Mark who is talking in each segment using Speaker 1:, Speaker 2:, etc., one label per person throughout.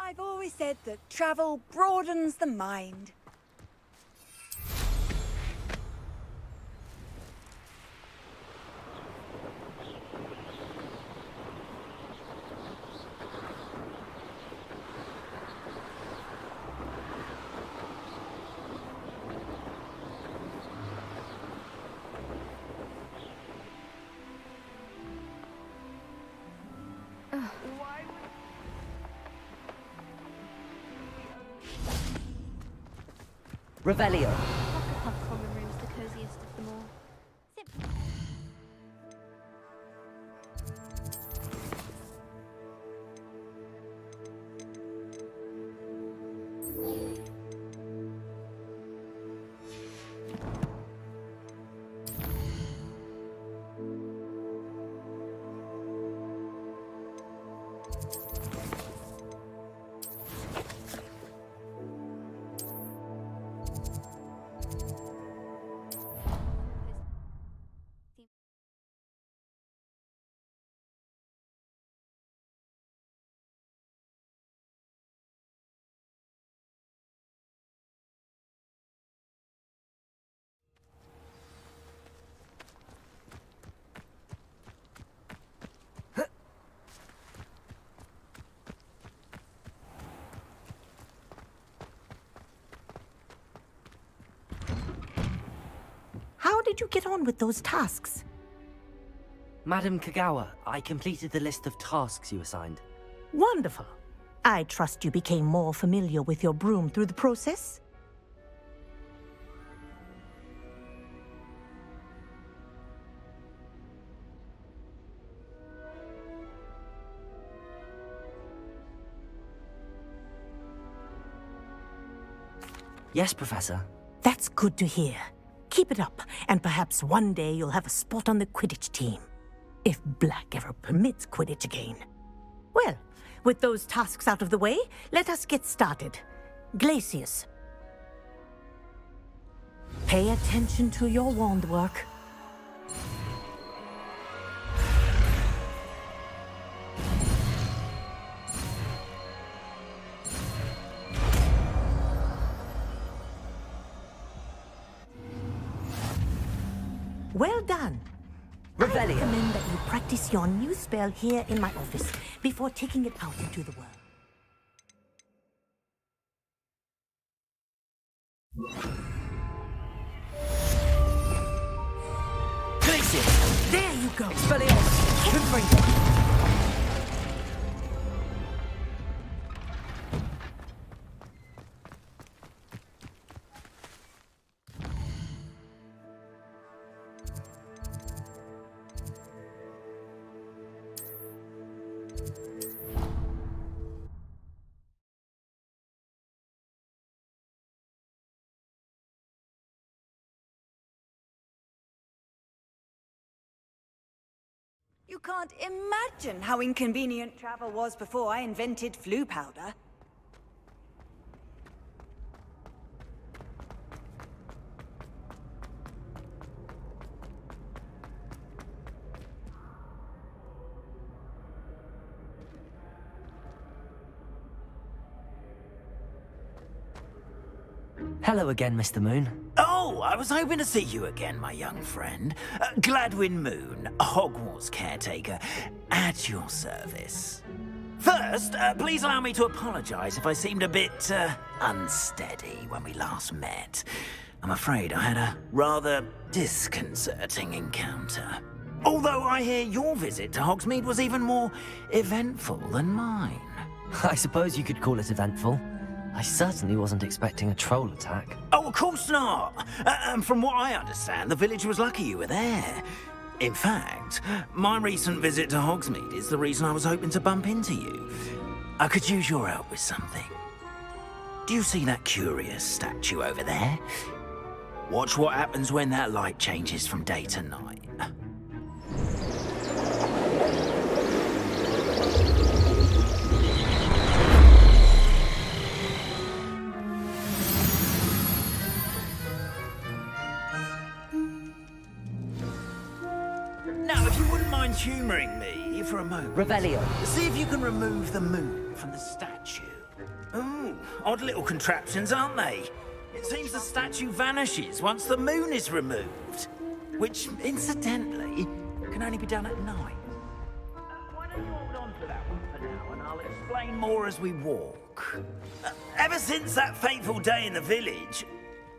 Speaker 1: I've always said that travel broadens the mind.
Speaker 2: Revelio.
Speaker 3: Hufflepuff common room's the coziest of them all.
Speaker 4: How did you get on with those tasks?
Speaker 2: Madam Kagawa, I completed the list of tasks you assigned.
Speaker 4: Wonderful. I trust you became more familiar with your broom through the process?
Speaker 2: Yes, Professor.
Speaker 4: That's good to hear. Keep it up, and perhaps one day you'll have a spot on the Quidditch team. If Black ever permits Quidditch again. Well, with those tasks out of the way, let us get started. Glacius. Pay attention to your wand work. Well done. I recommend that you practice your new spell here in my office before taking it out into the world.
Speaker 2: Glacius!
Speaker 4: There you go.
Speaker 2: Expelliarmus! Confringo!
Speaker 1: You can't imagine how inconvenient travel was before I invented flu powder.
Speaker 2: Hello again, Mr. Moon.
Speaker 5: Oh, I was hoping to see you again, my young friend. Gladwin Moon, Hogwarts caretaker, at your service. First, please allow me to apologize if I seemed a bit, unsteady when we last met. I'm afraid I had a rather disconcerting encounter. Although I hear your visit to Hogsmeade was even more eventful than mine.
Speaker 2: I suppose you could call it eventful. I certainly wasn't expecting a troll attack.
Speaker 5: Oh, of course not. And from what I understand, the village was lucky you were there. In fact, my recent visit to Hogsmeade is the reason I was hoping to bump into you. I could use your help with something. Do you see that curious statue over there? Watch what happens when that light changes from day to night. Now, if you wouldn't mind humouring me for a moment.
Speaker 2: Revelio.
Speaker 5: See if you can remove the moon from the statue. Ooh, odd little contraptions, aren't they? It seems the statue vanishes once the moon is removed. Which, incidentally, can only be done at night. Why don't you hold on to that one for now, and I'll explain more as we walk. Ever since that fateful day in the village,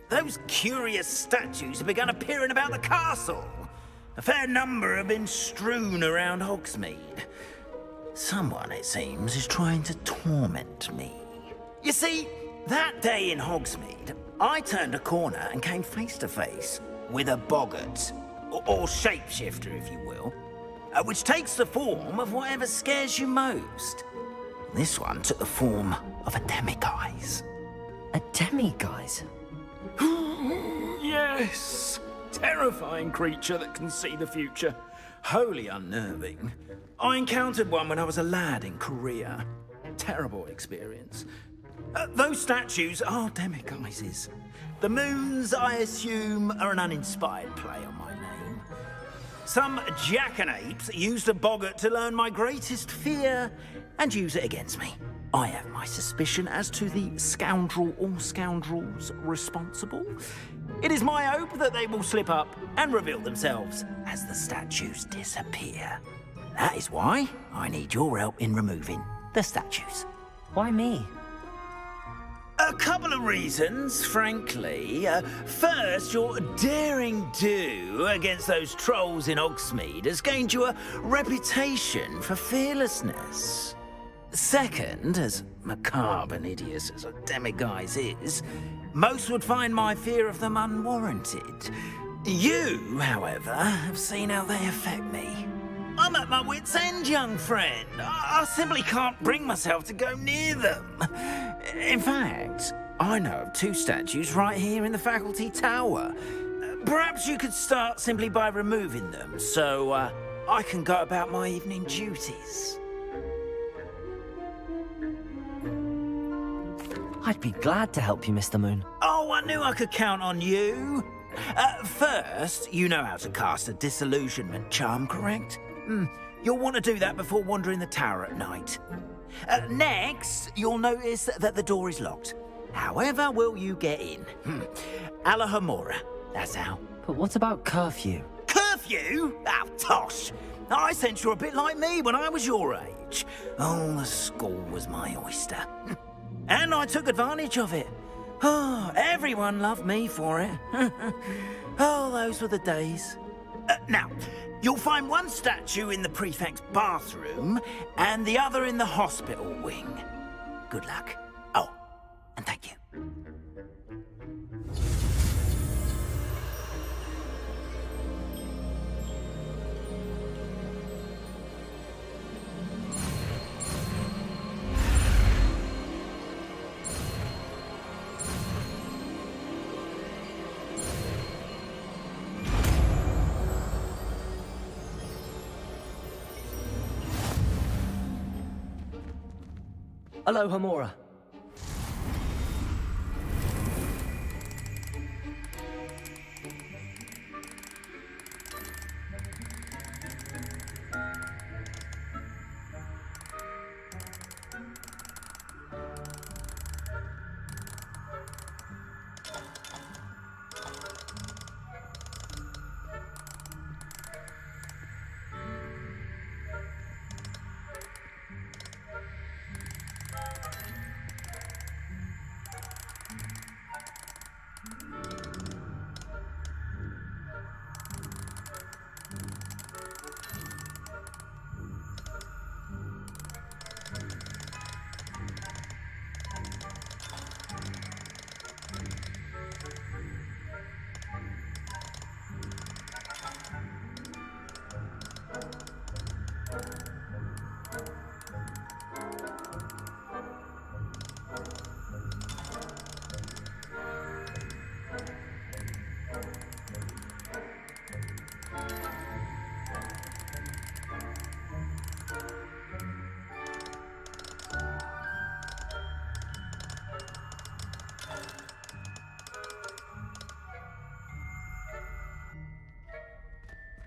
Speaker 5: those curious statues have begun appearing about the castle. A fair number have been strewn around Hogsmeade. Someone, it seems, is trying to torment me. You see, that day in Hogsmeade, I turned a corner and came face to face with a boggart, or shapeshifter, if you will, which takes the form of whatever scares you most. This one took the form of a demiguise.
Speaker 2: A demiguise?
Speaker 5: Yes! Terrifying creature that can see the future. Wholly unnerving. I encountered one when I was a lad in Korea. Terrible experience. Those statues are demiguises. The moons, I assume, are an uninspired play on my name. Some jackanapes used a boggart to learn my greatest fear and use it against me. I have my suspicion as to the scoundrel or scoundrels responsible. It is my hope that they will slip up and reveal themselves as the statues disappear. That is why I need your help in removing the statues.
Speaker 2: Why me?
Speaker 5: A couple of reasons, frankly. First, your daring do against those trolls in Hogsmeade has gained you a reputation for fearlessness. Second, as macabre and hideous as a demiguise is, most would find my fear of them unwarranted. You, however, have seen how they affect me. I'm at my wit's end, young friend. I simply can't bring myself to go near them. In fact, I know of two statues right here in the faculty tower. Perhaps you could start simply by removing them, so I can go about my evening duties.
Speaker 2: I'd be glad to help you, Mr. Moon.
Speaker 5: Oh, I knew I could count on you. First, you know how to cast a disillusionment charm, correct? You'll want to do that before wandering the tower at night. Next, you'll notice that the door is locked. However will you get in? Alahomora, that's how.
Speaker 2: But what about curfew?
Speaker 5: Curfew? Oh, tosh. I sense you're a bit like me when I was your age. Oh, the school was my oyster. And I took advantage of it. Oh, everyone loved me for it. Oh, those were the days. Now, you'll find one statue in the prefect's bathroom and the other in the hospital wing. Good luck. Oh, and thank you.
Speaker 2: Alohomora.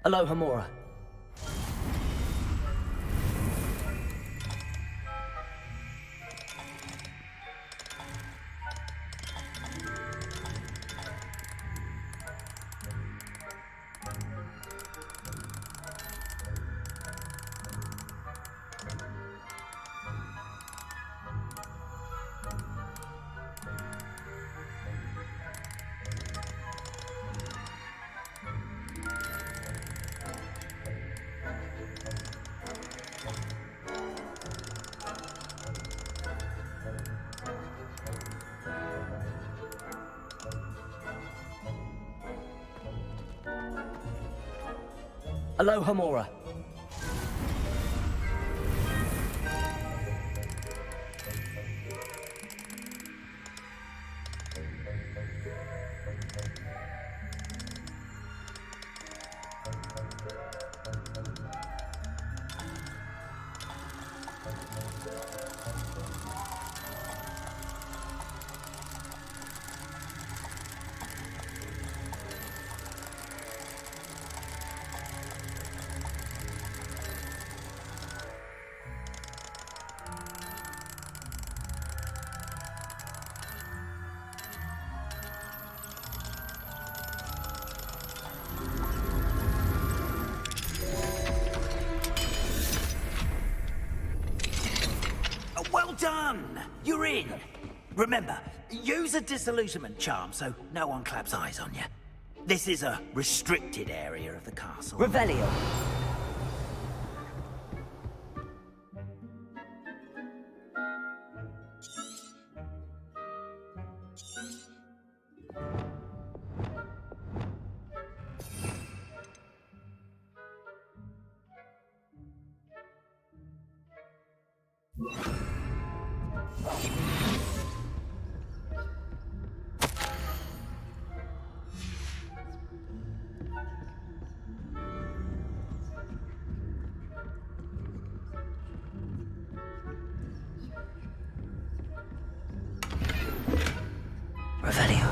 Speaker 2: Alohomora. Aloha Mora.
Speaker 5: Well done! You're in! Remember, use a disillusionment charm so no one claps eyes on you. This is a restricted area of the castle.
Speaker 2: Revelio. Revelio.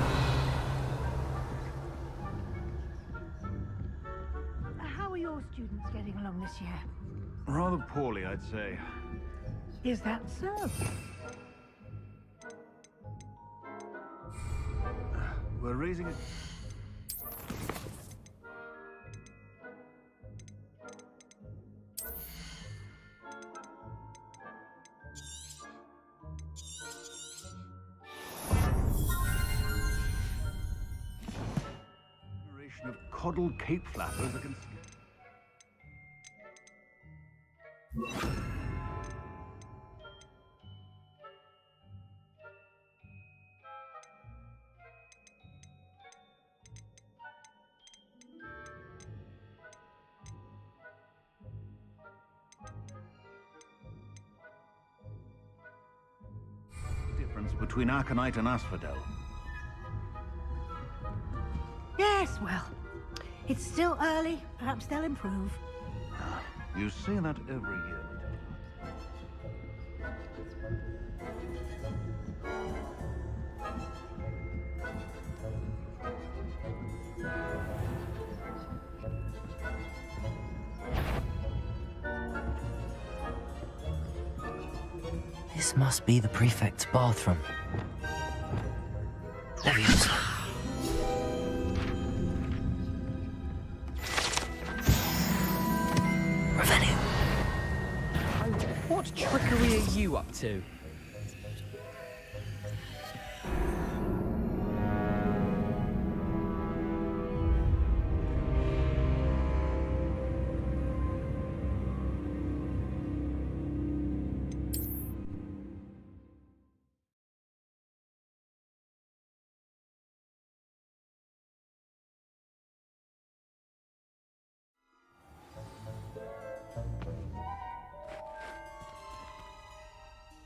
Speaker 6: How are your students getting along this year?
Speaker 7: Rather poorly, I'd say.
Speaker 6: Is that so?
Speaker 7: We're raising it. Generation of coddled cape flappers that can. Difference between Aconite and Asphodel.
Speaker 6: Yes, well, it's still early. Perhaps they'll improve.
Speaker 7: You say that every year.
Speaker 2: This must be the prefect's bathroom. Leviosa. Revelio.
Speaker 8: What trickery are you up to?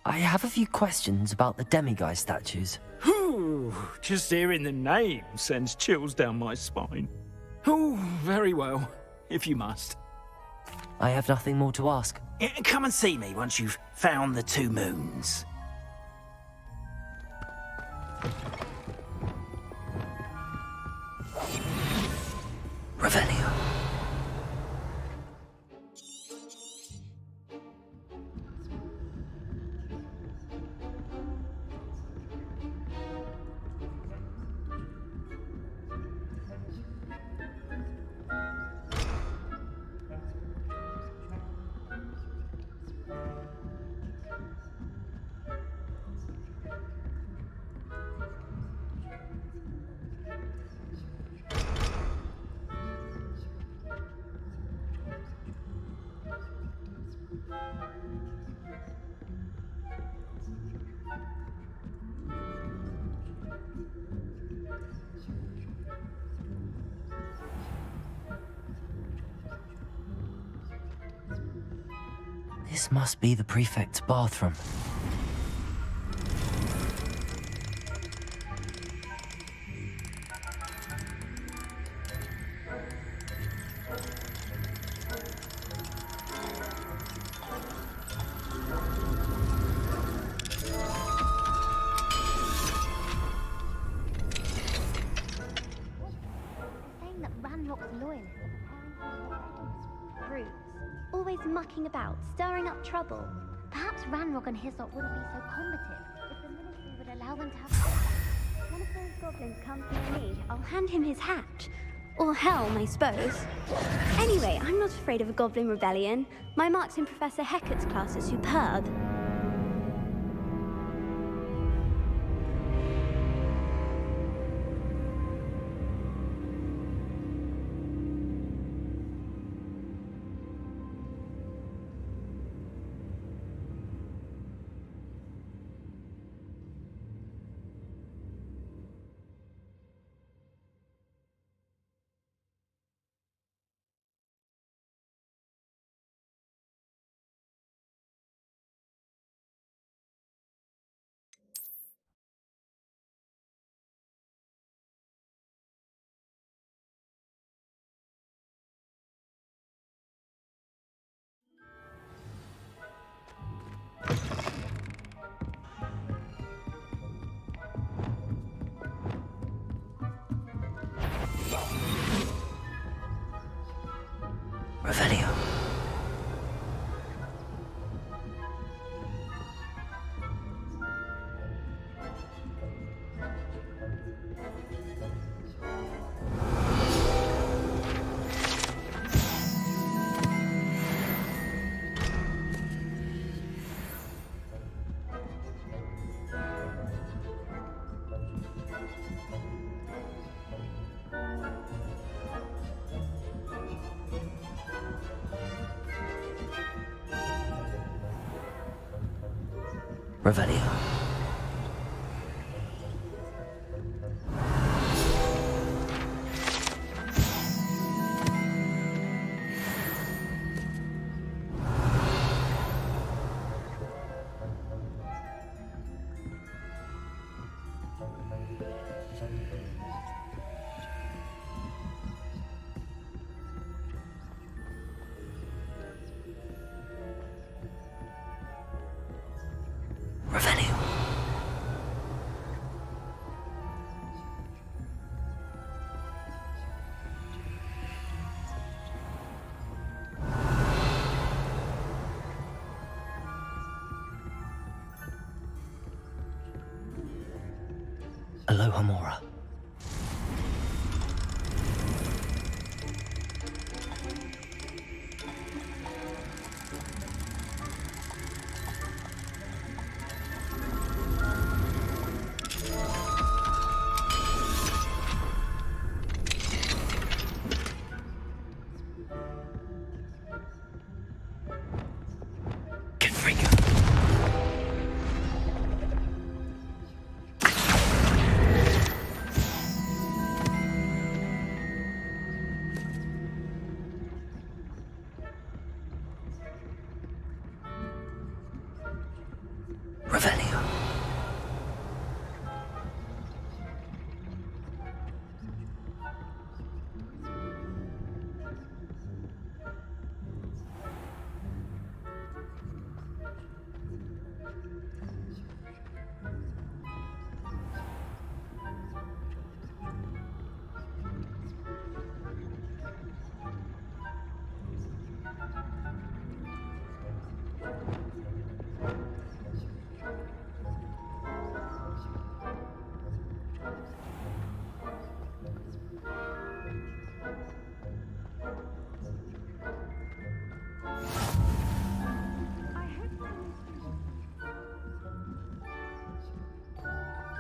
Speaker 2: I have a few questions about the demiguise statues.
Speaker 9: Ooh, just hearing the name sends chills down my spine. Oh, very well, if you must.
Speaker 2: I have nothing more to ask.
Speaker 5: Come and see me once you've found the two moons.
Speaker 2: Revelio. This must be the prefect's bathroom.
Speaker 3: Saying that Ranrock's loyalists are preparing for always mucking about, stirring up trouble. Perhaps Ranrock and his lot wouldn't be so combative if the ministry would allow them to have fun. One of those goblins comes near me, I'll hand him his hat. Or helm, I suppose. Anyway, I'm not afraid of a goblin rebellion. My marks in Professor Hecat's class are superb.
Speaker 2: Revelio. Revelio. Revelio. Aloha Mora. Revelio.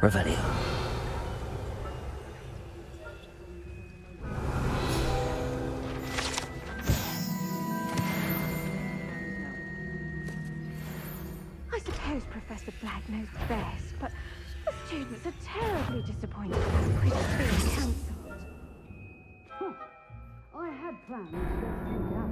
Speaker 2: Revelio.
Speaker 6: I suppose Professor Black knows best, but the students are terribly disappointed about Quidditch being cancelled. I had plans to get things out.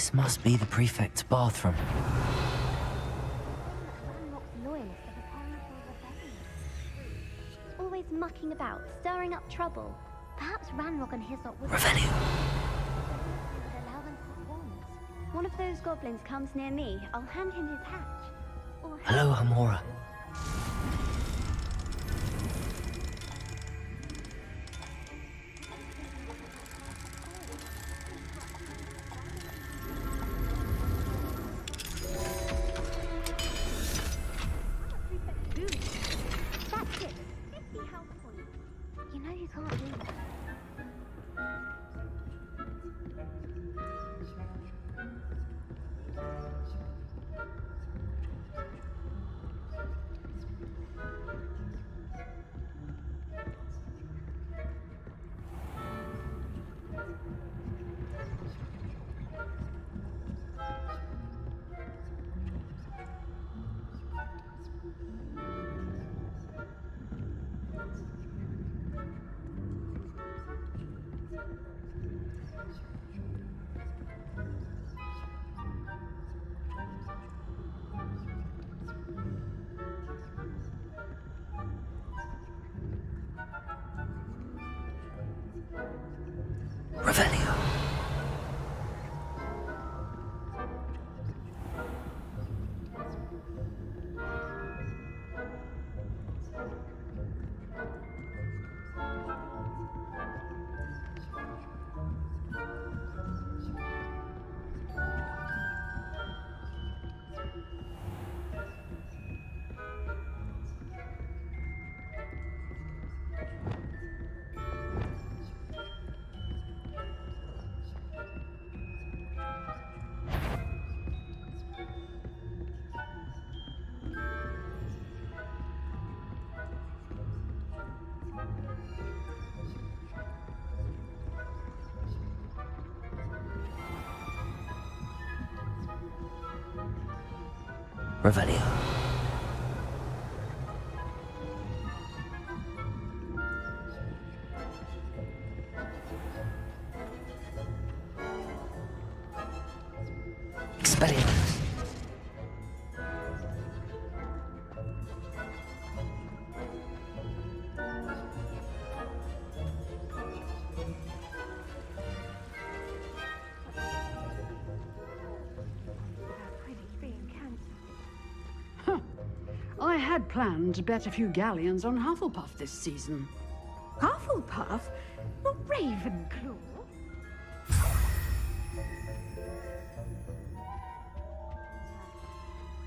Speaker 2: This must be the prefect's bathroom.
Speaker 3: Ranrock's loyalists are preparing for a rebellion. Always mucking about, stirring up trouble. Perhaps Ranrock and Hyssop would
Speaker 2: Revelio.
Speaker 3: allow them to have wands. One of those goblins comes near me, I'll hand him his hatch. Or
Speaker 2: Hello, Hamora.
Speaker 3: that's it. 50 health points. You know you can't do that.
Speaker 2: Revelio. Revelio. Expelliarmus.
Speaker 10: I had planned to bet a few galleons on Hufflepuff this season.
Speaker 6: Hufflepuff? Not Ravenclaw?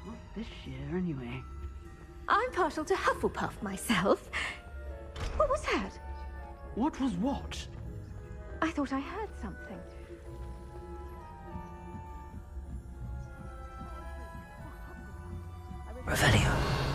Speaker 10: Not this year, anyway.
Speaker 6: I'm partial to Hufflepuff myself. What was that?
Speaker 10: What was what?
Speaker 6: I thought I heard something.
Speaker 2: Revelio.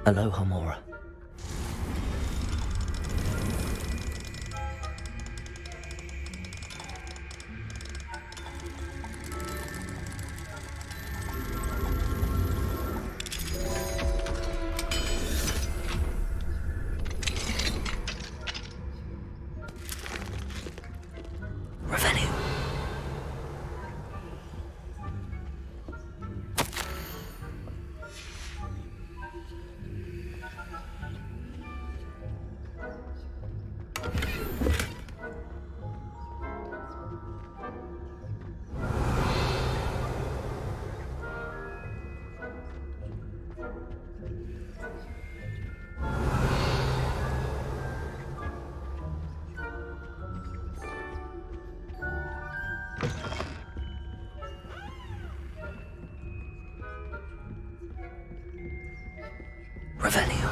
Speaker 2: Aloha Mora. Revelio. Revelio.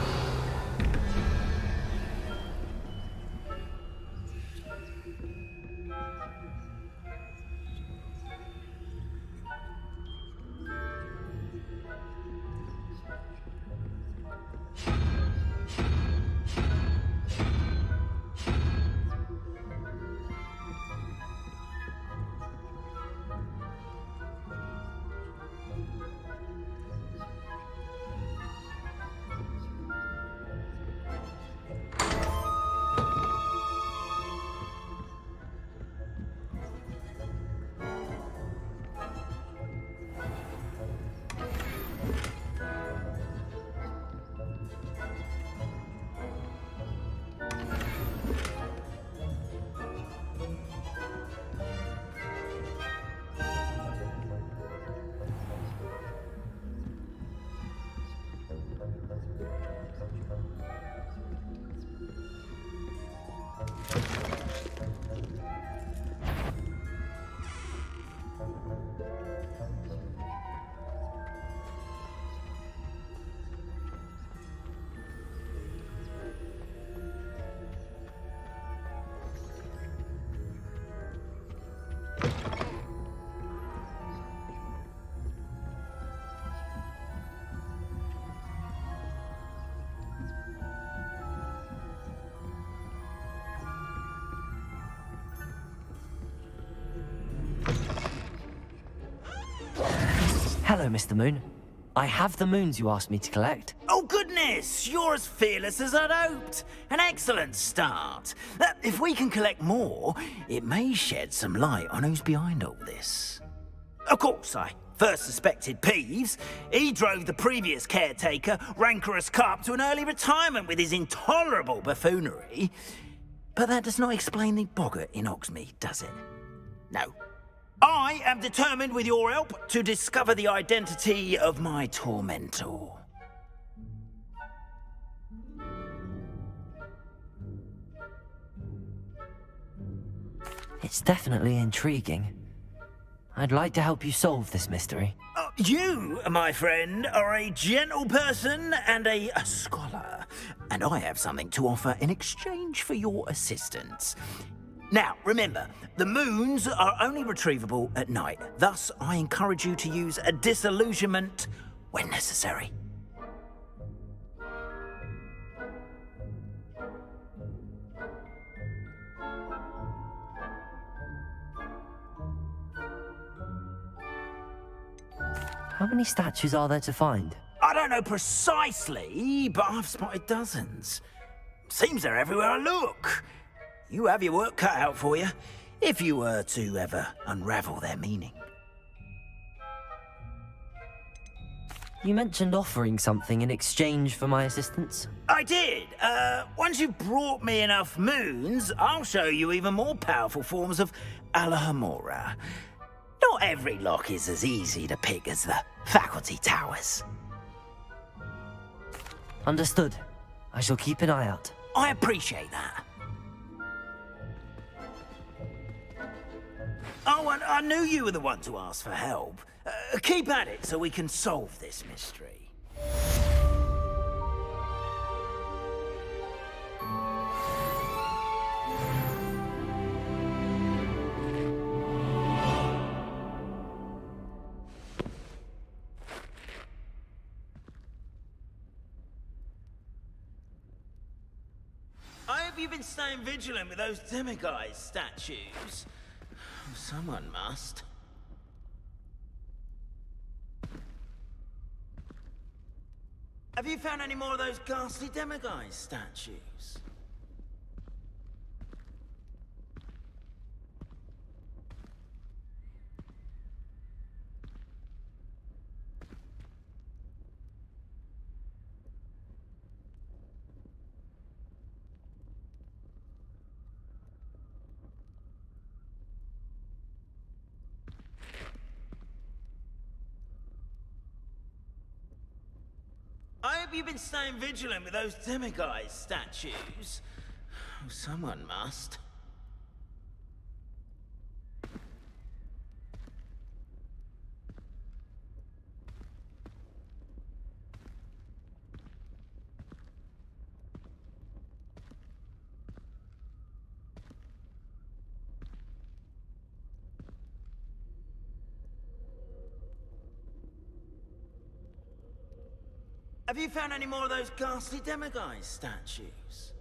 Speaker 2: Hello, Mr. Moon. I have the moons you asked me to collect.
Speaker 5: Oh, goodness! You're as fearless as I'd hoped. An excellent start. If we can collect more, it may shed some light on who's behind all this. Of course, I first suspected Peeves. He drove the previous caretaker, Rancorous Carp, to an early retirement with his intolerable buffoonery. But that does not explain the boggart in Oxmead, does it? No. I am determined, with your help, to discover the identity of my tormentor.
Speaker 2: It's definitely intriguing. I'd like to help you solve this mystery.
Speaker 5: You, my friend, are a gentle person and a scholar, and I have something to offer in exchange for your assistance. Now, remember, the moons are only retrievable at night. Thus, I encourage you to use a disillusionment when necessary.
Speaker 2: How many statues are there to find?
Speaker 5: I don't know precisely, but I've spotted dozens. Seems they're everywhere I look. You have your work cut out for you, if you were to ever unravel their meaning.
Speaker 2: You mentioned offering something in exchange for my assistance?
Speaker 5: I did. Once you've brought me enough moons, I'll show you even more powerful forms of Alahamora. Not every lock is as easy to pick as the faculty towers.
Speaker 2: Understood. I shall keep an eye out.
Speaker 5: I appreciate that. Oh, and I knew you were the one to ask for help. Keep at it so we can solve this mystery. I hope you've been staying vigilant with those demiguise statues. Someone must. Have you found any more of those ghastly demiguise statues? I hope you've been staying vigilant with those demiguise statues. Someone must. Have you found any more of those ghastly demiguise statues?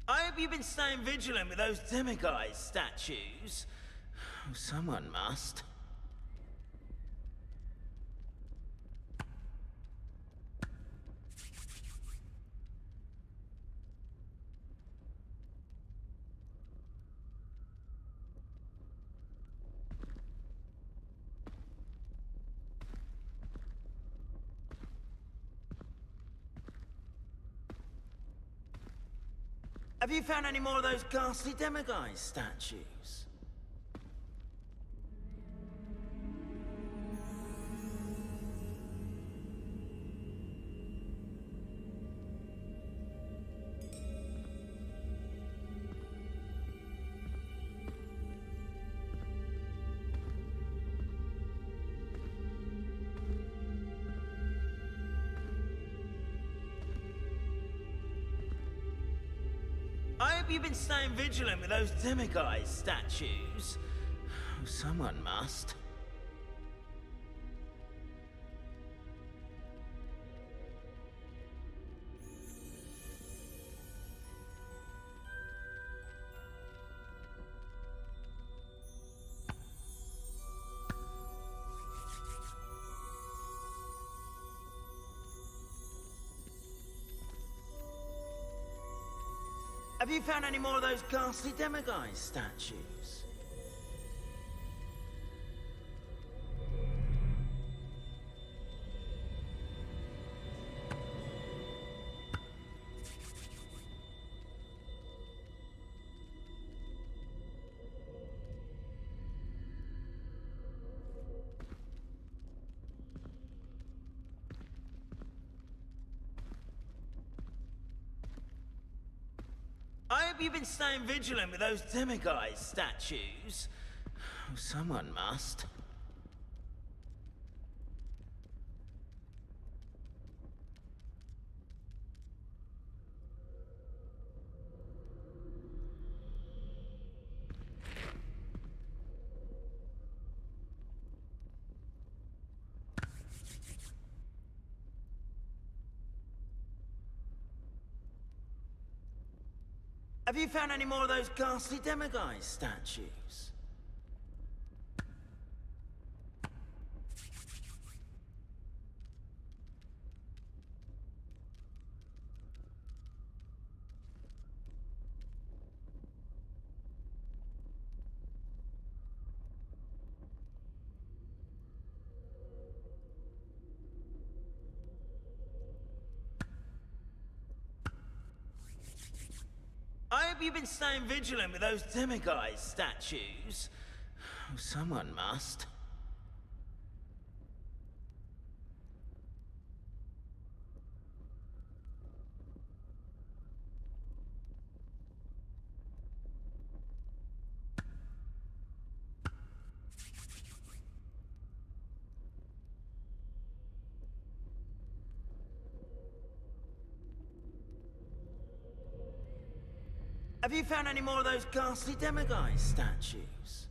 Speaker 5: I hope you've been staying vigilant with those demiguise statues. Oh, someone must. Have you found any more of those ghastly demiguise statues? I hope you've been staying vigilant with those demiguise statues. Oh, someone must. Have you found any more of those ghastly demiguise statues? I hope you've been staying vigilant with those demiguise statues. Oh, someone must. Have you found any more of those ghastly demiguise statues? I hope you've been staying vigilant with those demiguise statues. Oh, someone must. Have you found any more of those ghastly demiguise statues?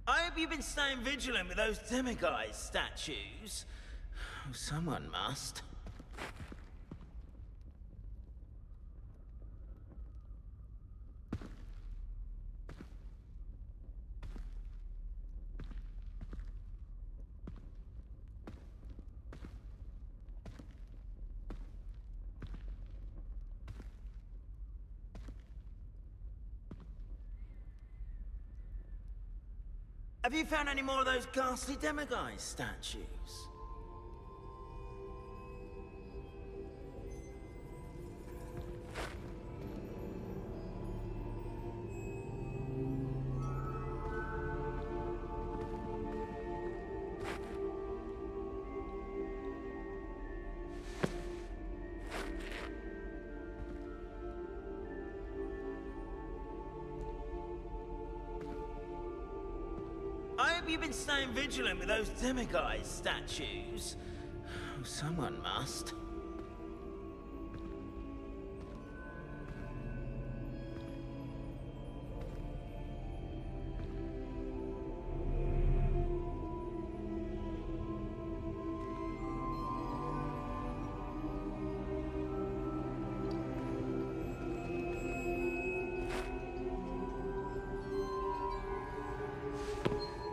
Speaker 5: I hope you've been staying vigilant with those demiguise statues. Oh, someone must. Have you found any more of those ghastly demiguise statues? I hope you've been staying vigilant with those demiguise statues. Oh, someone must.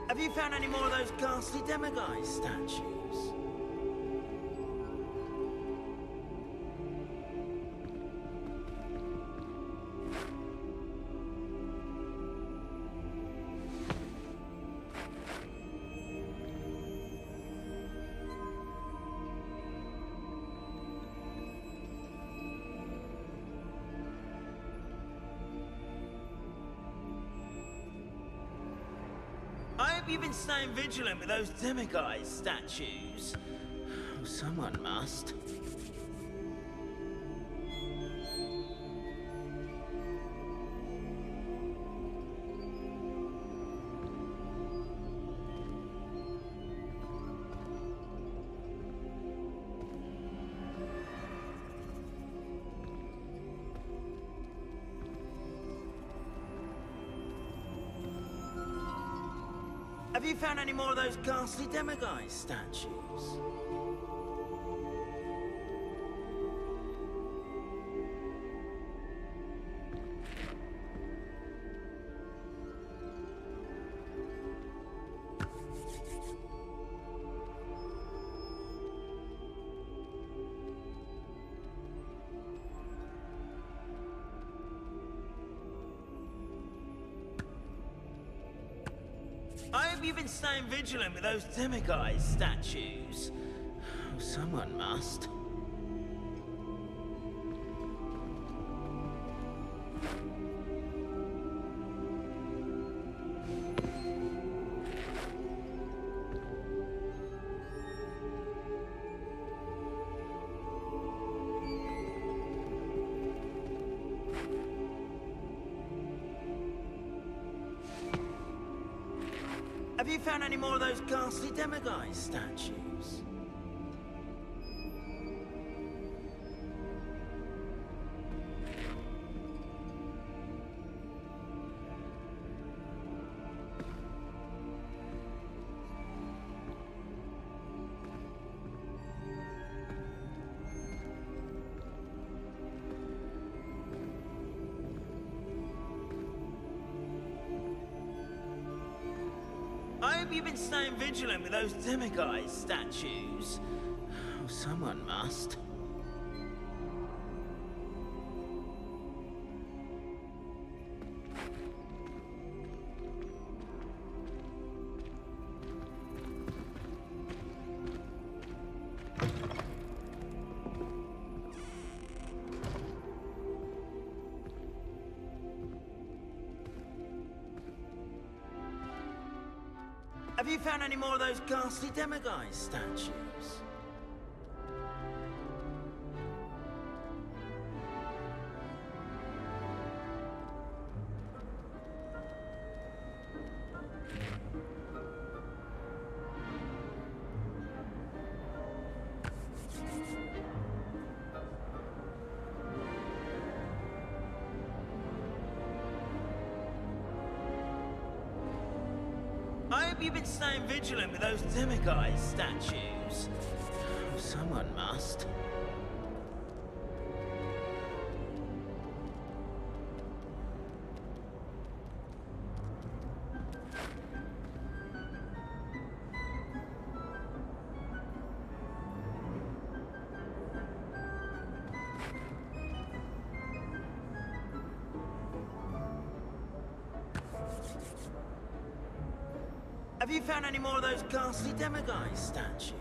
Speaker 5: Have you found any more of those ghastly demiguise statues? I hope you've been staying vigilant with those demiguise statues. Oh, someone must. Have you found any more of those ghastly demiguise statues? I hope you've been staying vigilant with those demiguise statues. Oh, someone must. Have you found any more of those ghastly demiguise statues? I hope you've been staying vigilant with those demiguise statues. Oh, someone must. Have you found any more of those ghastly demiguise statues? I hope you've been staying vigilant with those demiguise statues. Oh, someone must. Have you found any more of those ghastly demiguise statues?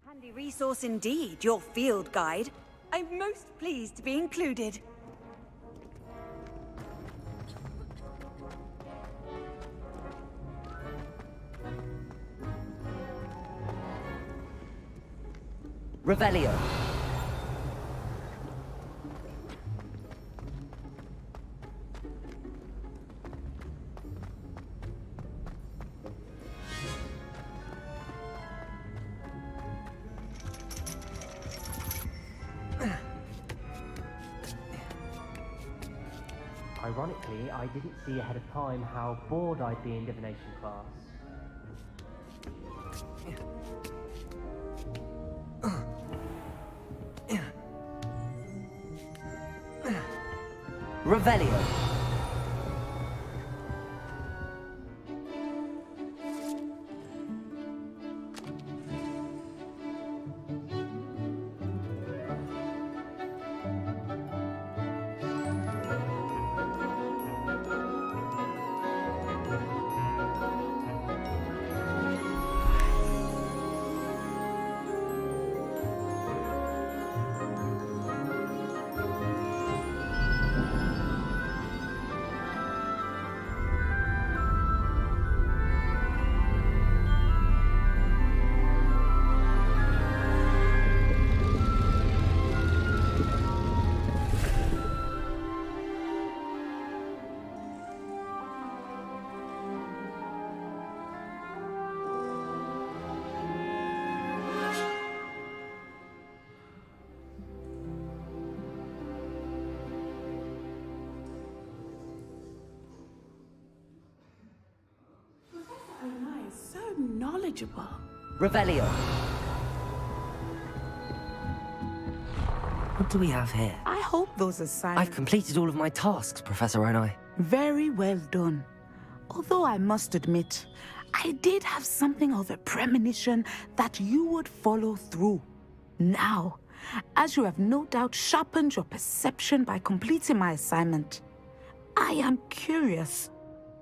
Speaker 1: Handy resource indeed, your field guide. I'm most pleased to be included.
Speaker 2: Revelio.
Speaker 11: Ironically, I didn't see ahead of time how bored I'd be in divination class.
Speaker 2: Revelio.
Speaker 10: Knowledgeable.
Speaker 2: Revelio. What do we have here?
Speaker 10: I hope those assignments...
Speaker 2: I've completed all of my tasks, Professor Onai.
Speaker 10: Very well done. Although I must admit, I did have something of a premonition that you would follow through. Now, as you have no doubt sharpened your perception by completing my assignment, I am curious,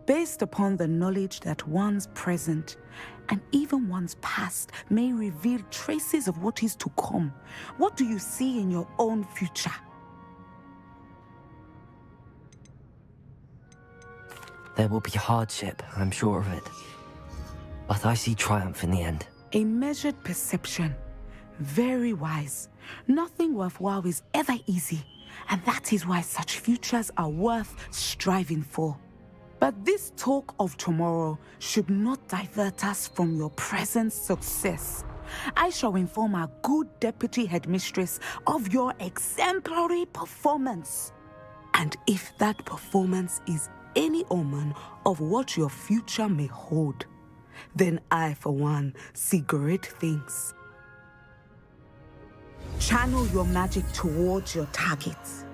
Speaker 10: based upon the knowledge that one's present and even one's past may reveal traces of what is to come. What do you see in your own future?
Speaker 2: There will be hardship, I'm sure of it. But I see triumph in the end.
Speaker 10: A measured perception. Very wise. Nothing worthwhile is ever easy. and that is why such futures are worth striving for. But this talk of tomorrow should not divert us from your present success. I shall inform our good deputy headmistress of your exemplary performance. And if that performance is any omen of what your future may hold, then I, for one, see great things. Channel your magic towards your targets.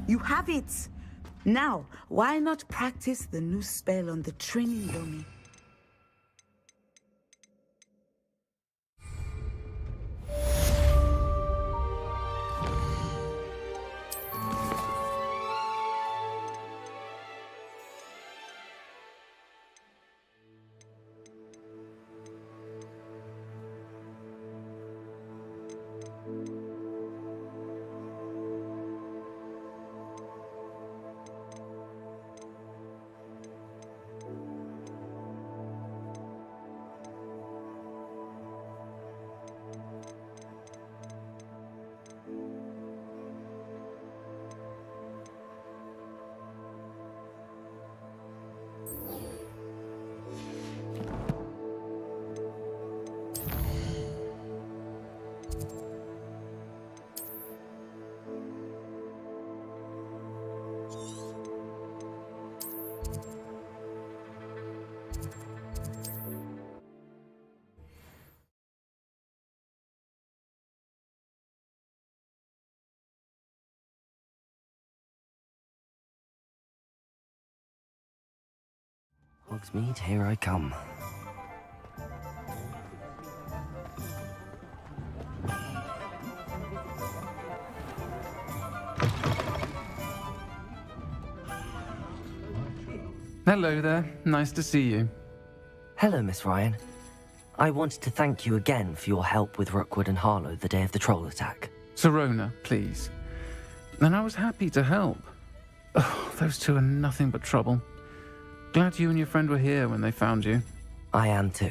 Speaker 10: You have it! Now, why not practice the new spell on the training dummy?
Speaker 2: Hogsmeade, here I come.
Speaker 12: Hello there. Nice to see you.
Speaker 2: Hello, Miss Ryan. I wanted to thank you again for your help with Rookwood and Harlow the day of the troll attack.
Speaker 12: Sirona, please. And I was happy to help. Oh, those two are nothing but trouble. Glad you and your friend were here when they found you.
Speaker 2: I am too.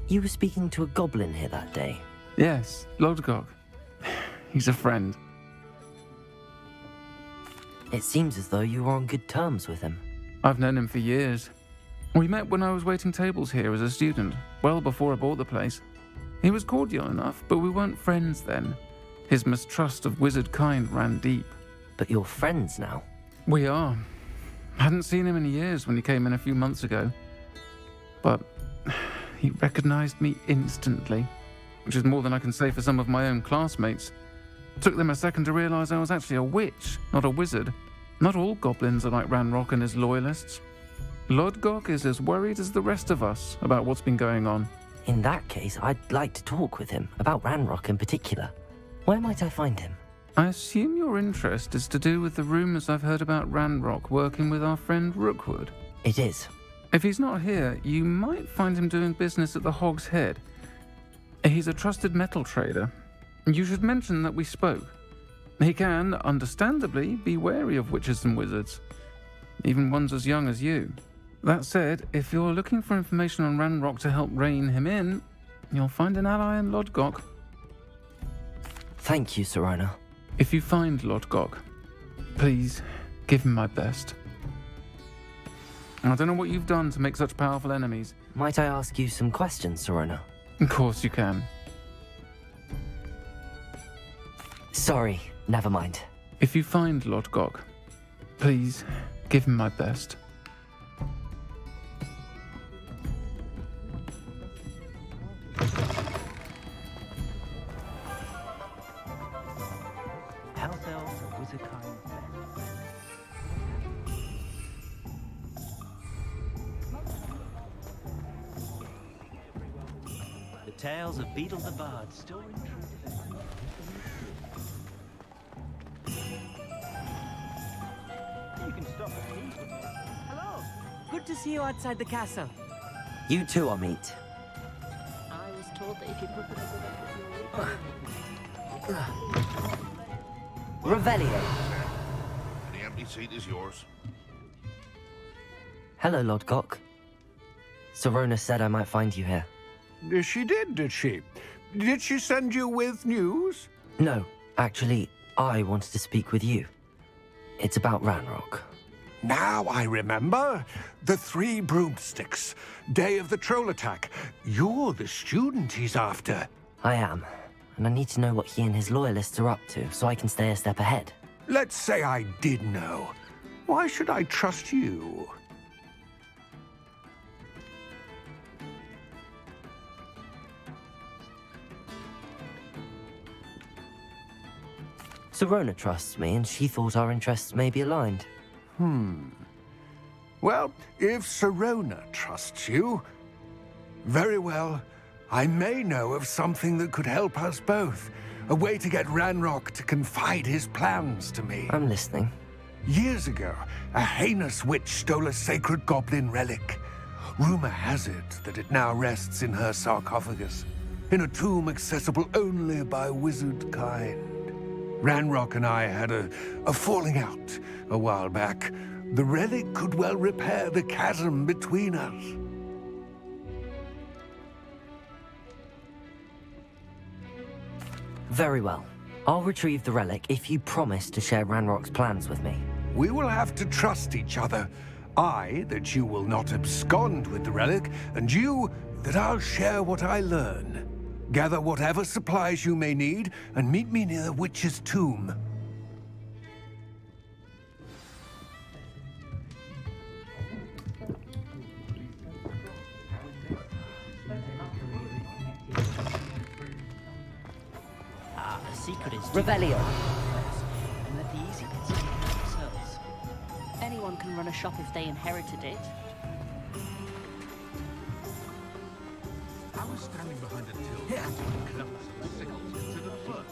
Speaker 2: You were speaking to a goblin here that day.
Speaker 12: Yes, Lodgok. He's a friend.
Speaker 2: It seems as though you were on good terms with him.
Speaker 12: I've known him for years. We met when I was waiting tables here as a student, well before I bought the place. He was cordial enough, but we weren't friends then. His mistrust of wizard kind ran deep.
Speaker 2: But you're friends now?
Speaker 12: We are. Hadn't seen him in years when he came in a few months ago. But he recognized me instantly, which is more than I can say for some of my own classmates. Took them a second to realize I was actually a witch, not a wizard. Not all goblins are like Ranrock and his loyalists. Lodgok is as worried as the rest of us about what's been going on.
Speaker 2: In that case, I'd like to talk with him, about Ranrock in particular. Where might I find him?
Speaker 12: I assume your interest is to do with the rumors I've heard about Ranrock working with our friend Rookwood.
Speaker 2: It is.
Speaker 12: If he's not here, you might find him doing business at the Hog's Head. He's a trusted metal trader. You should mention that we spoke. He can, understandably, be wary of witches and wizards, even ones as young as you. That said, if you're looking for information on Ranrock to help rein him in, you'll find an ally in Lodgok.
Speaker 2: Thank you, Sirona.
Speaker 12: If you find Lodgok, please give him my best. I don't know what you've done to make such powerful enemies.
Speaker 2: Might I ask you some questions, Sirona?
Speaker 12: Of course you can.
Speaker 2: Sorry, never mind.
Speaker 12: If you find Lodgok, please give him my best.
Speaker 5: The tales of Beetle the Bard still ring true today. You can stop at these.
Speaker 11: Hello. Good to see you outside the castle.
Speaker 2: You too, Amit.
Speaker 11: I was told that if you put them
Speaker 2: Revelio.
Speaker 7: The empty seat is yours.
Speaker 2: Hello, Lord Gok. Serona said I might find you here.
Speaker 13: She did she? Did she send you with news?
Speaker 2: No, actually, I wanted to speak with you. It's about Ranrock.
Speaker 13: Now I remember. The 3 broomsticks. Day of the troll attack. You're the student he's after.
Speaker 2: I am, and I need to know what he and his loyalists are up to so I can stay a step ahead.
Speaker 13: Let's say I did know. Why should I trust you?
Speaker 2: Serona trusts me, and she thought our interests may be aligned.
Speaker 13: Well, if Serona trusts you, very well. I may know of something that could help us both. A way to get Ranrock to confide his plans to me.
Speaker 2: I'm listening.
Speaker 13: Years ago, a heinous witch stole a sacred goblin relic. Rumor has it that it now rests in her sarcophagus, in a tomb accessible only by wizard kind. Ranrock and I had a falling out a while back. The relic could well repair the chasm between us.
Speaker 2: Very well. I'll retrieve the relic if you promise to share Ranrock's plans with me.
Speaker 13: We will have to trust each other. I, that you will not abscond with the relic, and you, that I'll share what I learn. Gather whatever supplies you may need, and meet me near the witch's tomb.
Speaker 11: The secret is
Speaker 2: Revelio.
Speaker 11: and let the easy bits take care of themselves. Anyone can run a shop if they inherited it.
Speaker 7: I was standing behind a till. Close and sickles to the flood.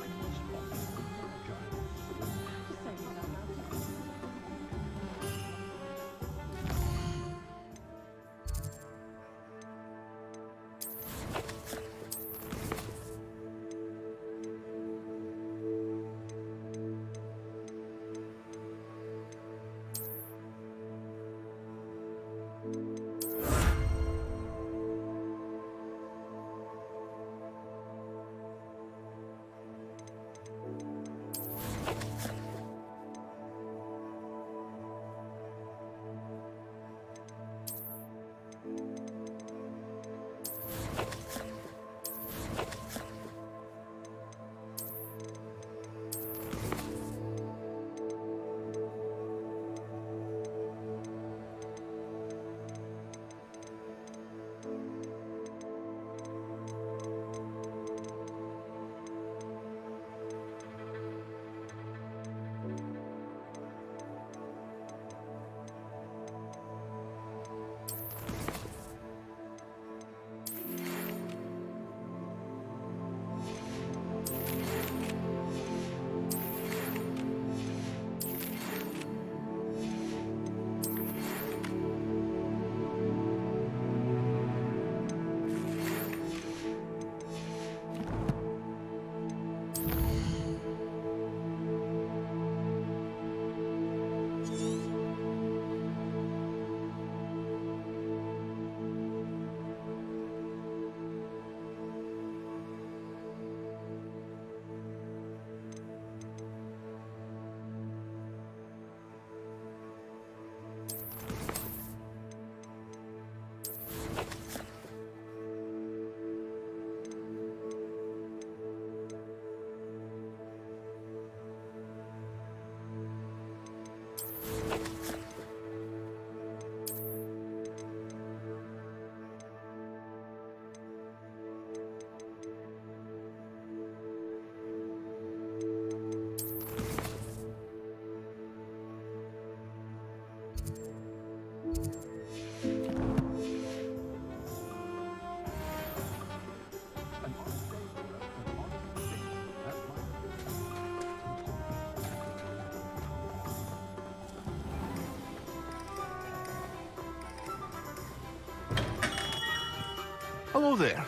Speaker 14: Hello there.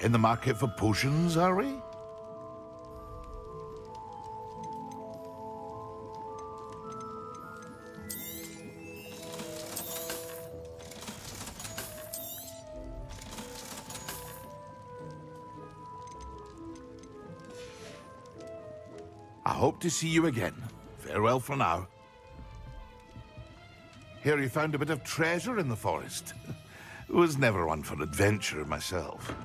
Speaker 14: In the market for potions, are we? I hope to see you again. Farewell for now. Hear you found a bit of treasure in the forest. Was never one for adventure myself.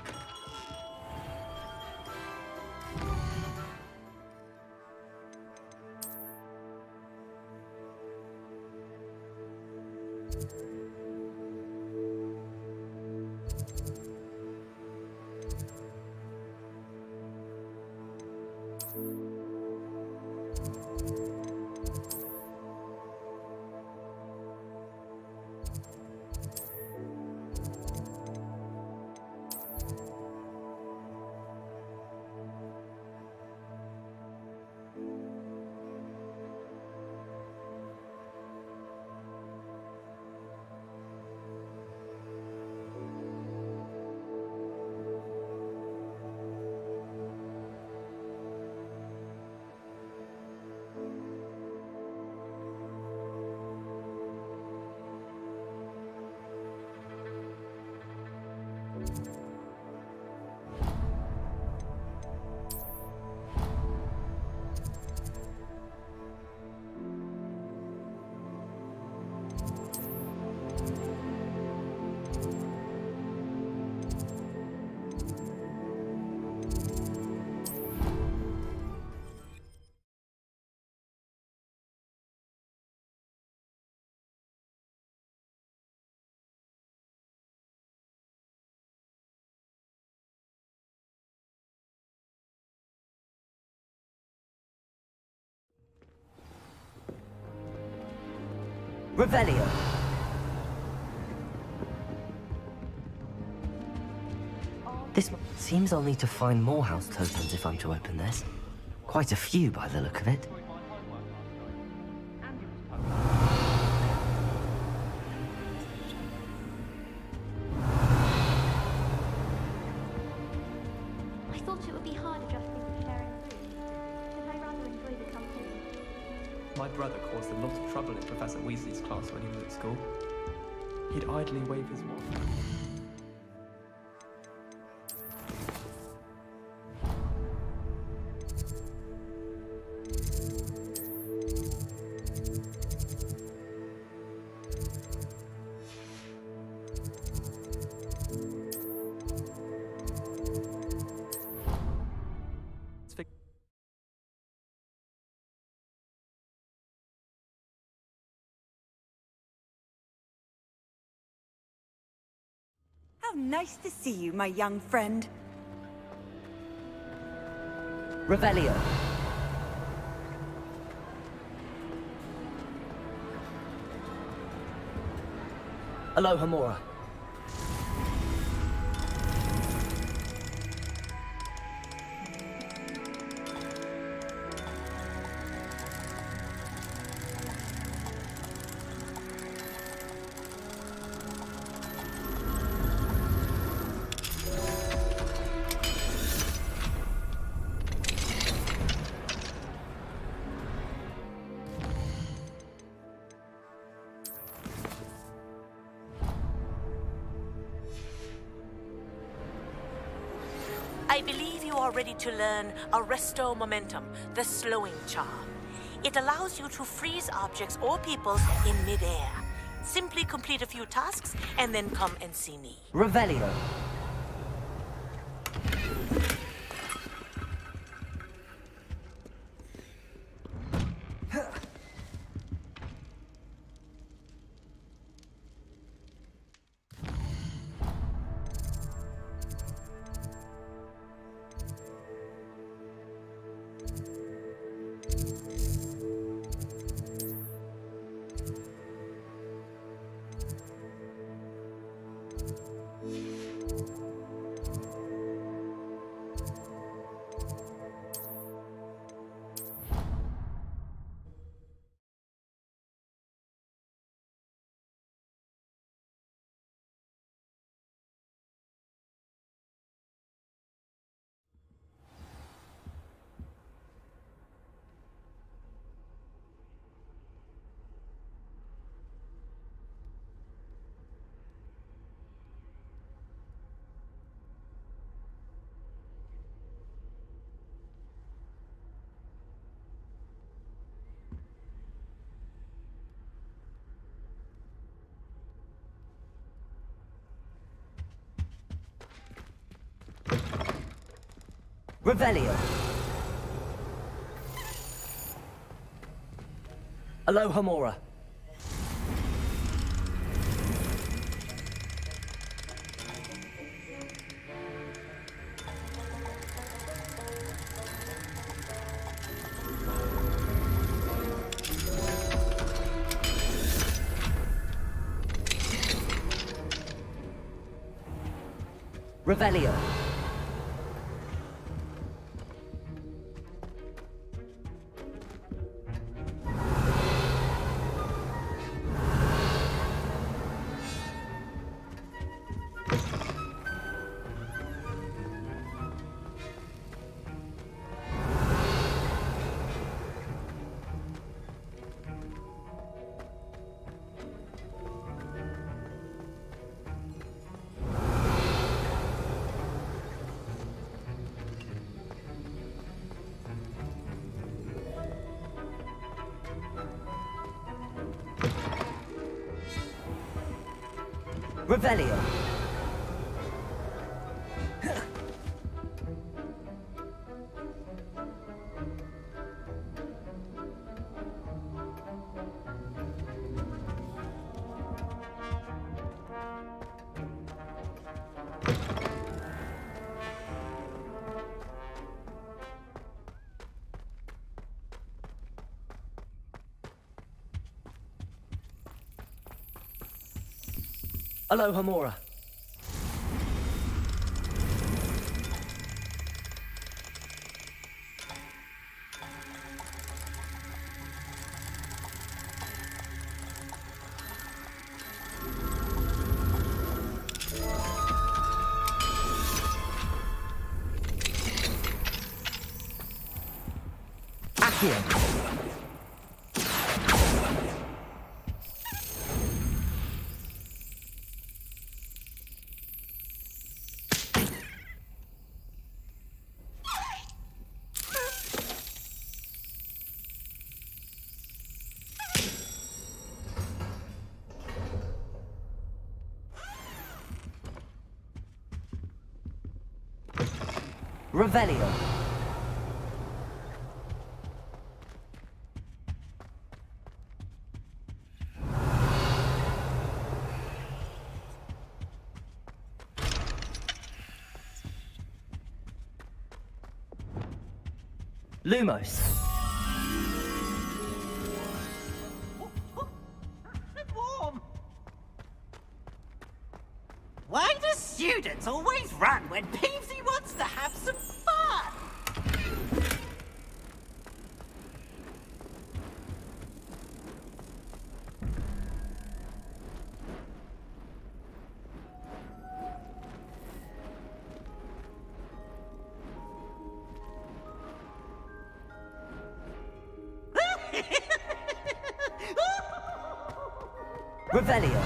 Speaker 2: Revelio. This seems I'll need to find more house tokens if I'm to open this. Quite a few by the look of it.
Speaker 3: I thought it would be hard adjusting to sharing food, but I rather enjoy the company.
Speaker 15: My brother caused a lot of trouble in Professor Weasley's class when he was at school. He'd idly wave his wand.
Speaker 1: How nice to see you, my young friend.
Speaker 2: Revelio. Aloha Mora.
Speaker 4: I believe you are ready to learn Arresto Momentum, the slowing charm. It allows you to freeze objects or people in midair. Simply complete a few tasks and then come and see me.
Speaker 2: Revelio. Revelio. Aloha Mora. Revelio. Revelio. Aloha Mora. Accio. Revelio. Lumos.
Speaker 16: Warm. Why do students always run when Peevesy wants to have some fun?
Speaker 2: Revelio.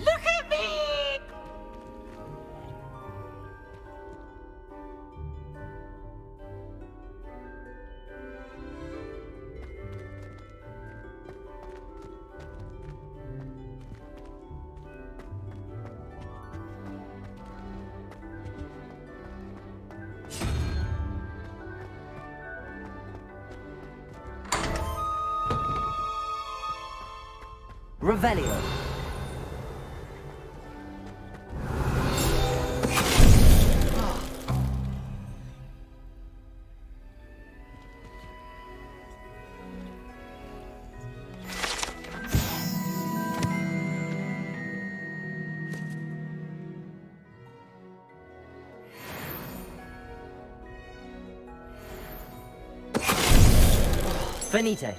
Speaker 16: Look at me!
Speaker 2: Revelio. Finite.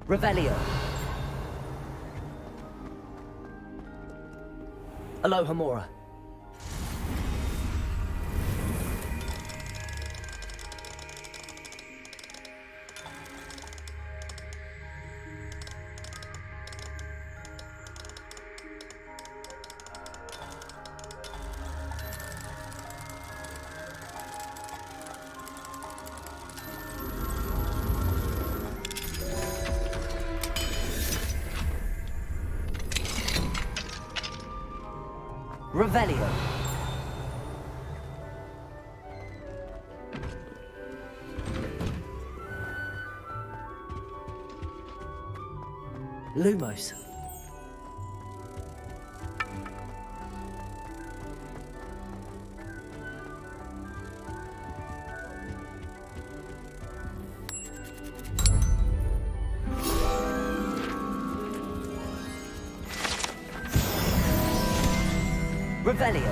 Speaker 2: Revelio. Aloha Mora. Revelio. Lumos. Revelio.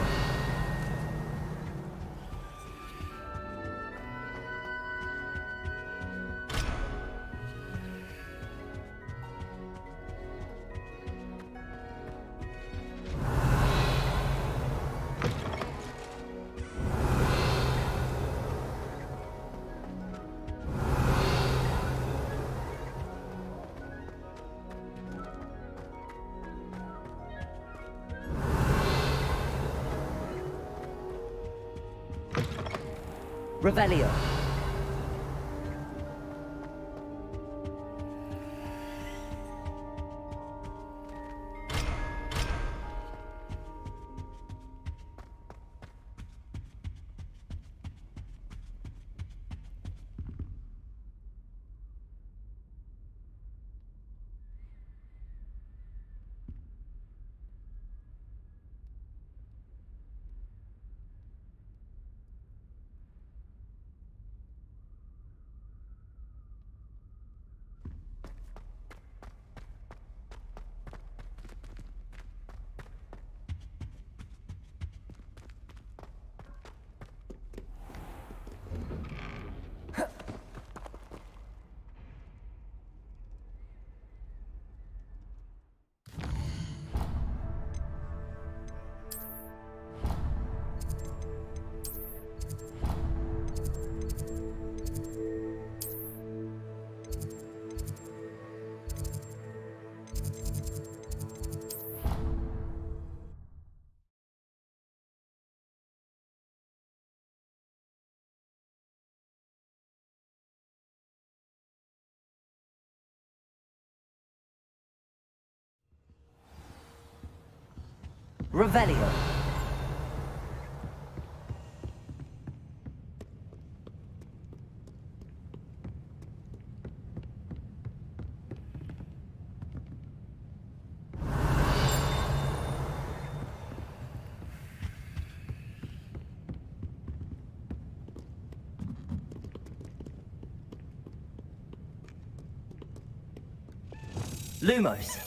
Speaker 2: Revelio. Revelio. Lumos.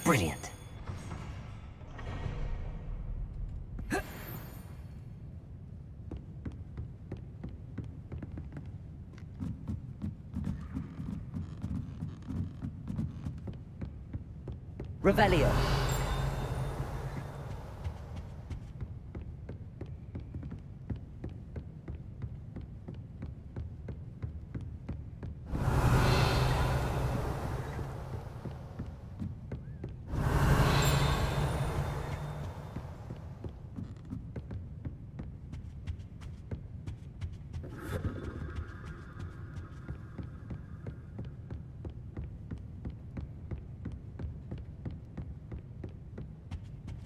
Speaker 2: Brilliant. Revelio.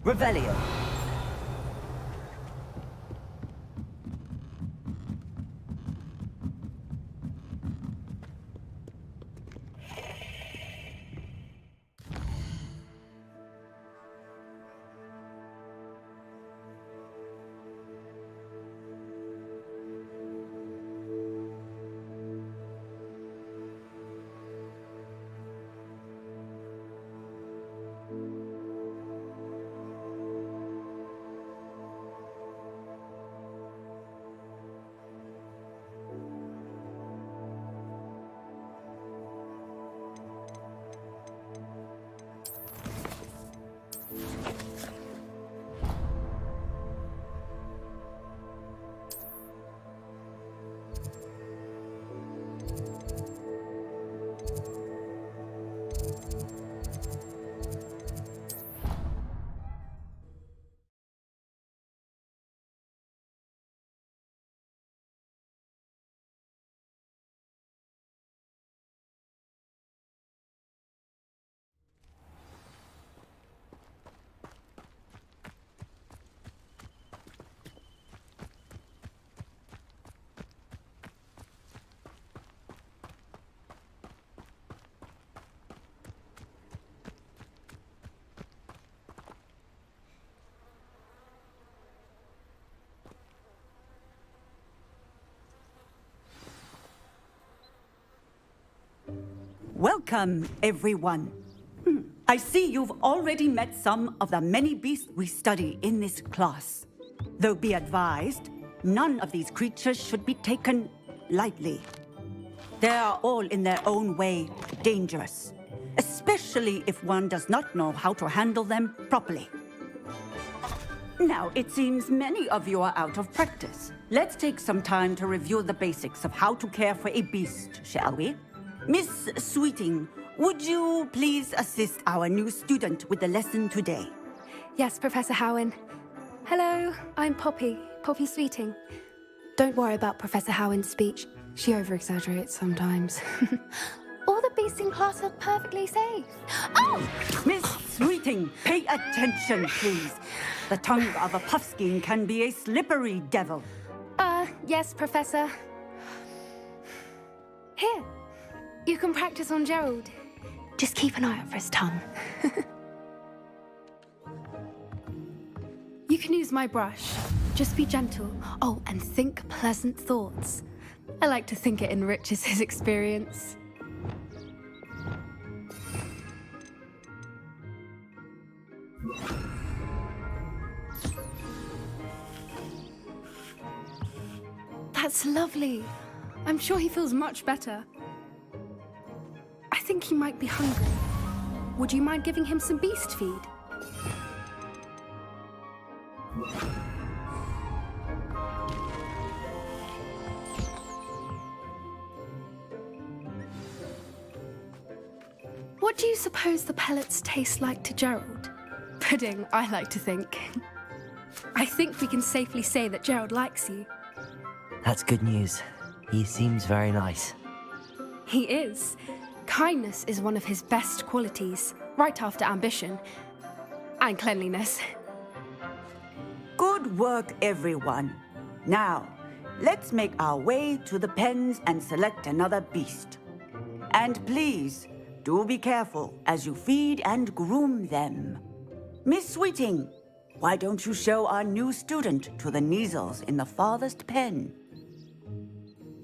Speaker 2: Revelio.
Speaker 17: Welcome, everyone. I see you've already met some of the many beasts we study in this class. Though be advised, none of these creatures should be taken lightly. They are all in their own way dangerous, especially if one does not know how to handle them properly. Now, it seems many of you are out of practice. Let's take some time to review the basics of how to care for a beast, shall we? Miss Sweeting, would you please assist our new student with the lesson today?
Speaker 18: Yes, Professor Howen. Hello, I'm Poppy Sweeting. Don't worry about Professor Howen's speech. She over-exaggerates sometimes. All the beasts in class are perfectly safe. Oh!
Speaker 17: Miss Sweeting, pay attention, please. The tongue of a puffskein can be a slippery devil.
Speaker 18: Yes, Professor. Here, you can practice on Gerald. Just keep an eye out for his tongue. You can use my brush. Just be gentle. Oh, and think pleasant thoughts. I like to think it enriches his experience. That's lovely. I'm sure he feels much better. I think he might be hungry. Would you mind giving him some beast feed? What do you suppose the pellets taste like to Gerald? Pudding, I like to think. I think we can safely say that Gerald likes you.
Speaker 2: That's good news. He seems very nice.
Speaker 18: He is. Kindness is one of his best qualities, right after ambition and cleanliness.
Speaker 17: Good work, everyone. Now, let's make our way to the pens and select another beast. And please, do be careful as you feed and groom them. Miss Sweeting, why don't you show our new student to the Neasels in the farthest pen?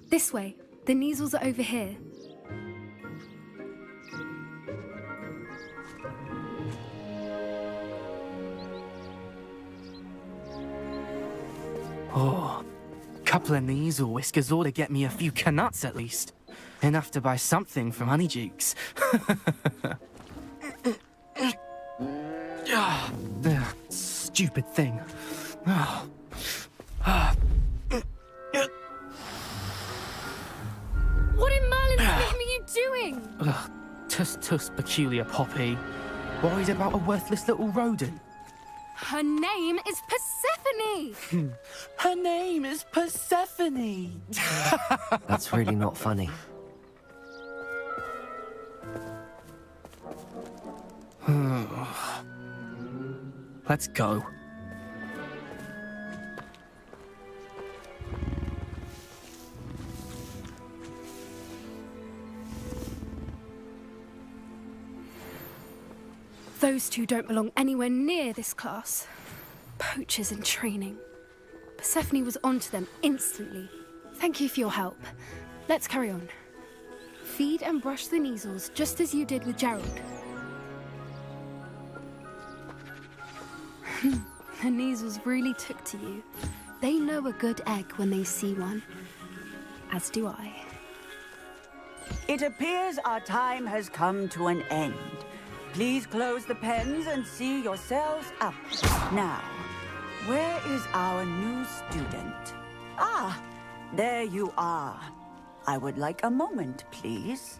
Speaker 18: This way. The Neasels are over here.
Speaker 8: Oh, couple of Neasel whiskers ought to get me a few Knuts at least. Enough to buy something from Honeydukes. Stupid thing.
Speaker 18: What in Merlin's name are you doing?
Speaker 8: Tuss, peculiar Poppy. Worried about a worthless little rodent.
Speaker 18: Her name is Persephone!
Speaker 8: Her name is Persephone!
Speaker 2: That's really not funny.
Speaker 8: Let's go.
Speaker 18: Those two don't belong anywhere near this class. Poachers in training. Persephone was onto them instantly. Thank you for your help. Let's carry on. Feed and brush the Neasels just as you did with Gerald. The Neasels really took to you. They know a good egg when they see one. As do I.
Speaker 17: It appears our time has come to an end. Please close the pens and see yourselves out. Now, where is our new student? Ah, there you are. I would like a moment, please.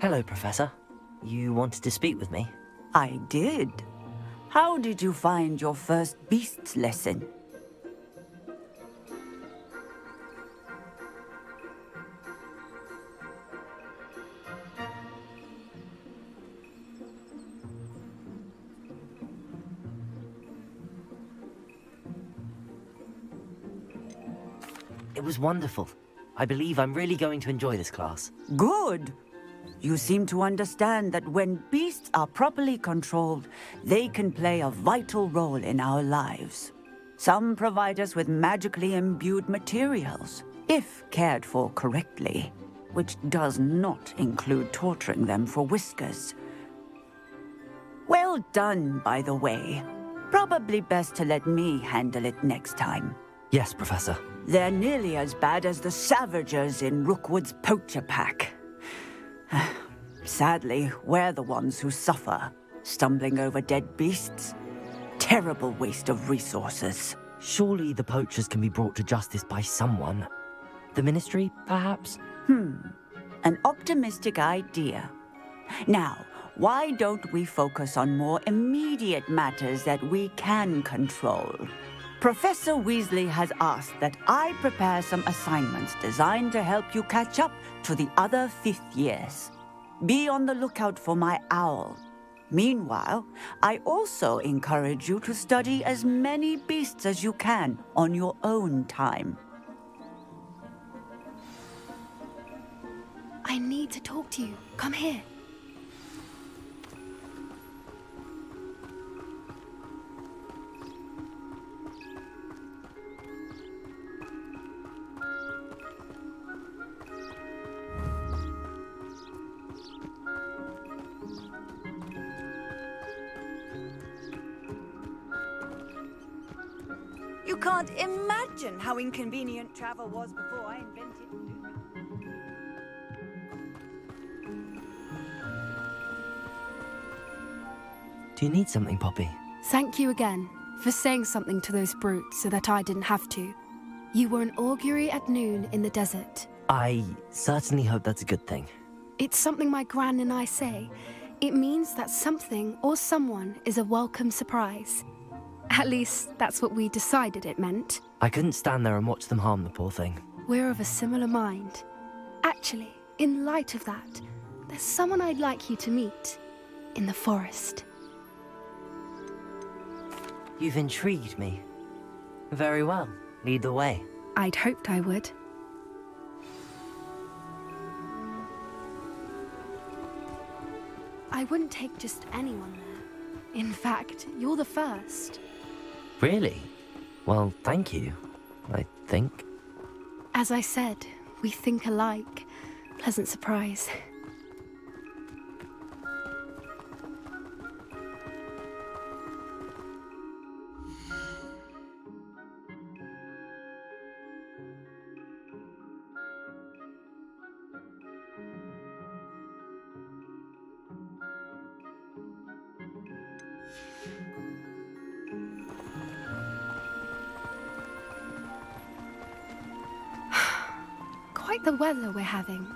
Speaker 2: Hello, Professor. You wanted to speak with me?
Speaker 17: I did. How did you find your first beasts lesson?
Speaker 2: It was wonderful. I believe I'm really going to enjoy this class.
Speaker 17: Good. You seem to understand that when beasts are properly controlled, they can play a vital role in our lives. Some provide us with magically imbued materials, if cared for correctly, which does not include torturing them for whiskers. Well done, by the way. Probably best to let me handle it next time.
Speaker 2: Yes, Professor.
Speaker 17: They're nearly as bad as the Savagers in Rookwood's poacher pack. Sadly, we're the ones who suffer, stumbling over dead beasts. Terrible waste of resources.
Speaker 2: Surely the poachers can be brought to justice by someone. The Ministry, perhaps?
Speaker 17: An optimistic idea. Now, why don't we focus on more immediate matters that we can control? Professor Weasley has asked that I prepare some assignments designed to help you catch up to the other fifth years. Be on the lookout for my owl. Meanwhile, I also encourage you to study as many beasts as you can on your own time.
Speaker 18: I need to talk to you. Come here.
Speaker 1: You can't imagine how inconvenient travel was before I invented flu.
Speaker 2: Do you need something, Poppy?
Speaker 18: Thank you again for saying something to those brutes so that I didn't have to. You were an augury at noon in the desert.
Speaker 2: I certainly hope that's a good thing.
Speaker 18: It's something my gran and I say. It means that something or someone is a welcome surprise. At least, that's what we decided it meant.
Speaker 2: I couldn't stand there and watch them harm the poor thing.
Speaker 18: We're of a similar mind. Actually, in light of that, there's someone I'd like you to meet. In the forest.
Speaker 2: You've intrigued me. Very well. Lead the way.
Speaker 18: I'd hoped I would. I wouldn't take just anyone there. In fact, you're the first.
Speaker 2: Really? Well, thank you, I think.
Speaker 18: As I said, we think alike. Pleasant surprise. Quite the weather we're having.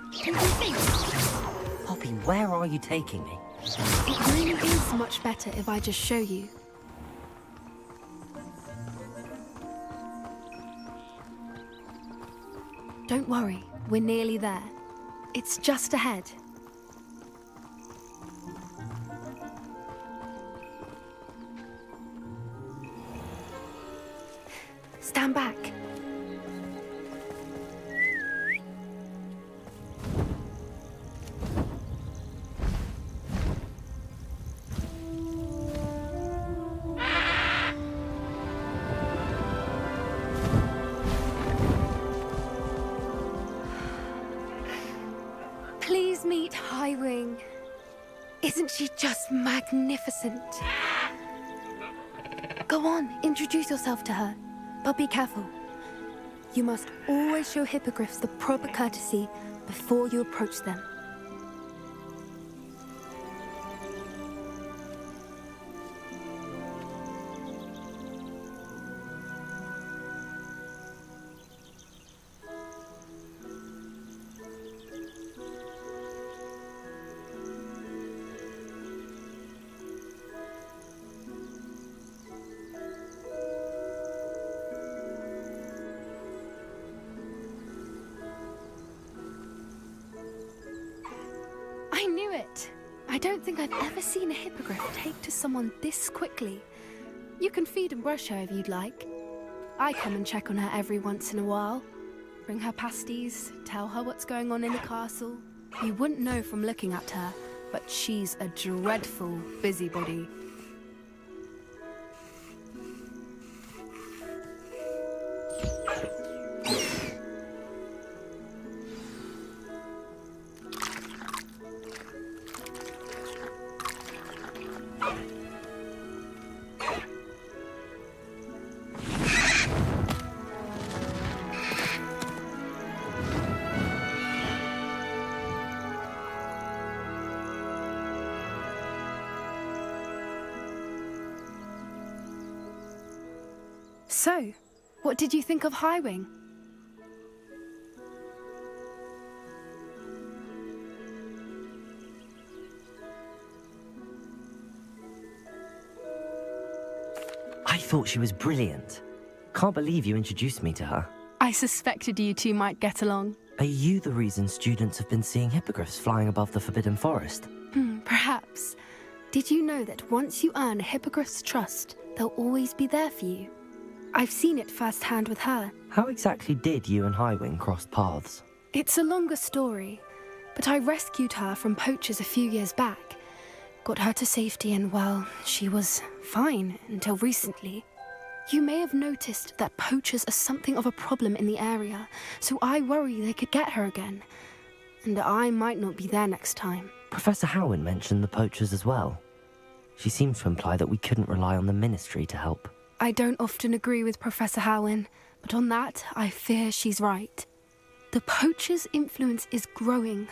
Speaker 2: Poppy, where are you taking me?
Speaker 18: It really is much better if I just show you. Don't worry, we're nearly there. It's just ahead. Stand back. Please meet Highwing. Isn't she just magnificent? Go on, introduce yourself to her. But be careful. You must always show hippogriffs the proper courtesy before you approach them. I don't think I've ever seen a hippogriff take to someone this quickly. You can feed and brush her if you'd like. I come and check on her every once in a while. Bring her pasties, tell her what's going on in the castle. You wouldn't know from looking at her, but she's a dreadful busybody. So, what did you think of Highwing?
Speaker 2: I thought she was brilliant. Can't believe you introduced me to her.
Speaker 18: I suspected you two might get along.
Speaker 2: Are you the reason students have been seeing hippogriffs flying above the Forbidden Forest?
Speaker 18: Perhaps. Did you know that once you earn a hippogriff's trust, they'll always be there for you? I've seen it firsthand with her.
Speaker 2: How exactly did you and Highwing cross paths?
Speaker 18: It's a longer story, but I rescued her from poachers a few years back. Got her to safety and, well, she was fine until recently. You may have noticed that poachers are something of a problem in the area, so I worry they could get her again. And I might not be there next time.
Speaker 2: Professor Howin mentioned the poachers as well. She seemed to imply that we couldn't rely on the Ministry to help.
Speaker 18: I don't often agree with Professor Howin, but on that, I fear she's right. The poachers' influence is growing.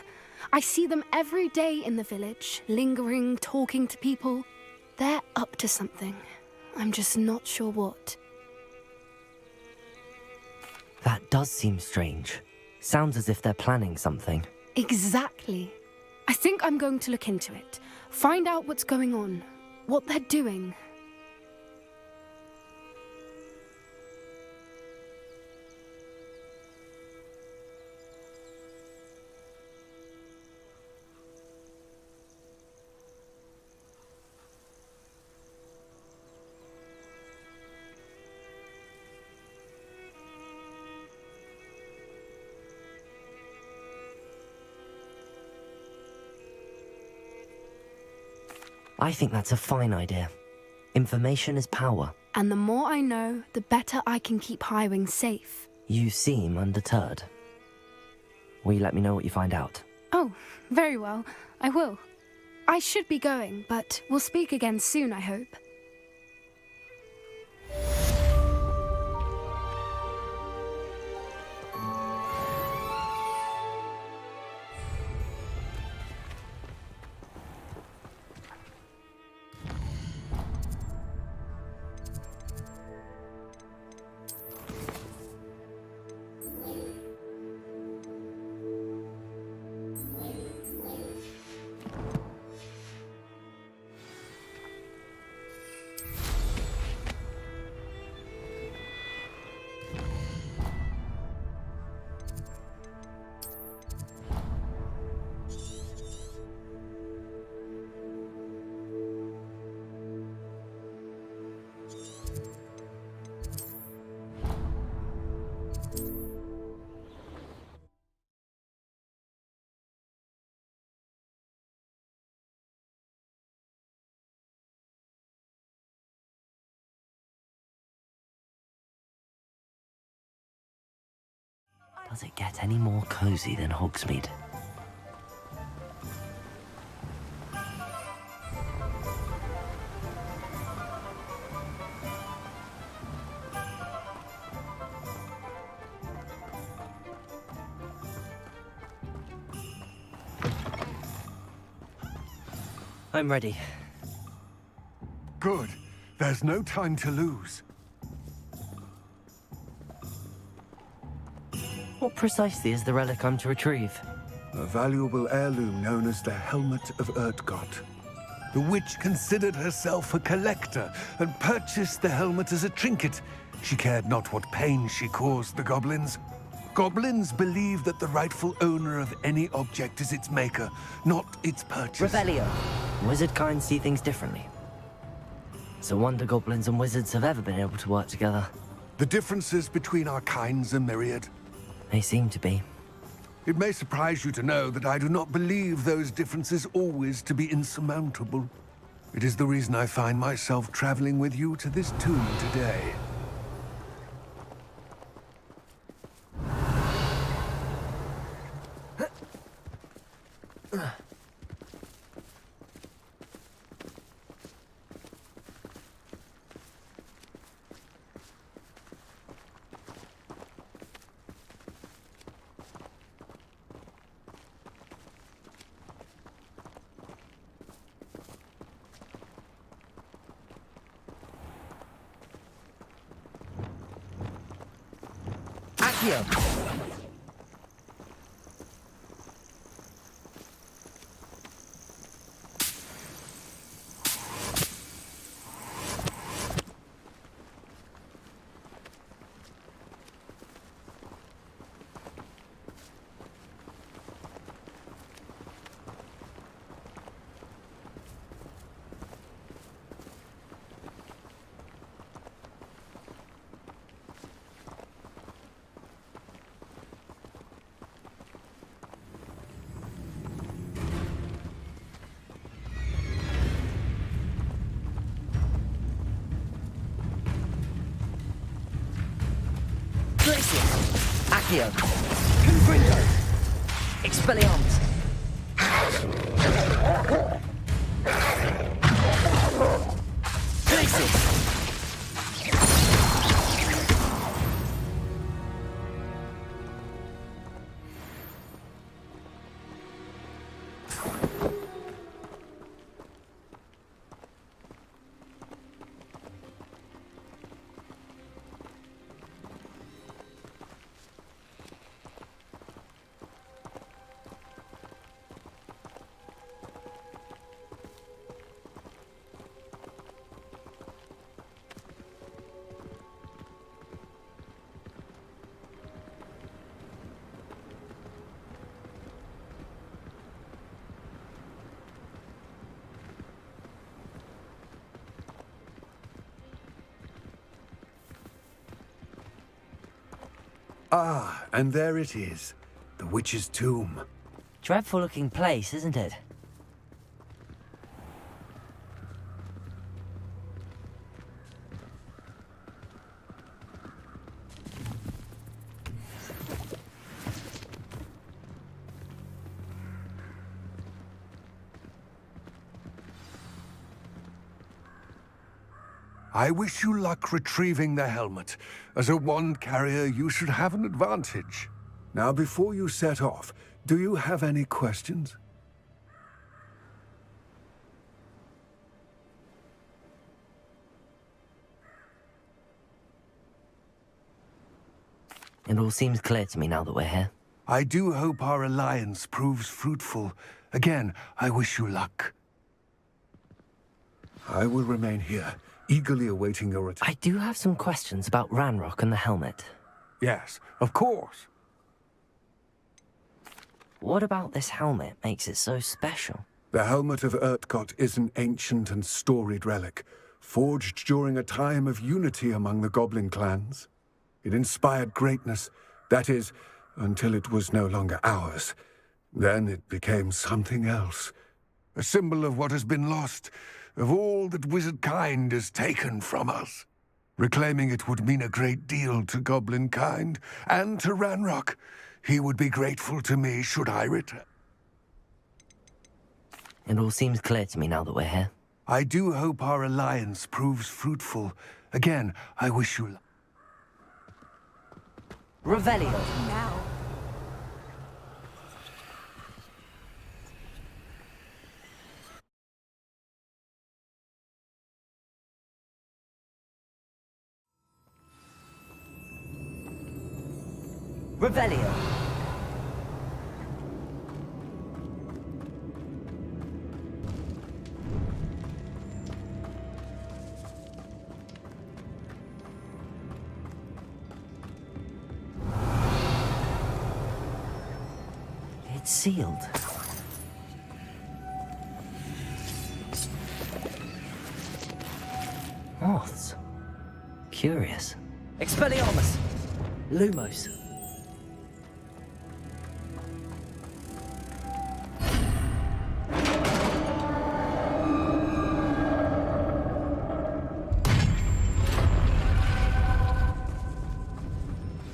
Speaker 18: I see them every day in the village, lingering, talking to people. They're up to something. I'm just not sure what.
Speaker 2: That does seem strange. Sounds as if they're planning something.
Speaker 18: Exactly. I think I'm going to look into it. Find out what's going on, what they're doing.
Speaker 2: I think that's a fine idea. Information is power.
Speaker 18: And the more I know, the better I can keep Highwing safe.
Speaker 2: You seem undeterred. Will you let me know what you find out?
Speaker 18: Oh, very well. I will. I should be going, but we'll speak again soon, I hope.
Speaker 2: Does it get any more cozy than Hogsmeade? I'm ready.
Speaker 13: Good. There's no time to lose.
Speaker 2: What precisely is the relic I'm to retrieve?
Speaker 13: A valuable heirloom known as the Helmet of Urtgott. The witch considered herself a collector and purchased the helmet as a trinket. She cared not what pain she caused the goblins. Goblins believe that the rightful owner of any object is its maker, not its purchase.
Speaker 2: Revelio. Wizard kind see things differently. It's a wonder goblins and wizards have ever been able to work together.
Speaker 13: The differences between our kinds are myriad.
Speaker 2: They seem to be.
Speaker 13: It may surprise you to know that I do not believe those differences always to be insurmountable. It is the reason I find myself traveling with you to this tomb today.
Speaker 2: Accio. Accio. Confringo. Expelliarmus. Glacis.
Speaker 13: Ah, and there it is. The witch's tomb.
Speaker 2: Dreadful looking place, isn't it?
Speaker 13: I wish you luck retrieving the helmet. As a wand carrier, you should have an advantage. Now, before you set off, do you have any questions?
Speaker 2: It all seems clear to me now that we're here.
Speaker 13: I do hope our alliance proves fruitful. Again, I wish you luck. I will remain here, eagerly awaiting your return.
Speaker 2: I do have some questions about Ranrock and the helmet.
Speaker 13: Yes, of course.
Speaker 2: What about this helmet makes it so special?
Speaker 13: The helmet of Urtkot is an ancient and storied relic, forged during a time of unity among the goblin clans. It inspired greatness, that is, until it was no longer ours. Then it became something else. A symbol of what has been lost, of all that wizard kind has taken from us. Reclaiming it would mean a great deal to goblin kind, and to Ranrock. He would be grateful to me should I return.
Speaker 2: It all seems clear to me now that we're here.
Speaker 13: I do hope our alliance proves fruitful. Again, I wish you luck.
Speaker 2: Revelio.
Speaker 1: Now.
Speaker 2: Revelio. It's sealed. Moths. Curious. Expelliarmus! Lumos.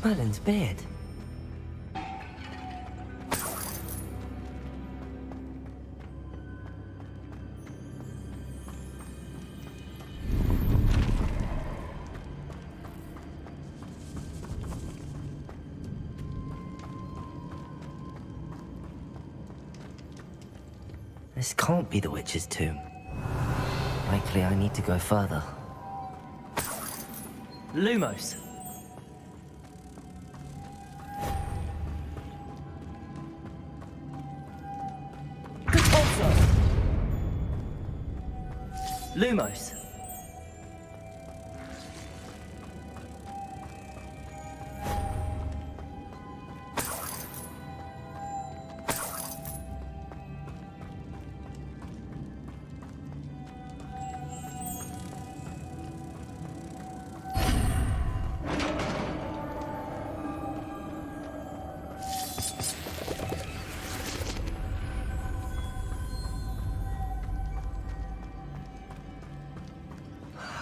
Speaker 2: Merlin's beard. This can't be the witch's tomb. Likely I need to go further. Lumos. Lumos.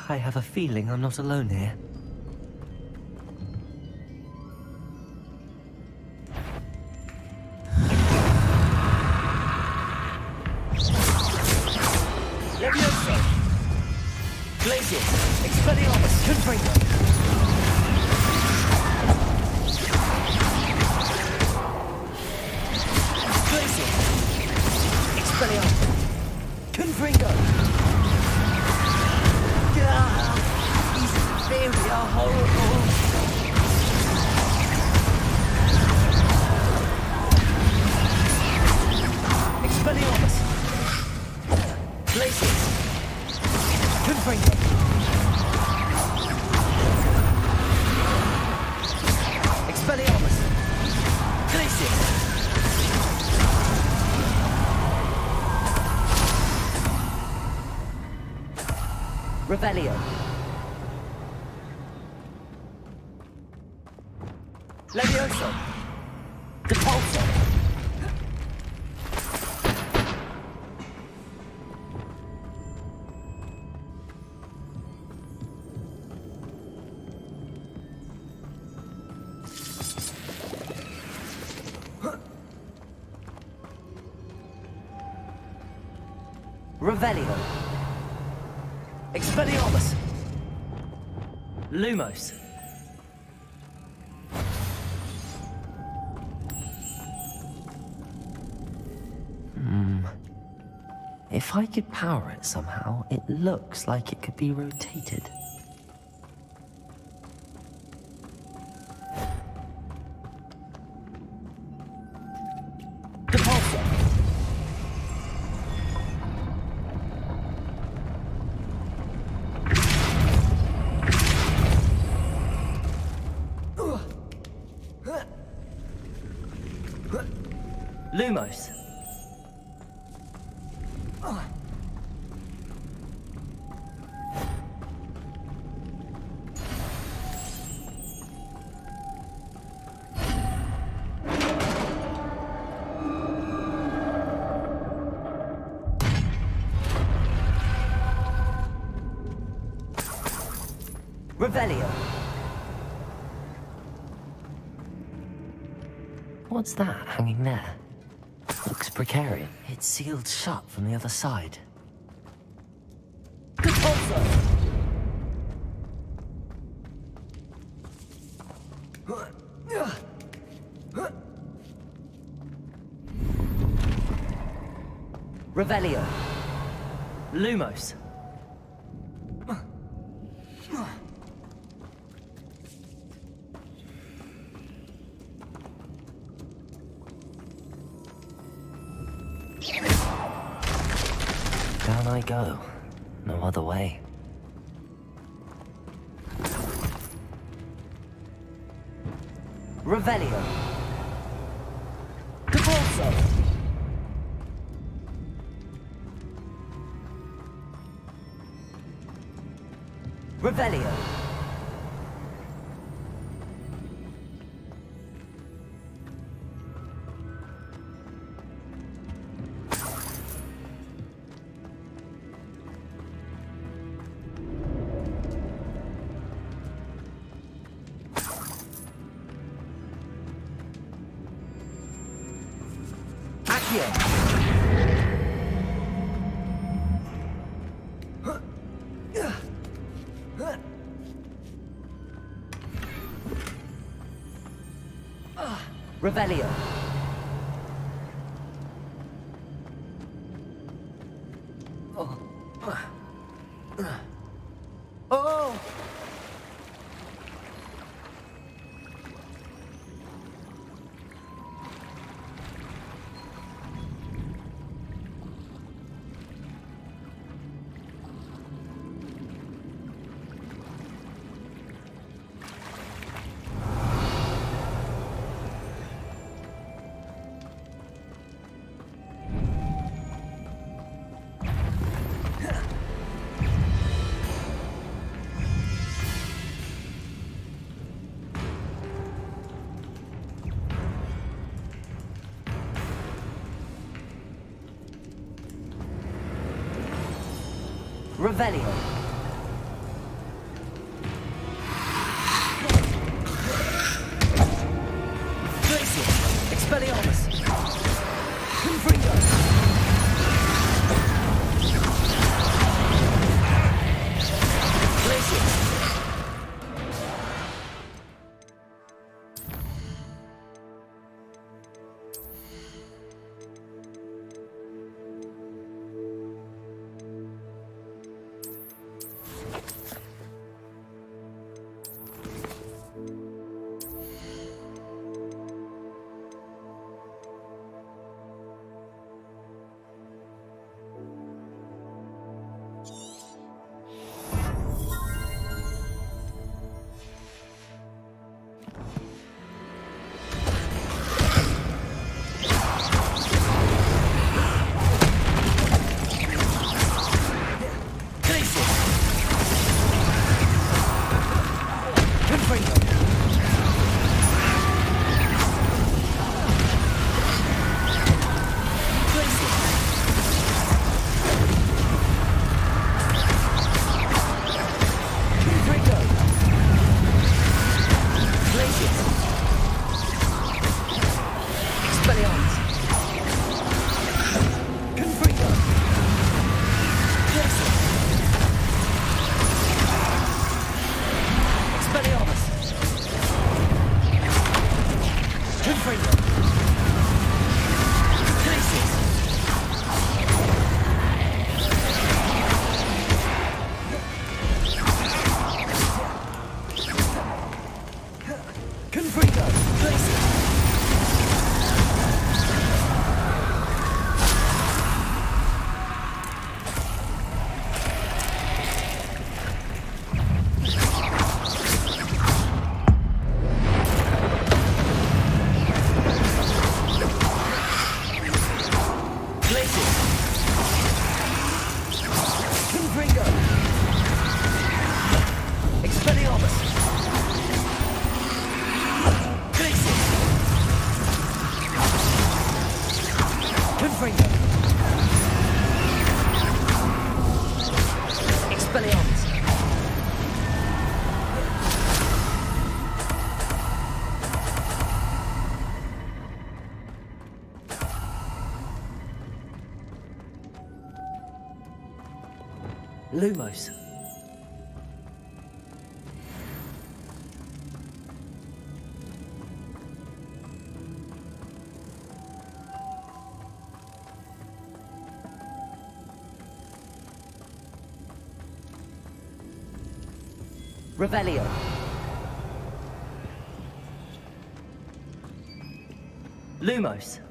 Speaker 2: I have a feeling I'm not alone here. Levioso! Glacius! Expelliarmus! Confringo! Glacius! Expelliarmus! Confringo! These are horrible. Expelliarmus. Glacius. Confringo. Expelliarmus. Glacius. Revelio. Levioso! Depulso! Revelio! Expelliarmus! Lumos! If I could power it somehow, it looks like it could be rotated. Depulso! Lumos! Revelio. What's that hanging there? Looks precarious. It's sealed shut from the other side. Depulso! Revelio. Lumos. Down I go. No other way. Revelio. Depulso! Revelio. Accio. Revelio. Oh! Revelio. Glacier. Expelliarmus. Confringo. Glacier. Lumos. Revelio. Lumos.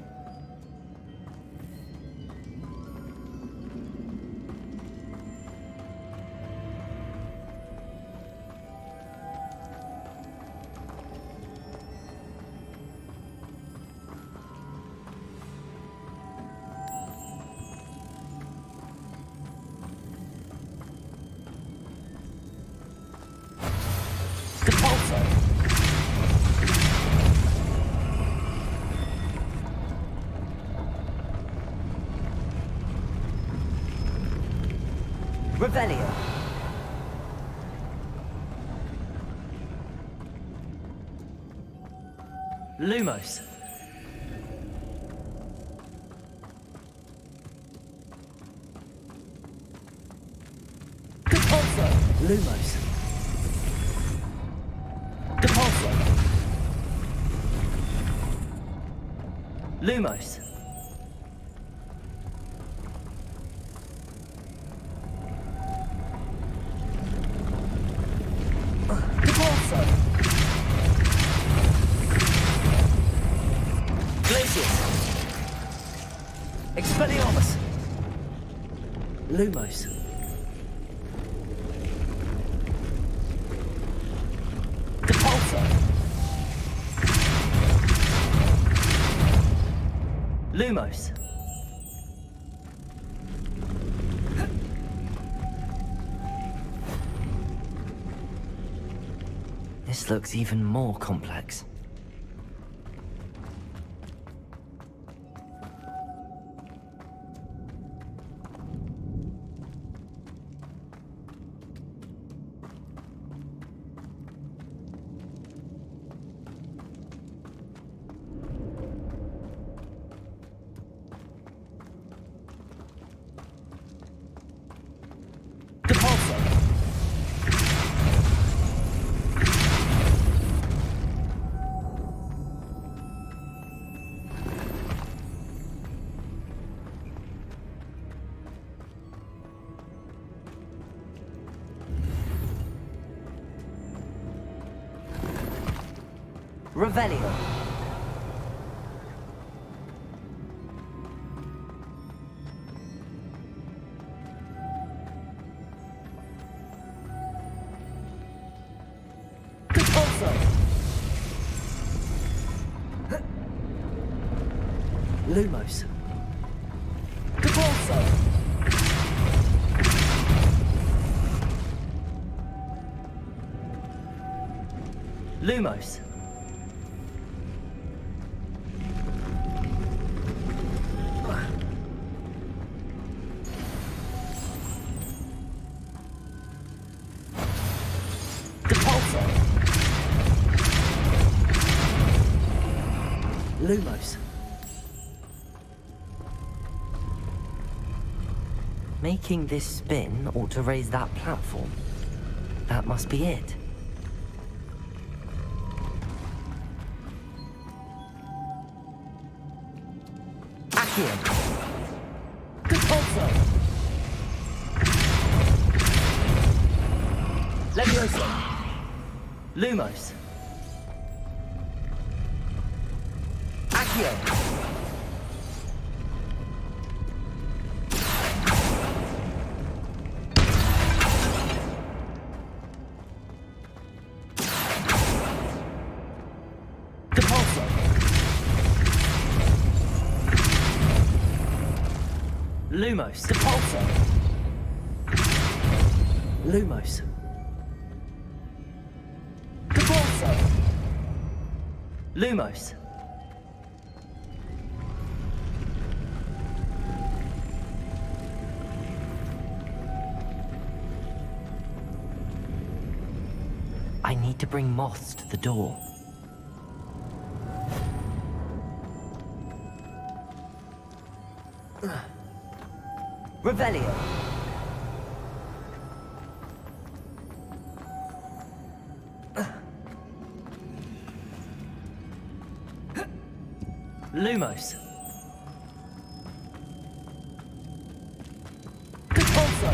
Speaker 2: Revelio. Lumos. Depulso. Lumos. Depulso. Lumos. Depulso. Glacius. Expelliarmus. Lumos. Depulso. Lumos. This looks even more complex. Depulso. Revelio. Depulso. Lumos. Depulso. Lumos. Depulso. Lumos. Making this spin ought to raise that platform. That must be it. Accio. Depulso. Levioso. Lumos. Accio. Depulso. Lumos. Depulso. Lumos. Depulso. Lumos. I need to bring moths to the door. Revelio. Lumos. Depulso.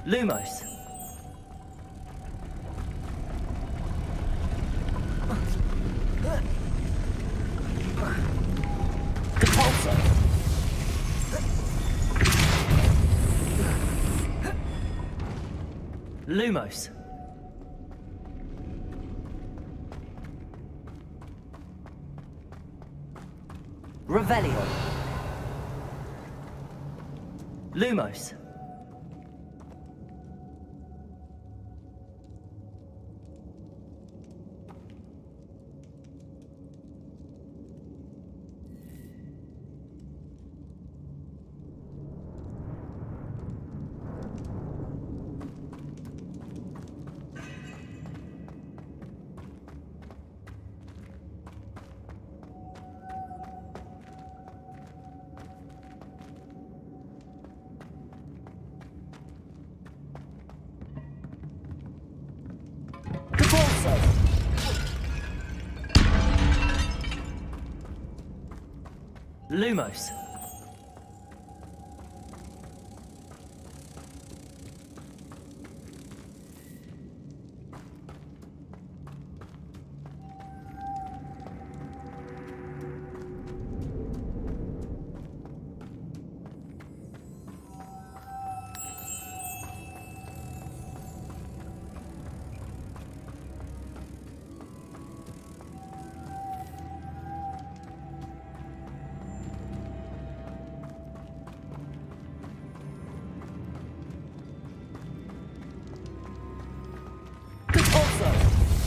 Speaker 2: Lumos. Depulso. Lumos. Revelio. Lumos. Lumos.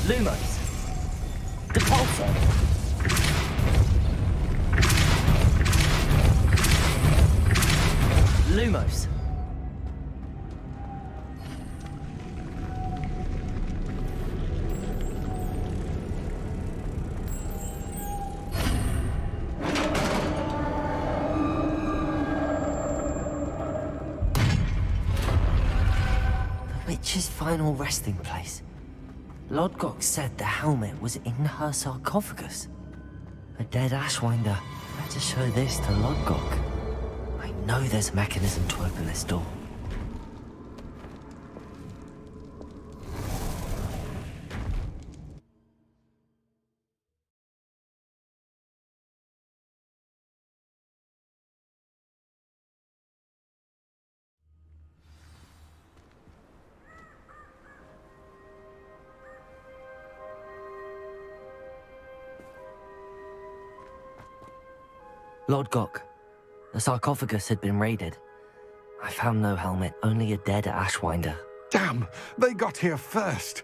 Speaker 2: Lumos. Depulso. Lumos. The witch's final resting place. Lodgok said the helmet was in her sarcophagus. A dead Ashwinder. Better show this to Lodgok. I know there's a mechanism to open this door. Lodgok, the sarcophagus had been raided. I found no helmet, only a dead Ashwinder.
Speaker 13: Damn! They got here first.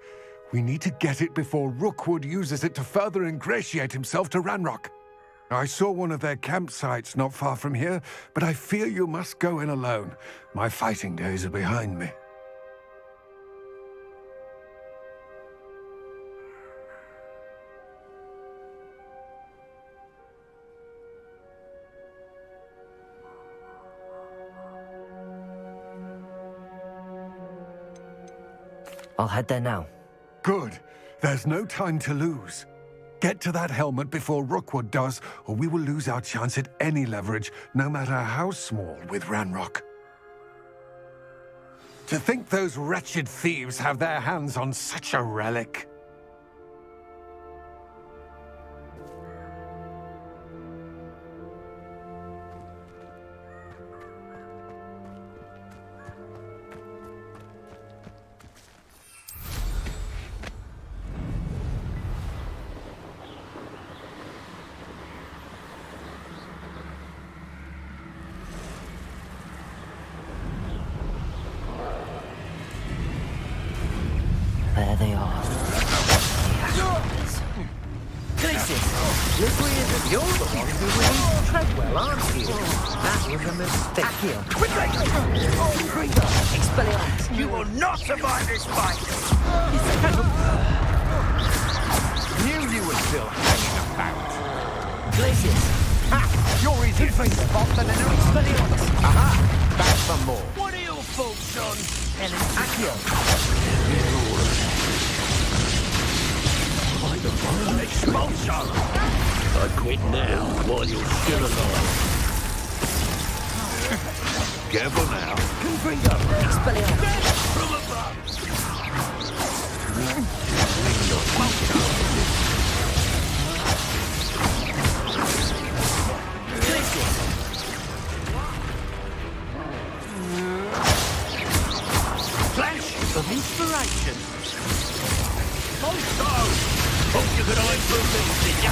Speaker 13: We need to get it before Rookwood uses it to further ingratiate himself to Ranrock. I saw one of their campsites not far from here, but I fear you must go in alone. My fighting days are behind me.
Speaker 2: I'll head there now.
Speaker 13: Good. There's no time to lose. Get to that helmet before Rookwood does, or we will lose our chance at any leverage, no matter how small, with Ranrock. To think those wretched thieves have their hands on such a relic.
Speaker 2: There they are.
Speaker 16: You're the one who released Treadwell, aren't you? That was a mistake.
Speaker 2: Expelliarmus.
Speaker 16: You will not survive this fight!
Speaker 14: Knew you were still hanging about.
Speaker 2: Glacius.
Speaker 16: Ha! You're easier to spot than an Expelliarmus. Aha! Back for more. What are your faults, son?
Speaker 2: Accio.
Speaker 16: Expulsion!
Speaker 19: I quit now, while you're still alive.
Speaker 14: Careful now.
Speaker 2: Confringo. Expelliarmus.
Speaker 16: From above!
Speaker 2: Glacius.
Speaker 16: Flash of inspiration! Monster! Hope you could only prove this, did ya?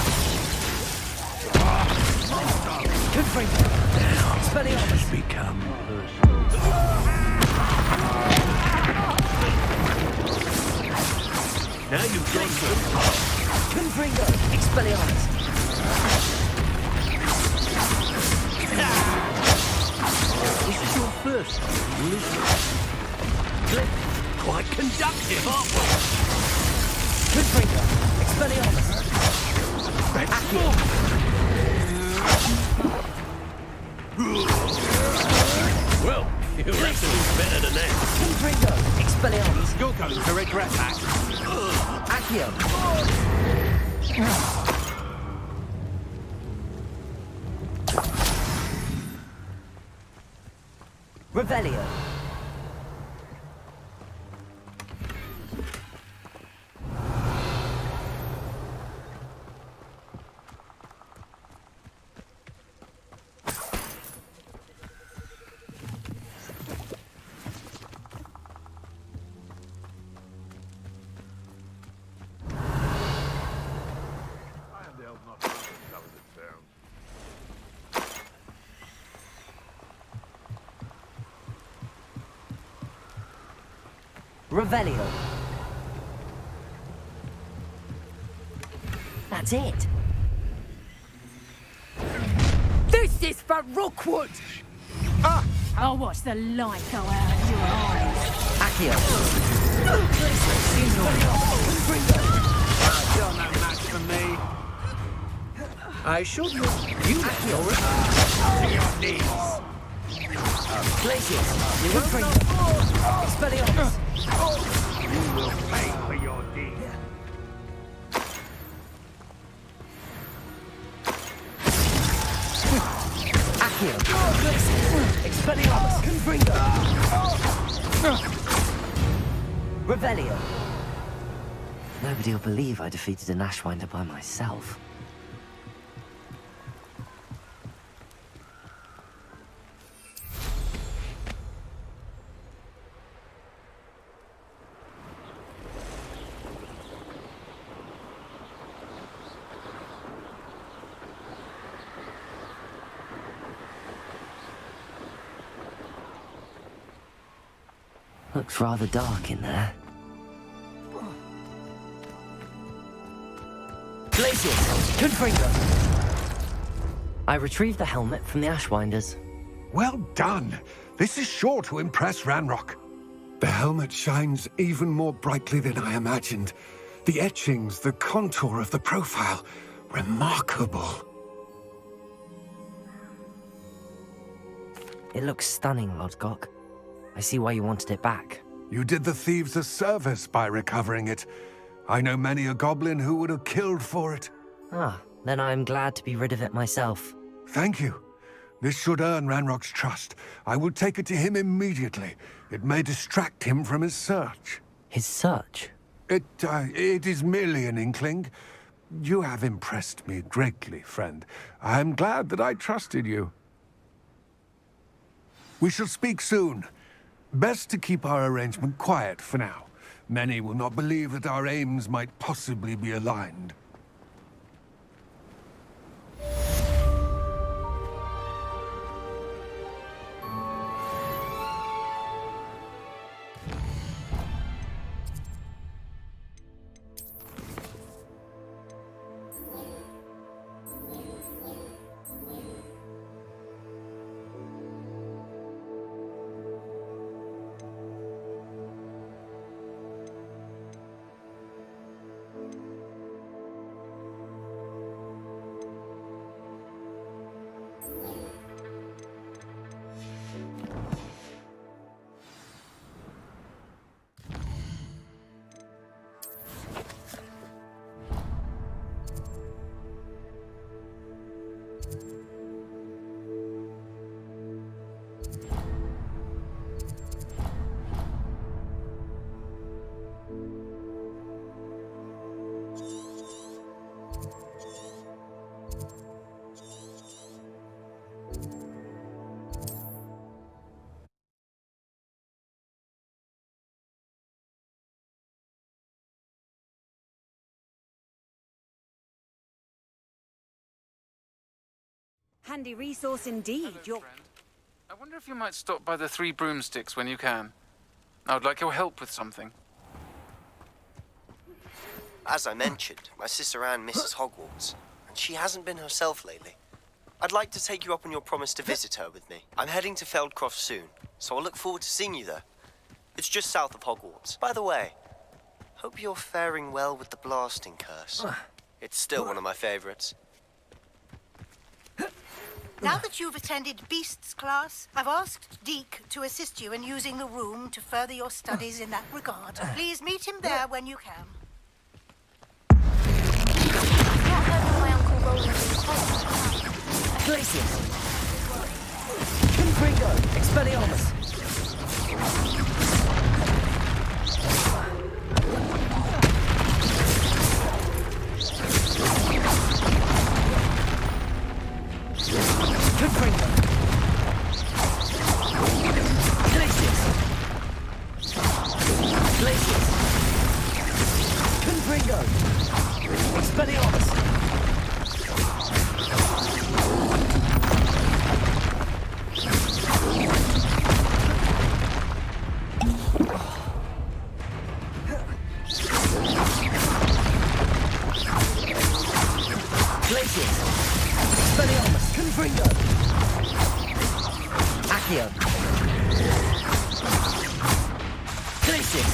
Speaker 2: Confringo. Expelliarmus.
Speaker 19: Become
Speaker 16: Now you've gone so far.
Speaker 2: Confringo. Expelliarmus.
Speaker 19: This is your first time listening.
Speaker 16: Quite conductive, aren't we?
Speaker 2: Confringo. Expelliarmus. Accio.
Speaker 19: Well, you're actually better than that.
Speaker 2: Confringo. Expelliarmus.
Speaker 16: You're going to regret that.
Speaker 2: Accio. Revelio. Revelio. That's it.
Speaker 4: This is for Rookwood!
Speaker 18: Ah! I'll watch the light go out of your eyes.
Speaker 2: Accio.
Speaker 16: You're no match for me. I should look you already. To your knees.
Speaker 2: Glacius. Expelliarmus.
Speaker 16: You will pay for your deed.
Speaker 2: Accio. Expelliarmus. Confringo. Revelio. Nobody will believe I defeated an Ashwinder by myself. Looks rather dark in there. Glacius! Confringo! I retrieved the helmet from the Ashwinders.
Speaker 13: Well done. This is sure to impress Ranrock. The helmet shines even more brightly than I imagined. The etchings, the contour of the profile, remarkable.
Speaker 2: It looks stunning, Lodgok. I see why you wanted it back.
Speaker 13: You did the thieves a service by recovering it. I know many a goblin who would have killed for it.
Speaker 2: Ah, then I'm glad to be rid of it myself.
Speaker 13: Thank you. This should earn Ranrock's trust. I will take it to him immediately. It may distract him from his search.
Speaker 2: His search?
Speaker 13: It is merely an inkling. You have impressed me greatly, friend. I am glad that I trusted you. We shall speak soon. Best to keep our arrangement quiet for now. Many will not believe that our aims might possibly be aligned.
Speaker 1: Handy resource indeed.
Speaker 12: Hello, friend. I wonder if you might stop by the Three Broomsticks when you can. I would like your help with something.
Speaker 20: As I mentioned, my sister Anne misses Hogwarts, and she hasn't been herself lately. I'd like to take you up on your promise to visit her with me. I'm heading to Feldcroft soon, so I'll look forward to seeing you there. It's just south of Hogwarts. By the way, hope you're faring well with the blasting curse. It's still one of my favorites.
Speaker 21: Now that you've attended Beasts class, I've asked Deke to assist you in using the room to further your studies in that regard. Please meet him there when you can.
Speaker 3: I've not heard of my Uncle Roland's
Speaker 2: Glacius! Confringo! Expelliarmus!
Speaker 16: Confringo. Glacius. Glacius. Confringo. Expelliarmus. Glacius. Expelliarmus. Confringo. Accio. Glacius.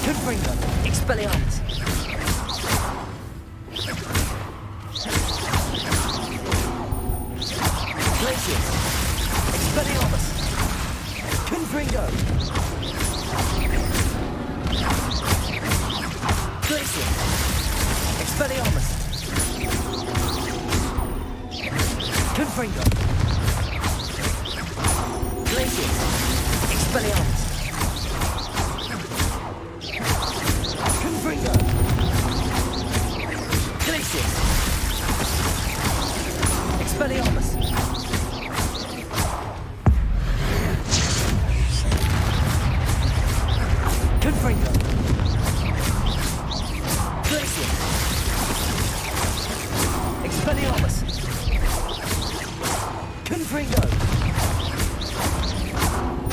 Speaker 16: Confringo. Expelliarmus. Glacius. Expelliarmus. Confringo. Glacius. Expelliarmus. Confringo. Glacius. Expelliarmus. Confringo. Glacius. Expelliarmus. Confringo. Glacius. Expelliarmus. Confringo.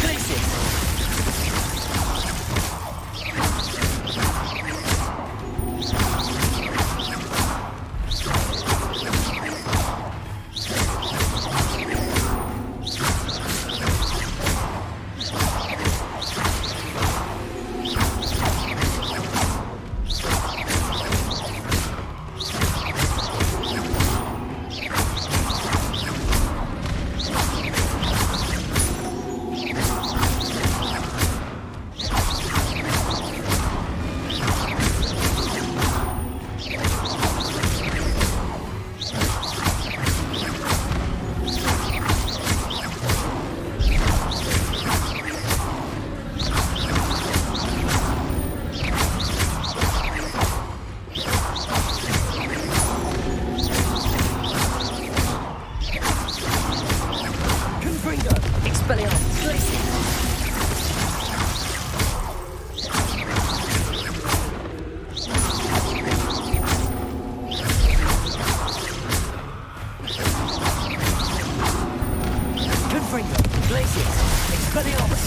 Speaker 16: Glacius. Confringo. Expelliarmus. Glacius. Confringo. Glacius. Expelliarmus.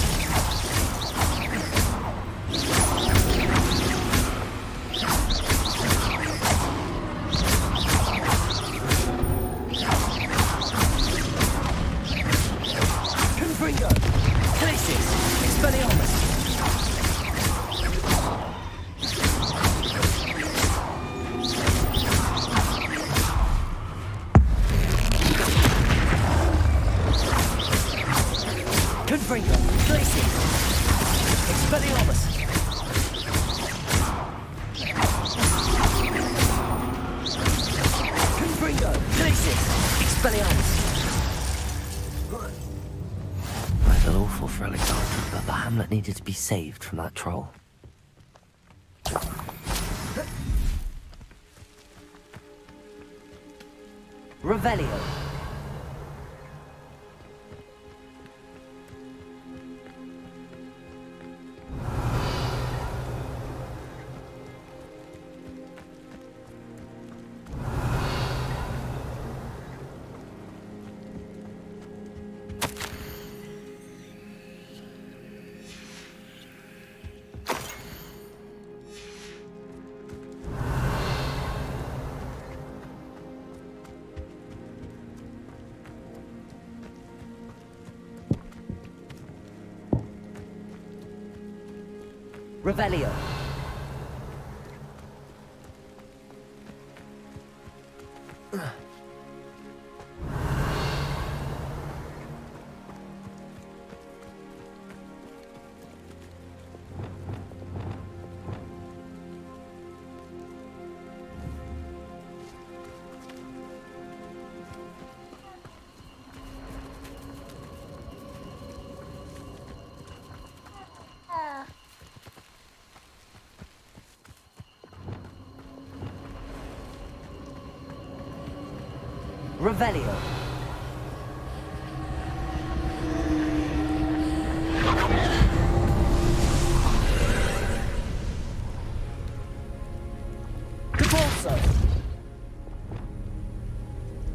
Speaker 16: Confringo. Glacius. Expelliarmus. Confringo. Glacius. Expelliarmus. Confringo. Glacius. Expelliarmus.
Speaker 2: I feel awful for Alexander, but the hamlet needed to be saved from that troll. Revelio. Revelio. Revelio. Caporso.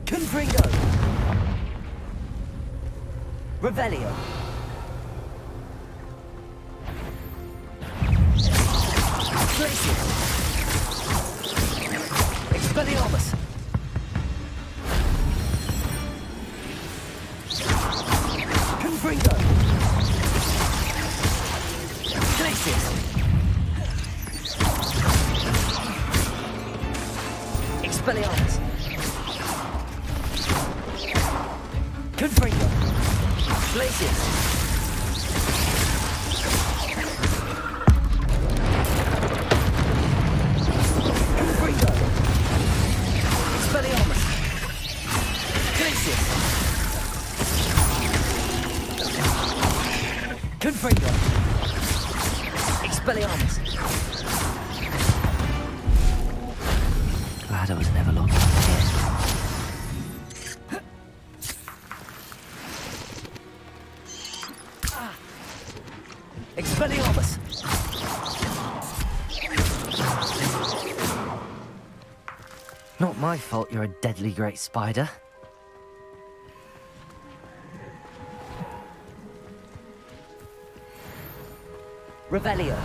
Speaker 2: Confringo. Revelio. Glacius. Expelliarmus. Confringo. Glacius. Expelliarmus. Confringo. Glacius. Confringo. Expelliarmus. Glacius. Confringo. Expelliarmus. Glad I was never locked up again. Expelliarmus. Not my fault you're a deadly great spider. Revelio.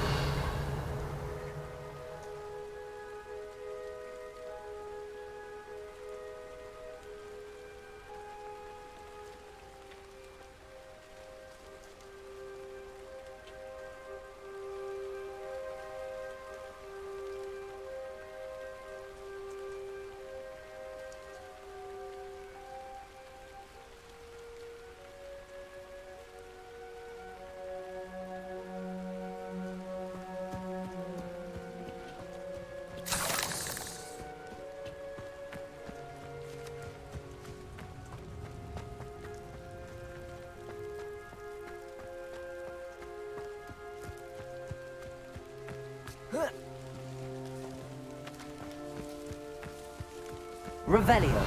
Speaker 2: Revelio.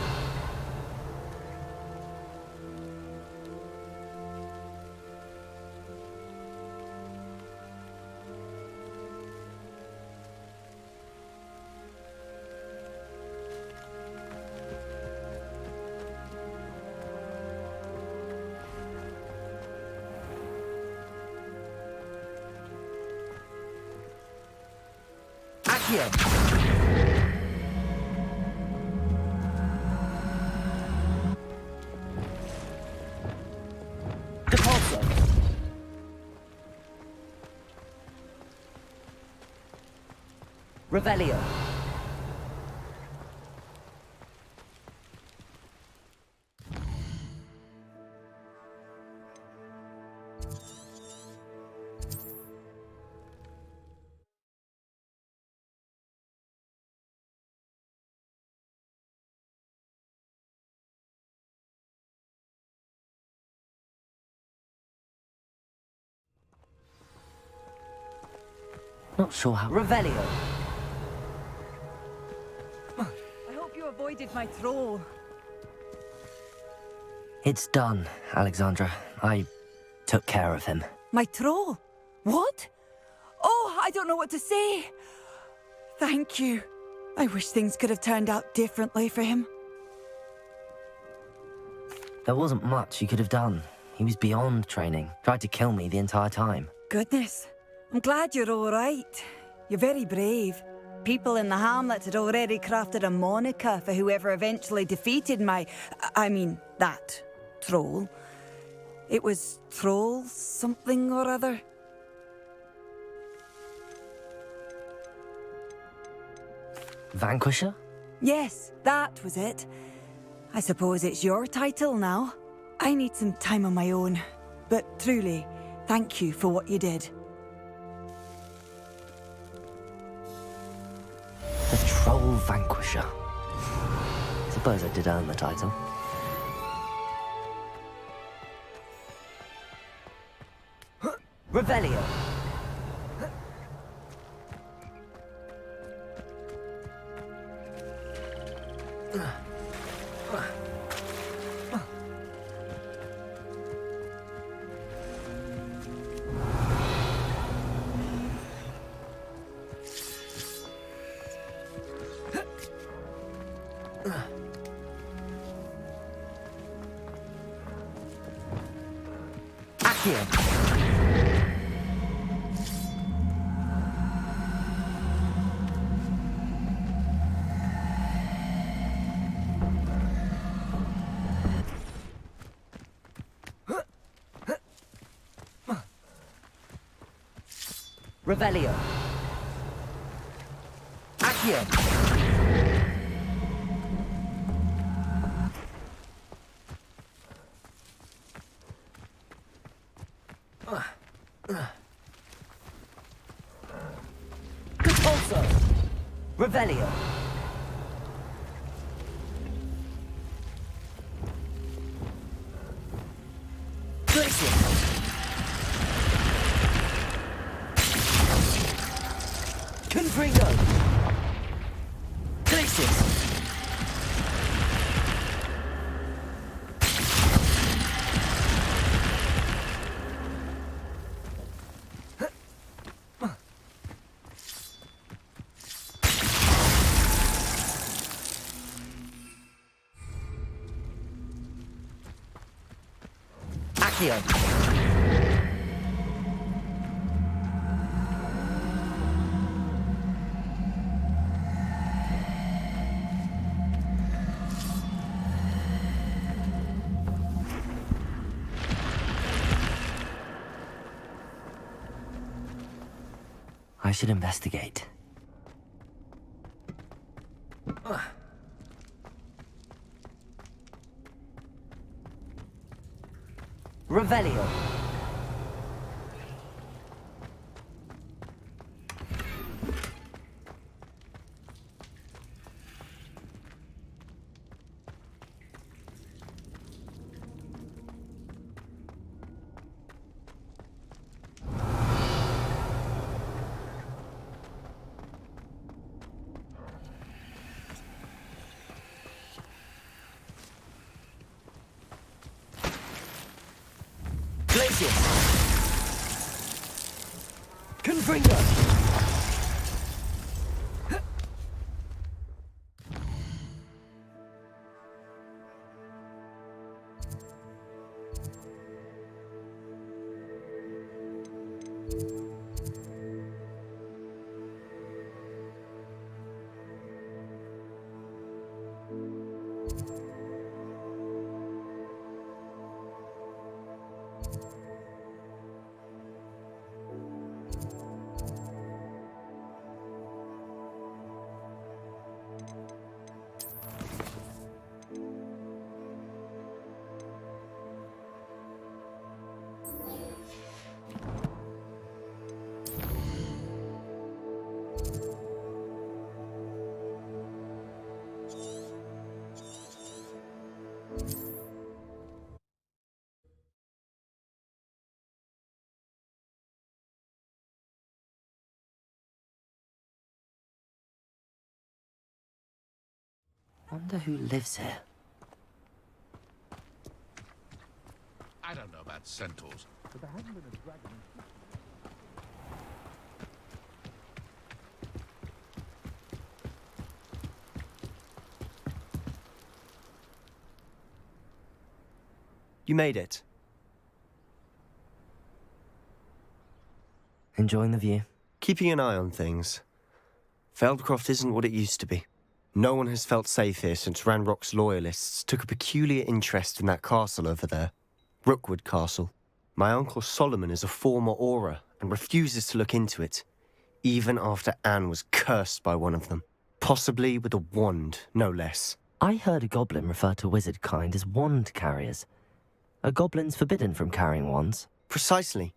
Speaker 2: Accio. Depulso. Revelio. Not sure how. Revelio.
Speaker 1: I hope you avoided my troll.
Speaker 2: It's done, Alexandra. I took care of him.
Speaker 1: My troll? What? Oh, I don't know what to say. Thank you. I wish things could have turned out differently for him.
Speaker 2: There wasn't much you could have done. He was beyond training. Tried to kill me the entire time.
Speaker 1: Goodness. I'm glad you're all right. You're very brave. People in the hamlet had already crafted a moniker for whoever eventually defeated that troll. It was Troll something or other.
Speaker 2: Vanquisher?
Speaker 1: Yes, that was it. I suppose it's your title now. I need some time on my own. But truly, thank you for what you did.
Speaker 2: The Troll Vanquisher. Suppose I did earn the title. Revelio. Accio. Revelio. Accio. Compulso. Revelio. Glacier. Confringo. Glacier. Accio. I should investigate. Revelio. Glacier. Confringo. Wonder who lives here.
Speaker 7: I don't know about centaurs, but there hasn't been a dragon.
Speaker 20: You made it.
Speaker 2: Enjoying the view?
Speaker 20: Keeping an eye on things. Feldcroft isn't what it used to be. No one has felt safe here since Ranrock's loyalists took a peculiar interest in that castle over there. Rookwood Castle. My uncle Solomon is a former Auror and refuses to look into it, even after Anne was cursed by one of them. Possibly with a wand, no less.
Speaker 2: I heard a goblin refer to wizard kind as wand carriers. Are goblins forbidden from carrying wands?
Speaker 20: Precisely.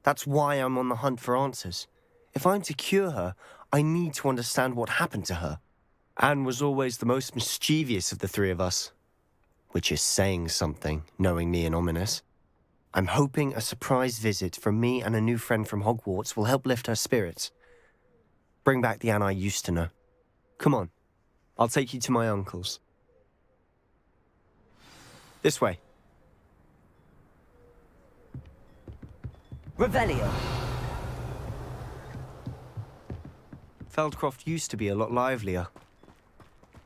Speaker 20: That's why I'm on the hunt for answers. If I'm to cure her, I need to understand what happened to her. Anne was always the most mischievous of the three of us. Which is saying something, knowing me and Ominous. I'm hoping a surprise visit from me and a new friend from Hogwarts will help lift her spirits. Bring back the Anne I used to know. Come on. I'll take you to my uncle's. This way.
Speaker 2: Revelio.
Speaker 20: Feldcroft used to be a lot livelier.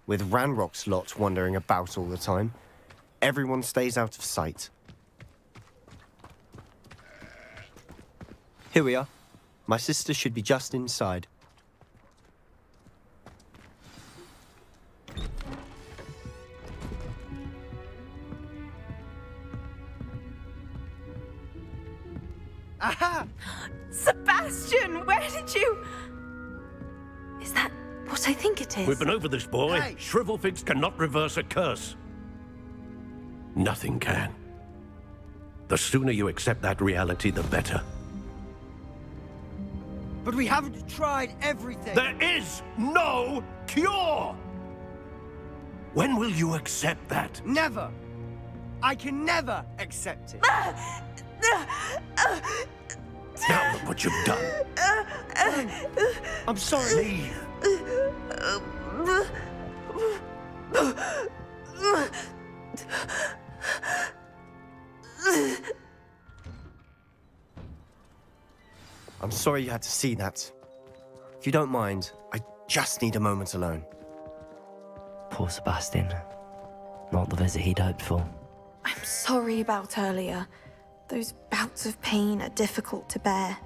Speaker 20: With Ranrock's lot wandering about all the time, everyone stays out of sight. Here we are. My sister should be just inside.
Speaker 9: Aha!
Speaker 4: Sebastian, where did you... Is that what I think it is?
Speaker 19: We've been over this, boy.
Speaker 9: Hey.
Speaker 19: Shrivelfigs cannot reverse a curse. Nothing can. The sooner you accept that reality, the better.
Speaker 9: But we haven't tried everything.
Speaker 19: There is no cure! When will you accept that?
Speaker 9: Never. I can never accept it.
Speaker 19: Now look what you've done.
Speaker 9: I'm sorry.
Speaker 20: I'm sorry you had to see that. If you don't mind, I just need a moment alone.
Speaker 2: Poor Sebastian. Not the visit he'd hoped for.
Speaker 22: I'm sorry about earlier. Those bouts of pain are difficult to bear.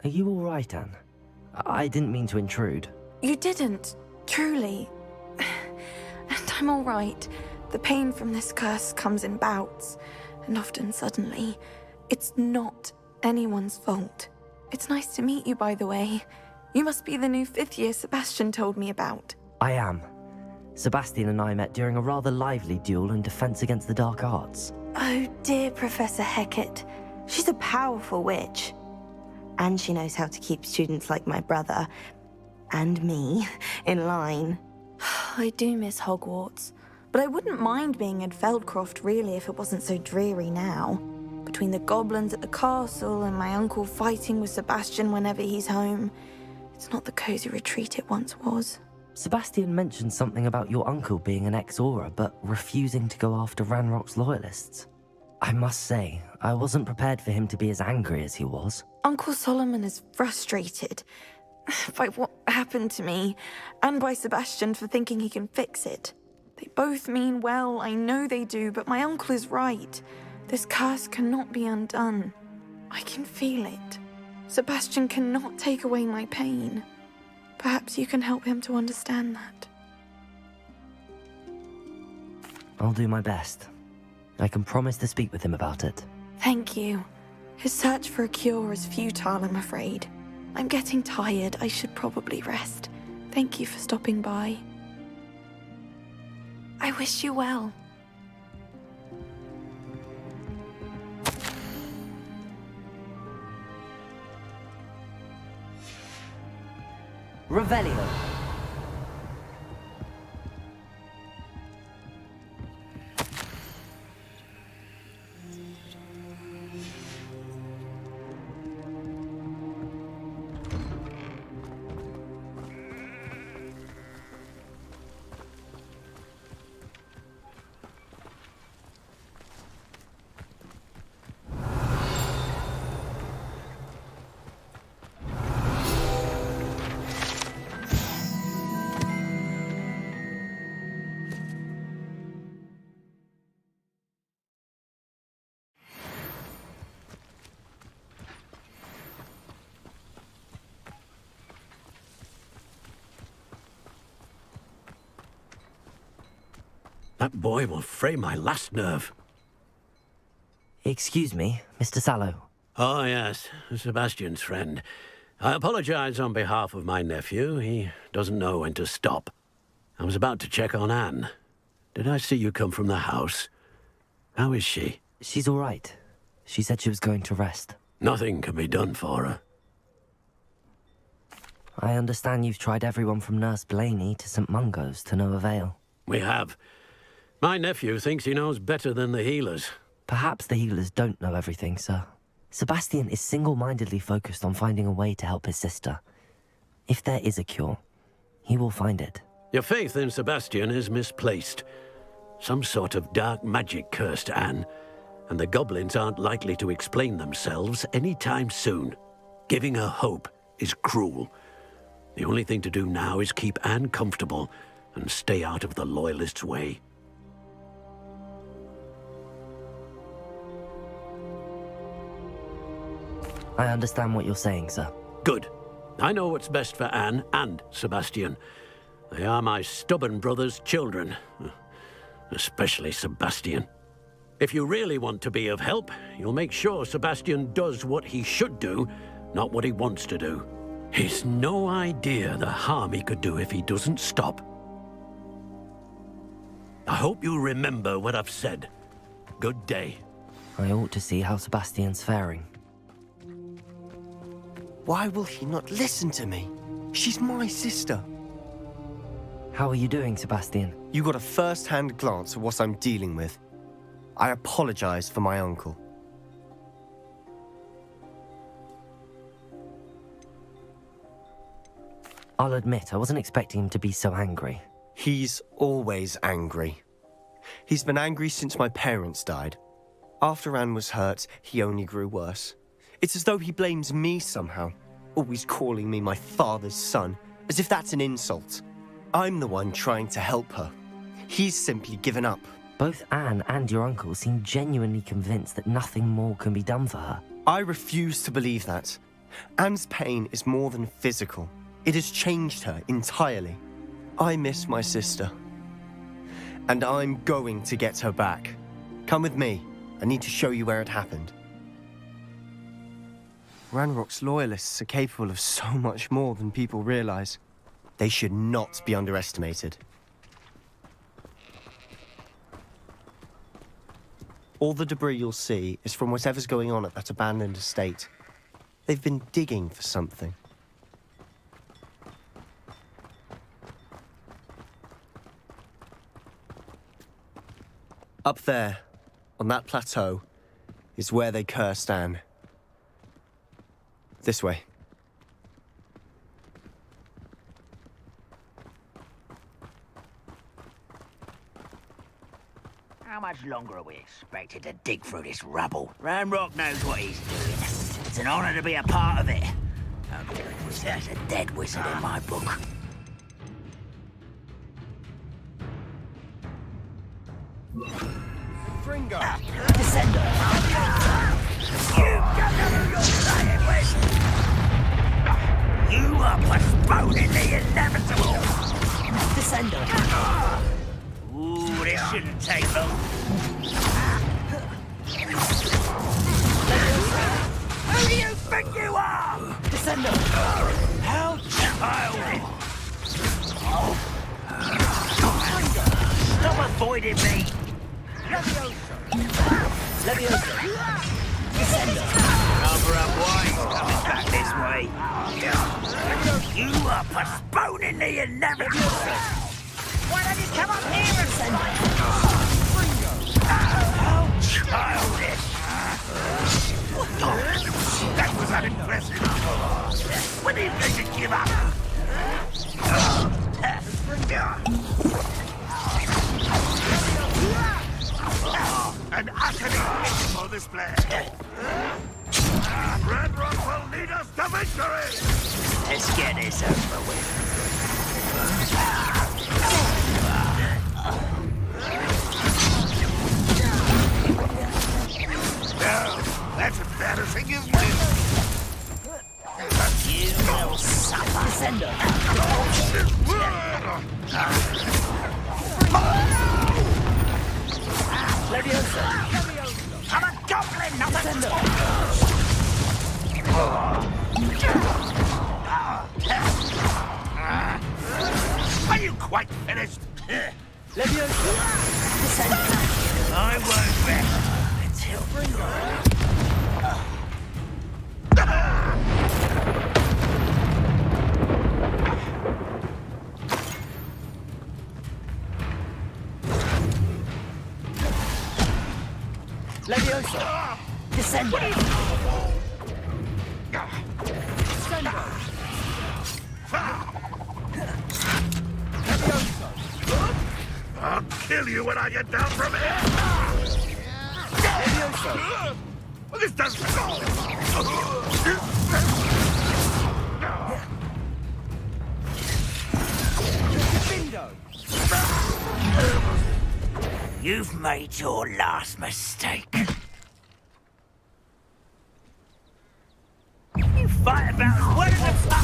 Speaker 2: Are you all right, Anne? I didn't mean to intrude.
Speaker 22: You didn't, truly. And I'm all right. The pain from this curse comes in bouts, and often suddenly. It's not anyone's fault. It's nice to meet you, by the way. You must be the new 5th year Sebastian told me about.
Speaker 2: I am. Sebastian and I met during a rather lively duel in defense against the dark arts.
Speaker 22: Oh, dear Professor Hecat. She's a powerful witch. And she knows how to keep students like my brother, and me, in line. I do miss Hogwarts, but I wouldn't mind being in Feldcroft, really, if it wasn't so dreary now. Between the goblins at the castle and my uncle fighting with Sebastian whenever he's home, it's not the cozy retreat it once was.
Speaker 2: Sebastian mentioned something about your uncle being an ex-Auror, but refusing to go after Ranrock's loyalists. I must say, I wasn't prepared for him to be as angry as he was.
Speaker 22: Uncle Solomon is frustrated by what happened to me, and by Sebastian for thinking he can fix it. They both mean well, I know they do, but my uncle is right. This curse cannot be undone. I can feel it. Sebastian cannot take away my pain. Perhaps you can help him to understand that.
Speaker 2: I'll do my best. I can promise to speak with him about it.
Speaker 22: Thank you. His search for a cure is futile, I'm afraid. I'm getting tired. I should probably rest. Thank you for stopping by. I wish you well.
Speaker 2: Revelio.
Speaker 19: That boy will fray my last nerve.
Speaker 2: Excuse me, Mr. Sallow.
Speaker 19: Oh, yes, Sebastian's friend. I apologize on behalf of my nephew. He doesn't know when to stop. I was about to check on Anne. Did I see you come from the house? How is she?
Speaker 2: She's all right. She said she was going to rest.
Speaker 19: Nothing can be done for her.
Speaker 2: I understand you've tried everyone from Nurse Blaney to St. Mungo's to no avail.
Speaker 19: We have. My nephew thinks he knows better than the healers.
Speaker 2: Perhaps the healers don't know everything, sir. Sebastian is single-mindedly focused on finding a way to help his sister. If there is a cure, he will find it.
Speaker 19: Your faith in Sebastian is misplaced. Some sort of dark magic cursed Anne, and the goblins aren't likely to explain themselves anytime soon. Giving her hope is cruel. The only thing to do now is keep Anne comfortable and stay out of the Loyalists' way.
Speaker 2: I understand what you're saying, sir.
Speaker 19: Good. I know what's best for Anne and Sebastian. They are my stubborn brother's children. Especially Sebastian. If you really want to be of help, you'll make sure Sebastian does what he should do, not what he wants to do. He's no idea the harm he could do if he doesn't stop. I hope you remember what I've said. Good day.
Speaker 2: I ought to see how Sebastian's faring.
Speaker 20: Why will he not listen to me? She's my sister.
Speaker 2: How are you doing, Sebastian?
Speaker 20: You got a first-hand glance at what I'm dealing with. I apologize for my uncle.
Speaker 2: I'll admit, I wasn't expecting him to be so angry.
Speaker 20: He's always angry. He's been angry since my parents died. After Anne was hurt, he only grew worse. It's as though he blames me somehow, always calling me my father's son, as if that's an insult. I'm the one trying to help her. He's simply given up.
Speaker 2: Both Anne and your uncle seem genuinely convinced that nothing more can be done for her.
Speaker 20: I refuse to believe that. Anne's pain is more than physical. It has changed her entirely. I miss my sister. And I'm going to get her back. Come with me. I need to show you where it happened. Ranrock's loyalists are capable of so much more than people realize. They should not be underestimated. All the debris you'll see is from whatever's going on at that abandoned estate. They've been digging for something. Up there, on that plateau, is where they cursed Anne. This way.
Speaker 6: How much longer are we expected to dig through this rubble? Ranrock knows what he's doing. It's an honor to be a part of it. There's a dead wizard in my book.
Speaker 9: Fringo!
Speaker 6: Descender! You don't know who you're playing with! You are postponing the inevitable! Descender! Ooh, this shouldn't take long. Who do you think you are? Descender! How childish! Stop avoiding me! Leviosa! Descender! Cover up wine coming back this way. You are postponing the inevitable! Why don't you come up here and send me? How childish!
Speaker 14: That was unimpressive.
Speaker 6: When are you going to give up?
Speaker 14: An utterly pitiful display. Ranrock will lead us to victory!
Speaker 6: Let's get this over with.
Speaker 14: No, that's embarrassing, isn't it?
Speaker 6: You will suffer. Descender! Leviosa! I'm a goblin, not a Descender!
Speaker 14: Are you quite finished?
Speaker 6: Leviosa! Descender! I won't rest until... Leviosa! Descender! Descender!
Speaker 14: I'll kill you when I get down from here!
Speaker 6: Leviosa!
Speaker 14: This doesn't go!
Speaker 6: You've made your last mistake. fight about as well as a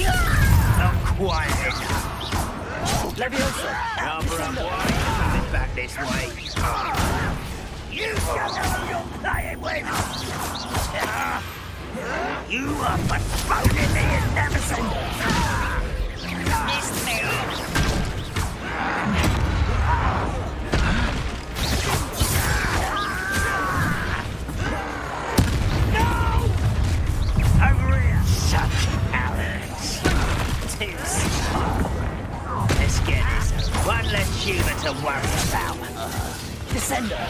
Speaker 6: not quite enough.
Speaker 16: Leviosa!
Speaker 6: Rather unwise coming back this way. You don't know who you're playing with! You are postponing the inevitable! Missed me! No! Over here! Shut Alex! Too slow. Let's get this. One less human to worry about. Descender!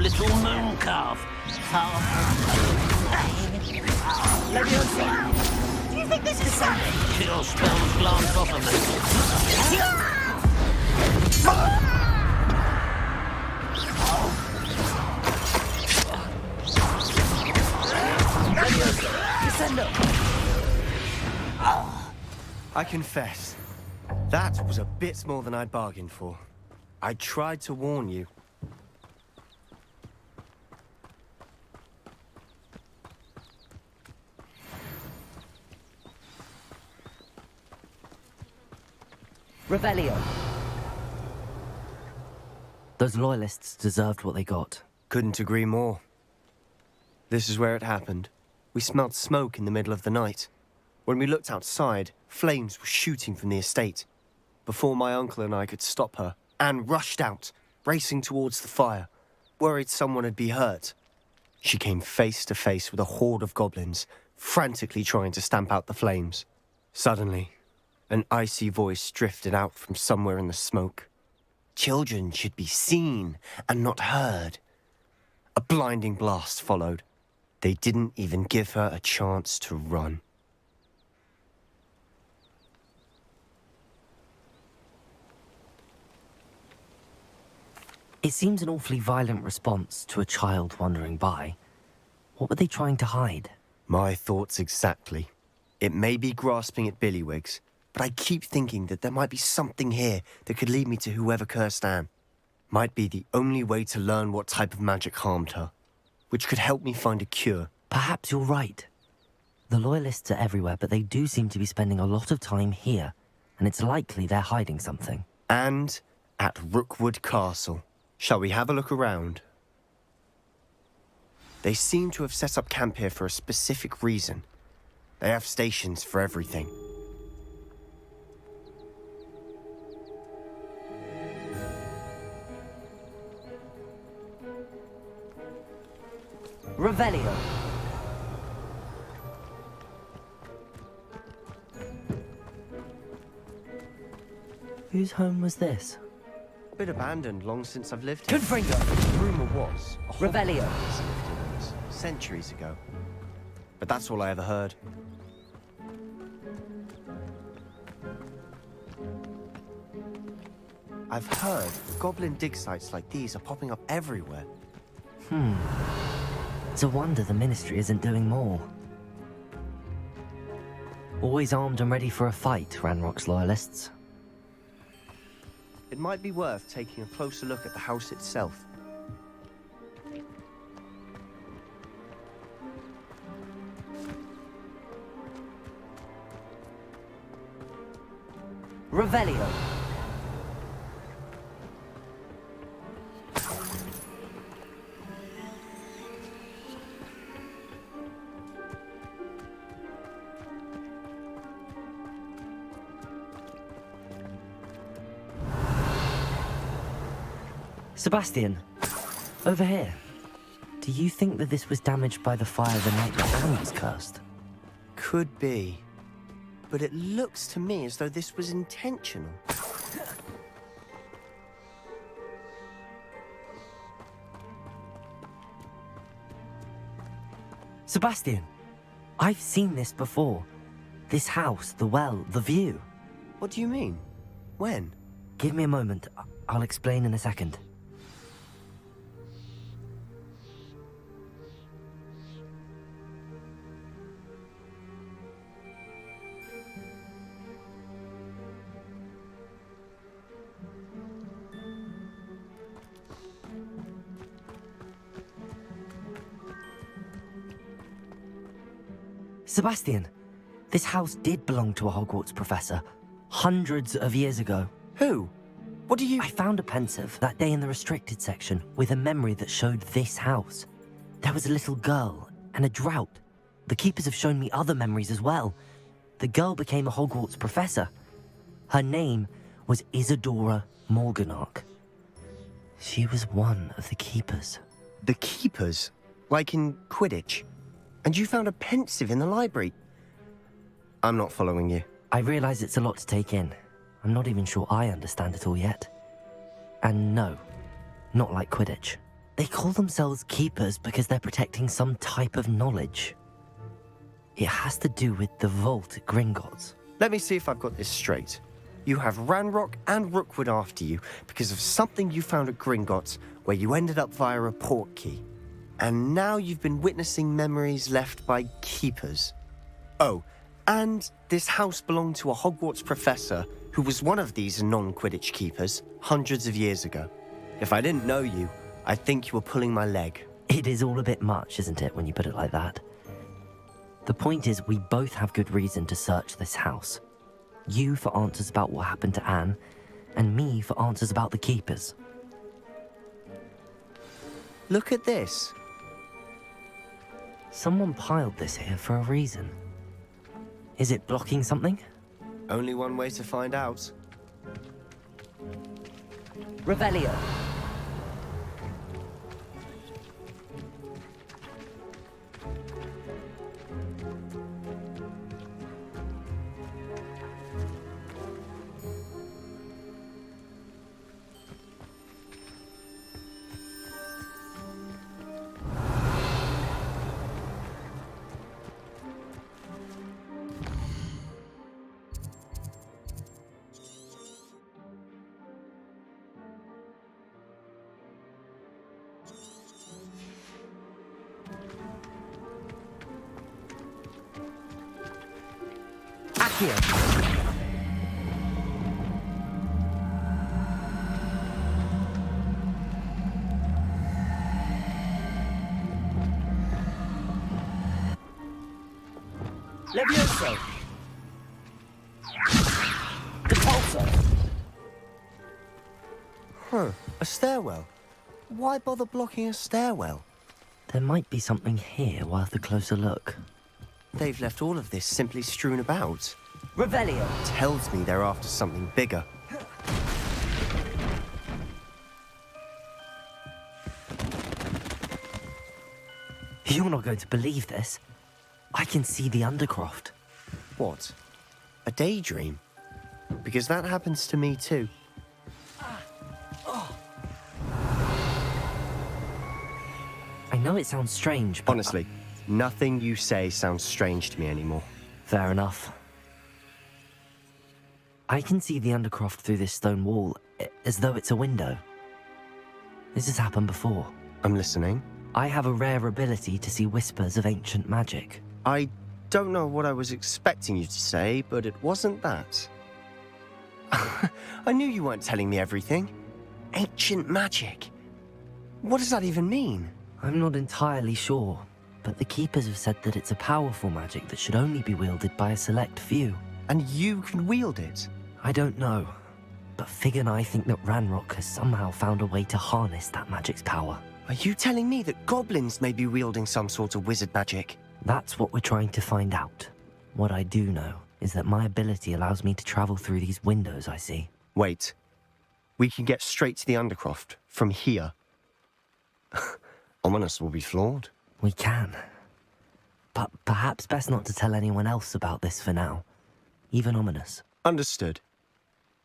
Speaker 6: Little moon calf. Leviosa. Do you think this is something? Kill spells glance off of me.
Speaker 9: I confess, that was a bit more than I'd bargained for. I tried to warn you.
Speaker 2: Revelio. Those loyalists deserved what they got.
Speaker 9: Couldn't agree more. This is where it happened. We smelled smoke in the middle of the night. When we looked outside, flames were shooting from the estate. Before my uncle and I could stop her, Anne rushed out, racing towards the fire, worried someone had been hurt. She came face to face with a horde of goblins, frantically trying to stamp out the flames. Suddenly, an icy voice drifted out from somewhere in the smoke. Children should be seen and not heard. A blinding blast followed. They didn't even give her a chance to run.
Speaker 2: It seems an awfully violent response to a child wandering by. What were they trying to hide?
Speaker 9: My thoughts exactly. It may be grasping at billywhigs, but I keep thinking that there might be something here that could lead me to whoever cursed Anne. Might be the only way to learn what type of magic harmed her, which could help me find a cure.
Speaker 2: Perhaps you're right. The loyalists are everywhere, but they do seem to be spending a lot of time here, and it's likely they're hiding something.
Speaker 9: And at Rookwood Castle. Shall we have a look around? They seem to have set up camp here for a specific reason. They have stations for everything.
Speaker 2: Revelio. Whose home was this?
Speaker 9: Bit abandoned long since I've lived here.
Speaker 2: Confringo.
Speaker 9: Rumour was a
Speaker 2: Revelio.
Speaker 9: Hogwarts lived in this centuries ago. But that's all I ever heard. I've heard goblin dig sites like these are popping up everywhere.
Speaker 2: It's a wonder the Ministry isn't doing more. Always armed and ready for a fight, Ranrock's loyalists.
Speaker 9: It might be worth taking a closer look at the house itself.
Speaker 2: Revelio. Sebastian, over here. Do you think that this was damaged by the fire the night that Anne was cursed?
Speaker 9: Could be. But it looks to me as though this was intentional.
Speaker 2: Sebastian, I've seen this before. This house, the well, the view.
Speaker 20: What do you mean? When?
Speaker 2: Give me a moment. I'll explain in a second. Sebastian, this house did belong to a Hogwarts professor, hundreds of years ago.
Speaker 20: Who? What do you...
Speaker 2: I found a pensive that day in the restricted section with a memory that showed this house. There was a little girl and a drought. The keepers have shown me other memories as well. The girl became a Hogwarts professor. Her name was Isadora Morganach. She was one of the keepers.
Speaker 20: The keepers? Like in Quidditch? And you found a pensive in the library? I'm not following you.
Speaker 2: I realize it's a lot to take in. I'm not even sure I understand it all yet. And no, not like Quidditch. They call themselves keepers because they're protecting some type of knowledge. It has to do with the vault at Gringotts.
Speaker 20: Let me see if I've got this straight. You have Ranrock and Rookwood after you because of something you found at Gringotts where you ended up via a portkey. And now you've been witnessing memories left by keepers. Oh, and this house belonged to a Hogwarts professor who was one of these non-Quidditch keepers hundreds of years ago. If I didn't know you, I'd think you were pulling my leg.
Speaker 2: It is all a bit much, isn't it, when you put it like that? The point is, we both have good reason to search this house. You for answers about what happened to Anne, and me for answers about the keepers.
Speaker 20: Look at this.
Speaker 2: Someone piled this here for a reason. Is it blocking something?
Speaker 20: Only one way to find out.
Speaker 2: Revelio. Accio. Levioso. Depulso.
Speaker 20: Huh, a stairwell. Why bother blocking a stairwell?
Speaker 2: There might be something here worth a closer look.
Speaker 20: They've left all of this simply strewn about.
Speaker 2: Revelio.
Speaker 20: Tells me they're after something bigger.
Speaker 2: You're not going to believe this. I can see the Undercroft.
Speaker 20: What? A daydream? Because that happens to me too.
Speaker 2: I know it sounds strange, but...
Speaker 20: Honestly, nothing you say sounds strange to me anymore.
Speaker 2: Fair enough. I can see the Undercroft through this stone wall, as though it's a window. This has happened before.
Speaker 20: I'm listening.
Speaker 2: I have a rare ability to see whispers of ancient magic.
Speaker 20: I don't know what I was expecting you to say, but it wasn't that. I knew you weren't telling me everything. Ancient magic. What does that even mean?
Speaker 2: I'm not entirely sure, but the Keepers have said that it's a powerful magic that should only be wielded by a select few.
Speaker 20: And you can wield it?
Speaker 2: I don't know, but Fig and I think that Ranrock has somehow found a way to harness that magic's power.
Speaker 20: Are you telling me that goblins may be wielding some sort of wizard magic?
Speaker 2: That's what we're trying to find out. What I do know is that my ability allows me to travel through these windows I see.
Speaker 20: Wait. We can get straight to the Undercroft from here. Ominous will be flawed.
Speaker 2: We can. But perhaps best not to tell anyone else about this for now. Even Ominous.
Speaker 20: Understood.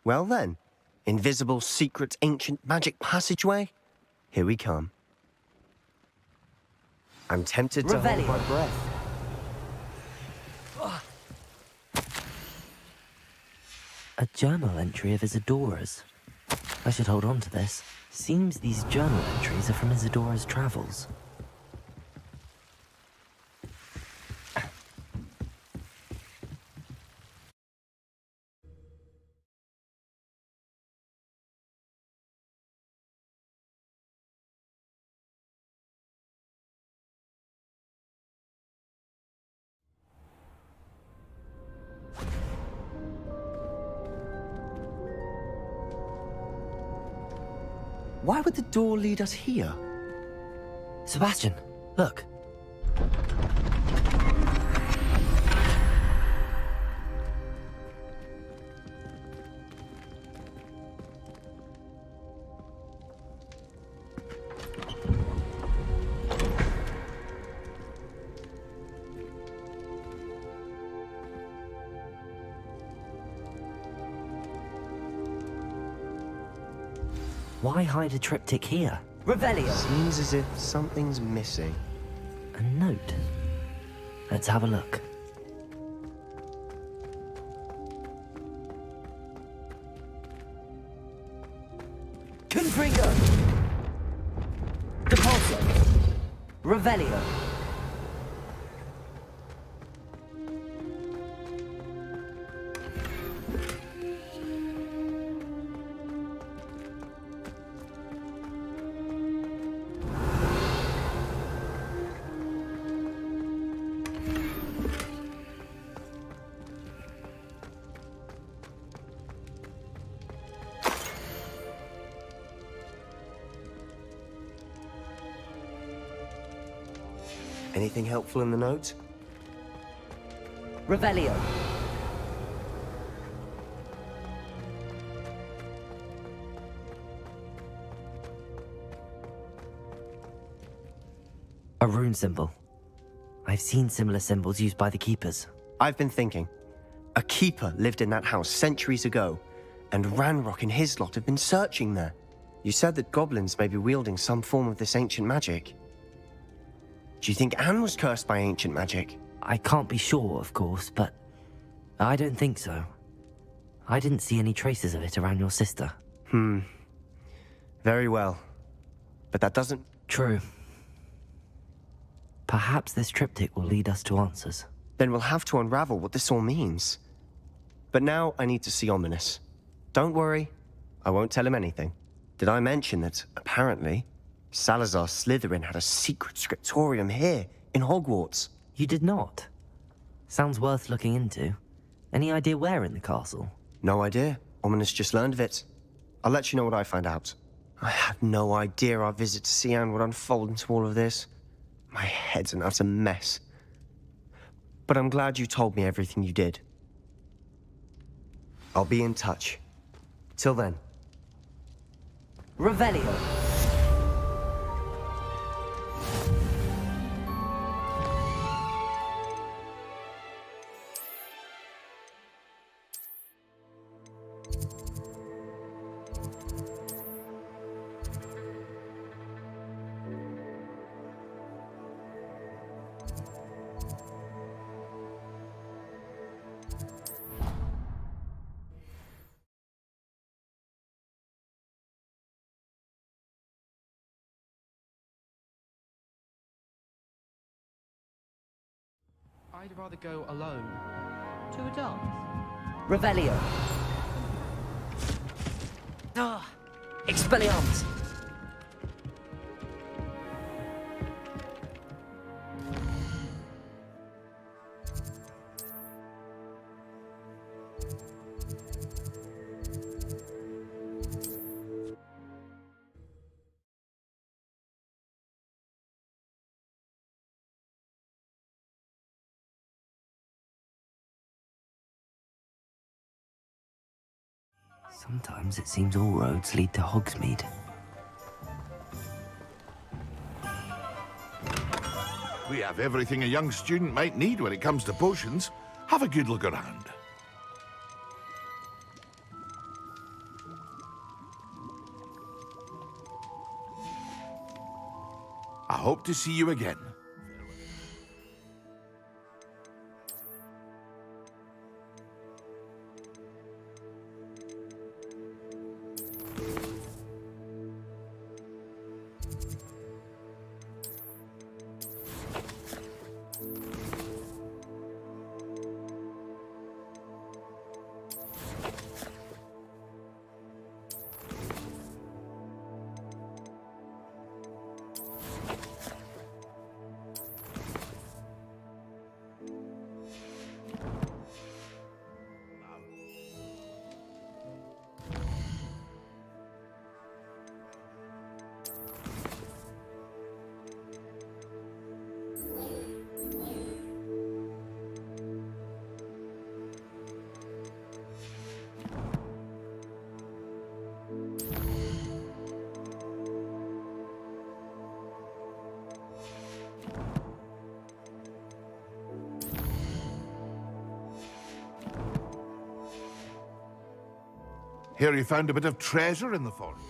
Speaker 20: Well then, invisible, secret, ancient magic passageway? Here we come.
Speaker 9: I'm tempted to hold my breath.
Speaker 2: A journal entry of Isadora's. I should hold on to this. Seems these journal entries are from Isadora's travels.
Speaker 9: Why would the door lead us here?
Speaker 2: Sebastian, look. Why hide a triptych here? Revelio!
Speaker 9: Seems as if something's missing.
Speaker 2: A note. Let's have a look. Confringo! Depulso! Revelio!
Speaker 9: Anything helpful in the note?
Speaker 2: Revelio. A rune symbol. I've seen similar symbols used by the keepers.
Speaker 9: I've been thinking. A keeper lived in that house centuries ago, and Ranrock and his lot have been searching there. You said that goblins may be wielding some form of this ancient magic. Do you think Anne was cursed by ancient magic?
Speaker 2: I can't be sure, of course, but I don't think so. I didn't see any traces of it around your sister.
Speaker 9: Very well. But that doesn't...
Speaker 2: True. Perhaps this triptych will lead us to answers.
Speaker 9: Then we'll have to unravel what this all means. But now I need to see Ominous. Don't worry, I won't tell him anything. Did I mention that, apparently, Salazar Slytherin had a secret scriptorium here, in Hogwarts?
Speaker 2: You did not? Sounds worth looking into. Any idea where in the castle?
Speaker 9: No idea. Ominous just learned of it. I'll let you know what I find out. I had no idea our visit to see Anne would unfold into all of this. My head's an utter mess. But I'm glad you told me everything you did. I'll be in touch. Till then.
Speaker 2: Revelio.
Speaker 15: I'd rather go alone.
Speaker 11: To a dance?
Speaker 2: Revelio. Expelliarmus. Sometimes it seems all roads lead to Hogsmeade.
Speaker 14: We have everything a young student might need when it comes to potions. Have a good look around. I hope to see you again. Hear you found a bit of treasure in the forest.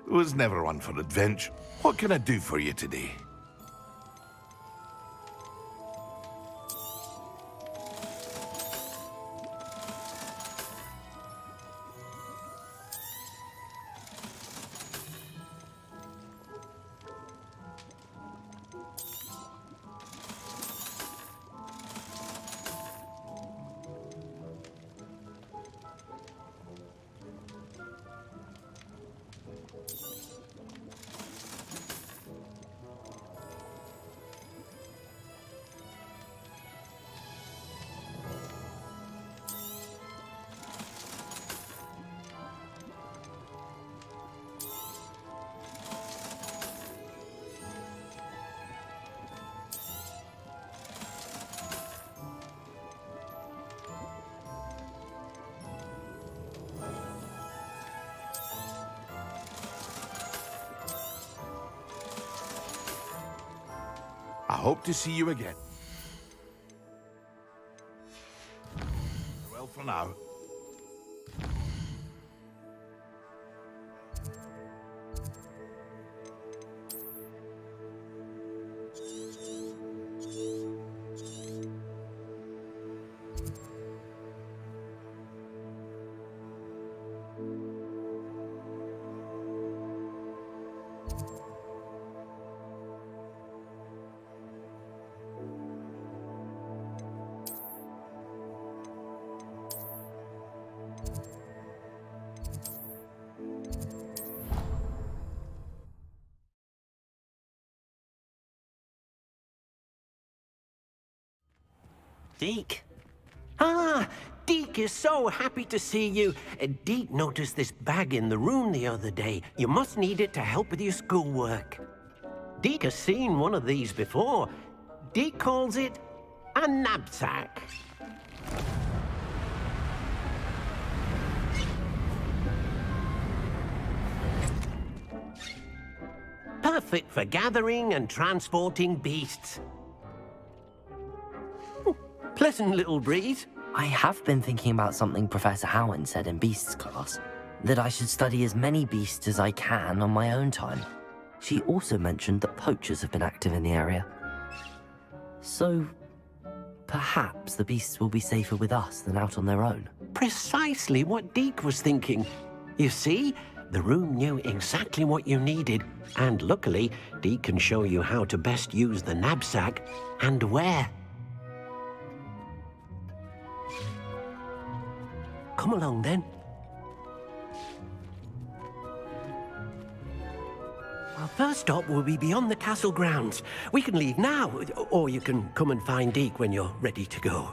Speaker 14: Was never one for adventure. What can I do for you today? I hope to see you again. Well, for now.
Speaker 19: Deke? Ah, Deke is so happy to see you. Deke noticed this bag in the room the other day. You must need it to help with your schoolwork. Deke has seen one of these before. Deke calls it a knapsack. Perfect for gathering and transporting beasts. Pleasant little breeze.
Speaker 2: I have been thinking about something Professor Howard said in Beasts class, that I should study as many beasts as I can on my own time. She also mentioned that poachers have been active in the area. So, perhaps the beasts will be safer with us than out on their own.
Speaker 19: Precisely what Deke was thinking. You see, the room knew exactly what you needed, and luckily, Deke can show you how to best use the knapsack and where. Come along, then. Our first stop will be beyond the castle grounds. We can leave now, or you can come and find Deke when you're ready to go.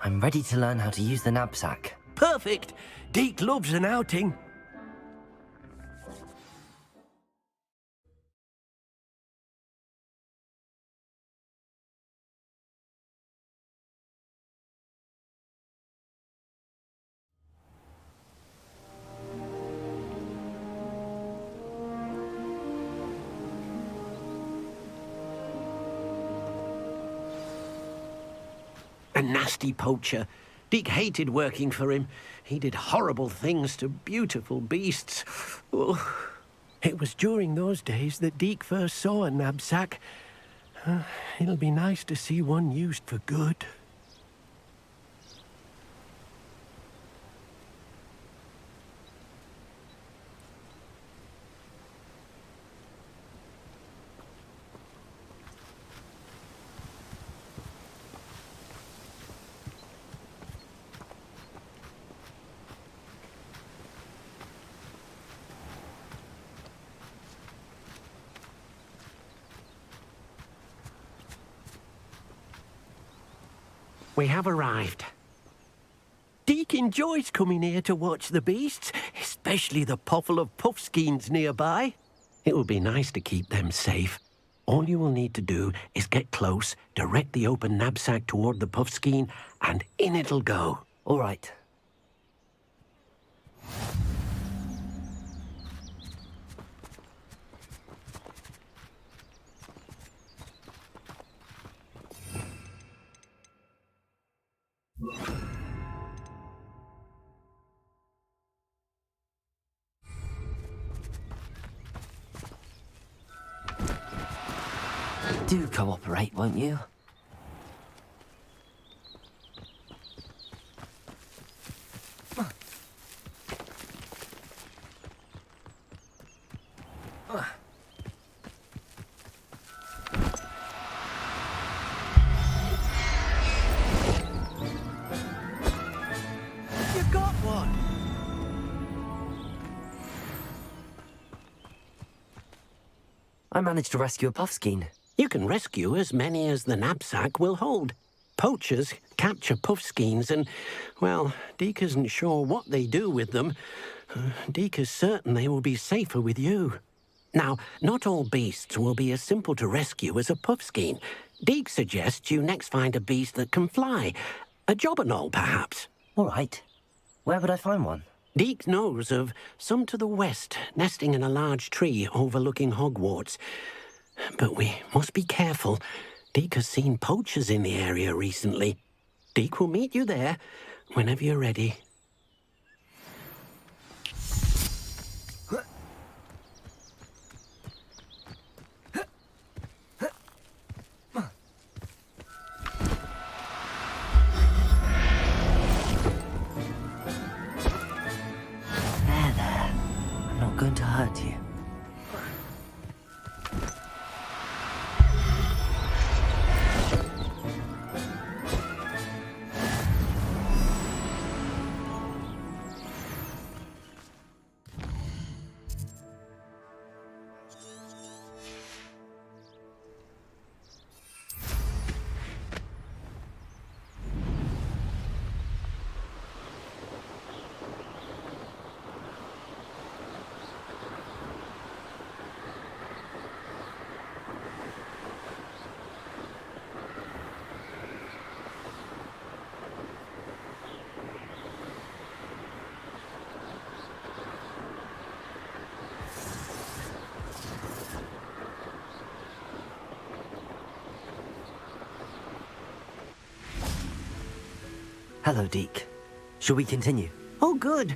Speaker 2: I'm ready to learn how to use the knapsack.
Speaker 19: Perfect! Deke loves an outing. A nasty poacher. Deke hated working for him. He did horrible things to beautiful beasts. Oh. It was during those days that Deke first saw a knapsack. It'll be nice to see one used for good. We have arrived. Deke enjoys coming here to watch the beasts, especially the potful of puffskeins nearby. It will be nice to keep them safe. All you will need to do is get close, direct the open knapsack toward the puffskein, and in it'll go.
Speaker 2: All right. Do cooperate, won't you?
Speaker 19: You got one!
Speaker 2: I managed to rescue a puffskein.
Speaker 19: You can rescue as many as the knapsack will hold. Poachers capture puffskeins and, well, Deke isn't sure what they do with them. Deke is certain they will be safer with you. Now, not all beasts will be as simple to rescue as a puffskein. Deke suggests you next find a beast that can fly. A jobberknoll, perhaps.
Speaker 2: All right. Where would I find one?
Speaker 19: Deke knows of some to the west, nesting in a large tree overlooking Hogwarts. But we must be careful. Deke has seen poachers in the area recently. Deke will meet you there whenever you're ready.
Speaker 2: There. I'm not going to hurt you. Hello, Deke. Shall we continue?
Speaker 19: Oh, good.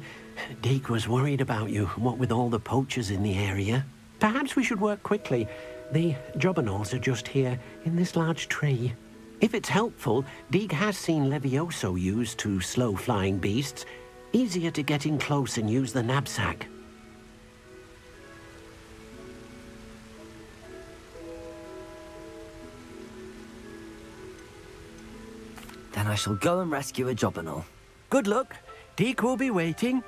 Speaker 19: Deke was worried about you, what with all the poachers in the area. Perhaps we should work quickly. The jobberknolls are just here, in this large tree. If it's helpful, Deke has seen Levioso used to slow flying beasts. Easier to get in close and use the knapsack.
Speaker 2: Then I shall go and rescue a jobberknoll.
Speaker 19: Good luck. Deke will be waiting.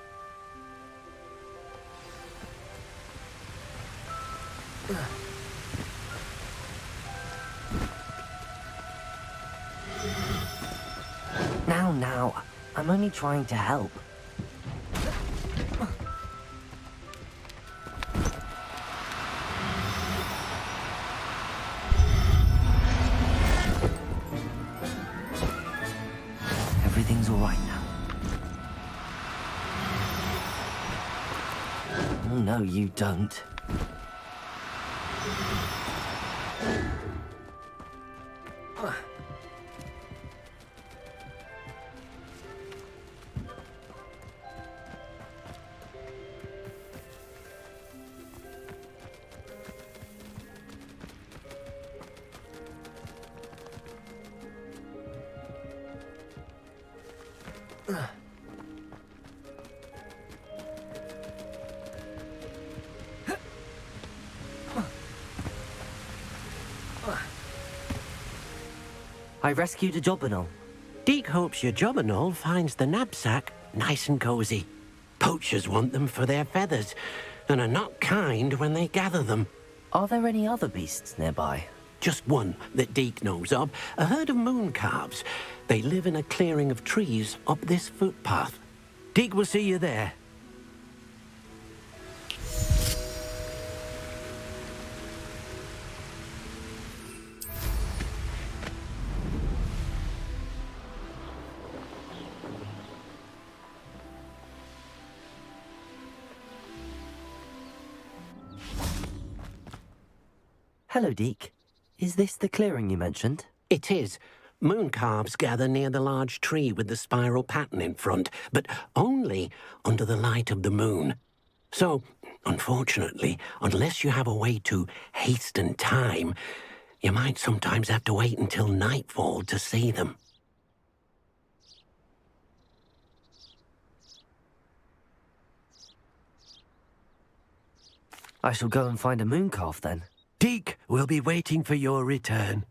Speaker 2: Now, I'm only trying to help. Everything's all right now. Oh, no, you don't. I rescued a Jobberknoll.
Speaker 19: Deke hopes your Jobberknoll finds the knapsack nice and cozy. Poachers want them for their feathers, and are not kind when they gather them.
Speaker 2: Are there any other beasts nearby?
Speaker 19: Just one that Deke knows of, a herd of moon calves. They live in a clearing of trees up this footpath. Deke will see you there.
Speaker 2: Hello, Deke. Is this the clearing you mentioned?
Speaker 19: It is. Moon calves gather near the large tree with the spiral pattern in front, but only under the light of the moon. So, unfortunately, unless you have a way to hasten time, you might sometimes have to wait until nightfall to see them.
Speaker 2: I shall go and find a moon calf then.
Speaker 19: Deke will be waiting for your return.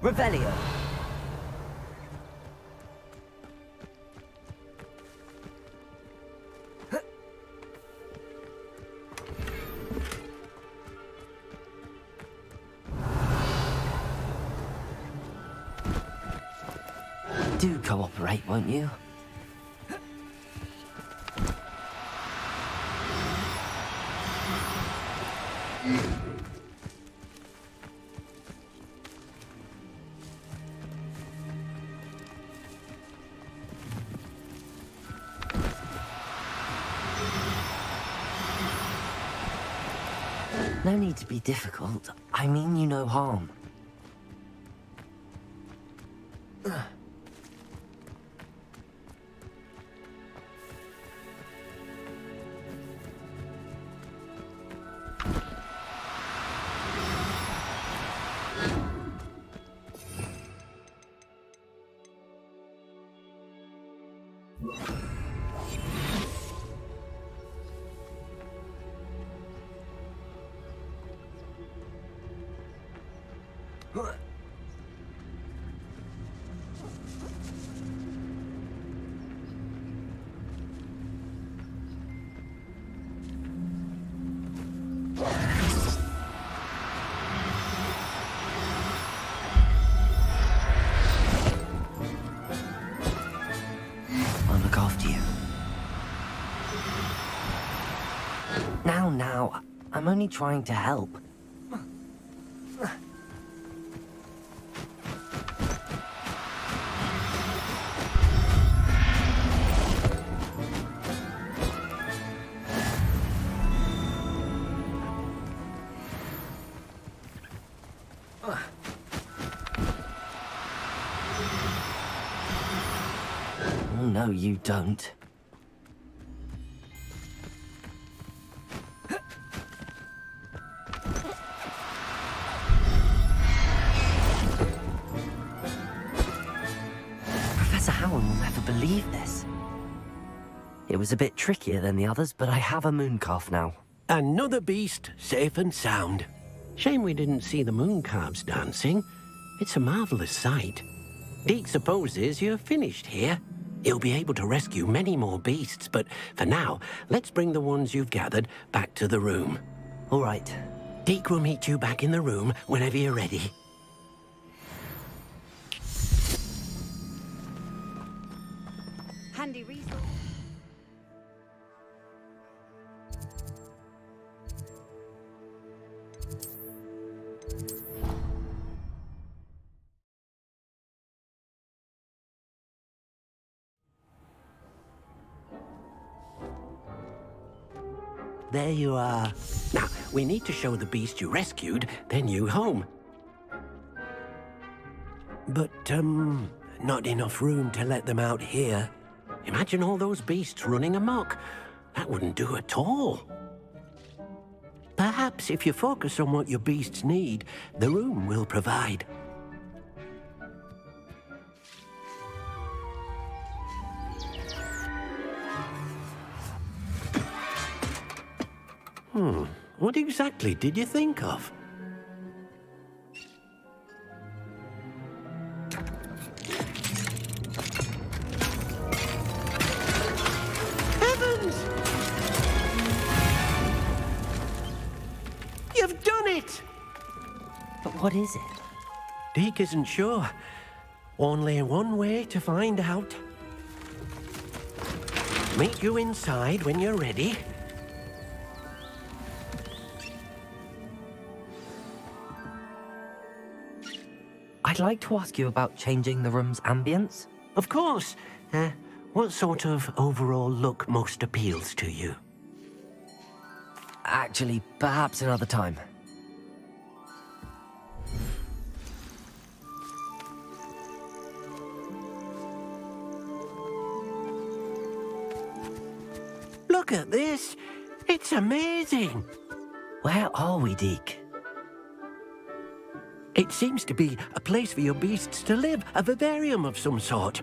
Speaker 2: Revelio. Do cooperate, won't you? No need to be difficult. I mean you no harm. I'll look after you. Now, I'm only trying to help. Oh, no, you don't. believe this. It was a bit trickier than the others, but I have a moon calf now.
Speaker 19: Another beast, safe and sound. Shame we didn't see the moon calves dancing. It's a marvellous sight. Deke supposes you're finished here. He'll be able to rescue many more beasts, but for now, let's bring the ones you've gathered back to the room.
Speaker 2: All right.
Speaker 19: Deke will meet you back in the room whenever you're ready.
Speaker 1: Handy resource.
Speaker 19: There you are. Now, we need to show the beast you rescued their new home. But, not enough room to let them out here. Imagine all those beasts running amok. That wouldn't do at all. Perhaps if you focus on what your beasts need, the room will provide. What exactly did you think of? Heavens! You've done it!
Speaker 2: But what is it?
Speaker 19: Deke isn't sure. Only one way to find out. Meet you inside when you're ready.
Speaker 2: I'd like to ask you about changing the room's ambience.
Speaker 19: Of course. What sort of overall look most appeals to you?
Speaker 2: Actually, perhaps another time.
Speaker 19: Look at this. It's amazing.
Speaker 2: Where are we, Deke?
Speaker 19: It seems to be a place for your beasts to live, a vivarium of some sort.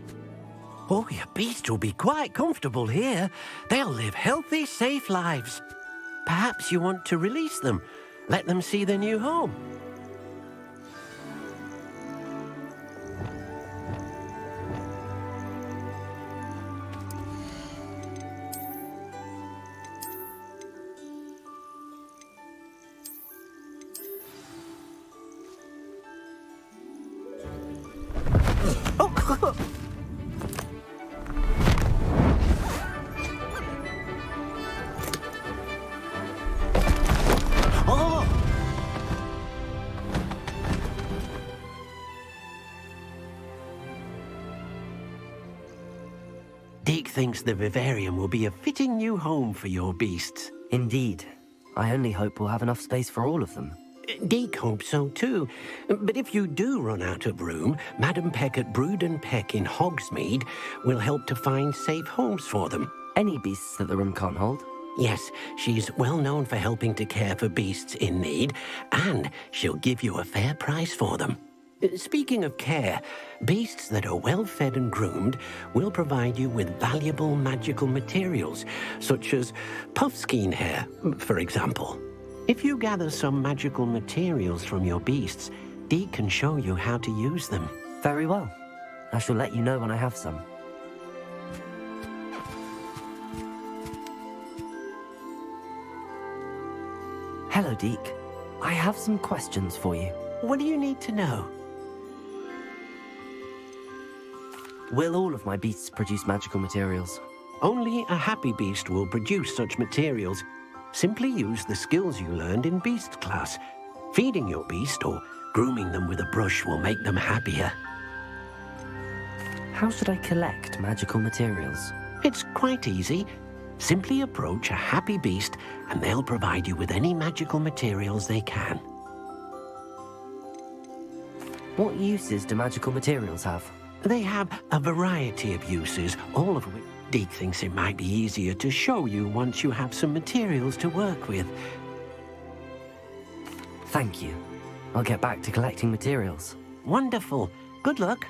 Speaker 19: Oh, your beasts will be quite comfortable here. They'll live healthy, safe lives. Perhaps you want to release them, let them see their new home. Deke thinks the vivarium will be a fitting new home for your beasts.
Speaker 2: Indeed. I only hope we'll have enough space for all of them.
Speaker 19: Deke hopes so too. But if you do run out of room, Madam Peck at Brood and Peck in Hogsmeade will help to find safe homes for them.
Speaker 2: Any beasts that the room can't hold?
Speaker 19: Yes, she's well known for helping to care for beasts in need, and she'll give you a fair price for them. Speaking of care, beasts that are well fed and groomed will provide you with valuable magical materials, such as puffskein hair, for example. If you gather some magical materials from your beasts, Deke can show you how to use them.
Speaker 2: Very well. I shall let you know when I have some. Hello, Deke. I have some questions for you.
Speaker 19: What do you need to know?
Speaker 2: Will all of my beasts produce magical materials?
Speaker 19: Only a happy beast will produce such materials. Simply use the skills you learned in beast class. Feeding your beast or grooming them with a brush will make them happier.
Speaker 2: How should I collect magical materials?
Speaker 19: It's quite easy. Simply approach a happy beast and they'll provide you with any magical materials they can.
Speaker 2: What uses do magical materials have?
Speaker 19: They have a variety of uses, all of which Deke thinks it might be easier to show you once you have some materials to work with.
Speaker 2: Thank you. I'll get back to collecting materials.
Speaker 19: Wonderful. Good luck.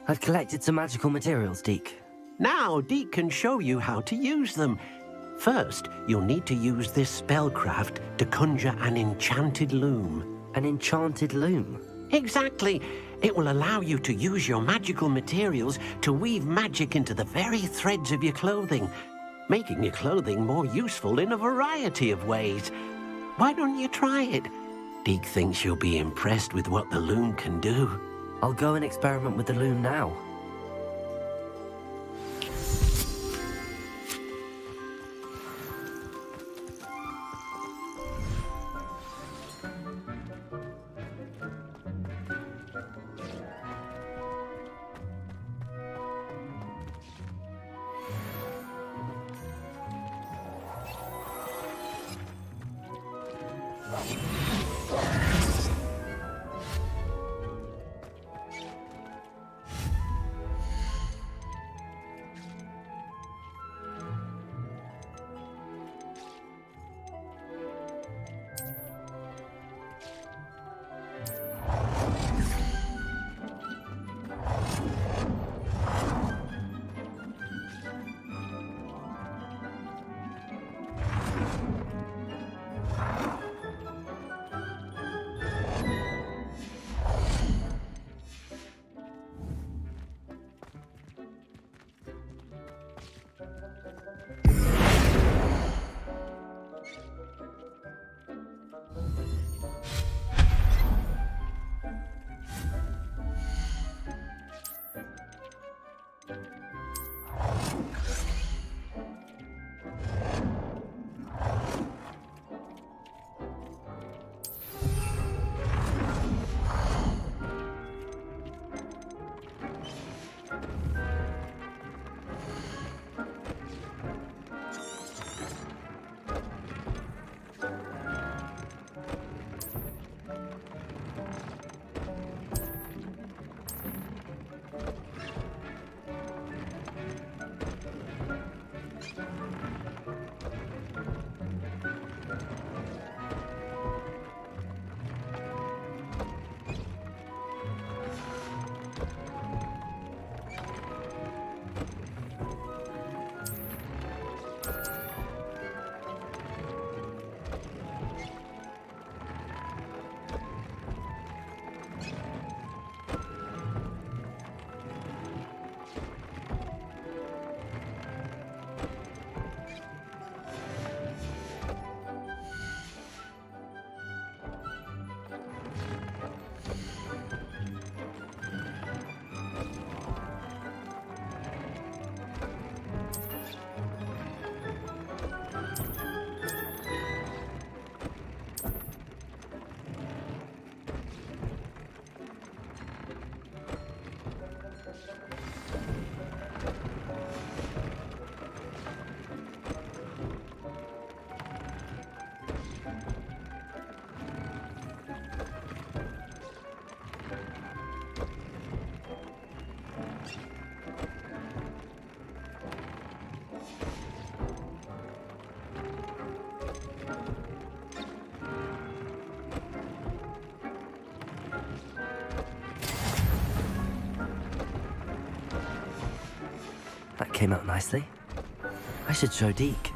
Speaker 2: I've collected some magical materials, Deke.
Speaker 19: Now, Deke can show you how to use them. First, you'll need to use this spellcraft to conjure an enchanted loom.
Speaker 2: An enchanted loom?
Speaker 19: Exactly. It will allow you to use your magical materials to weave magic into the very threads of your clothing, making your clothing more useful in a variety of ways. Why don't you try it? Deke thinks you'll be impressed with what the loom can do.
Speaker 2: I'll go and experiment with the loom now. That came out nicely. I should show Deke.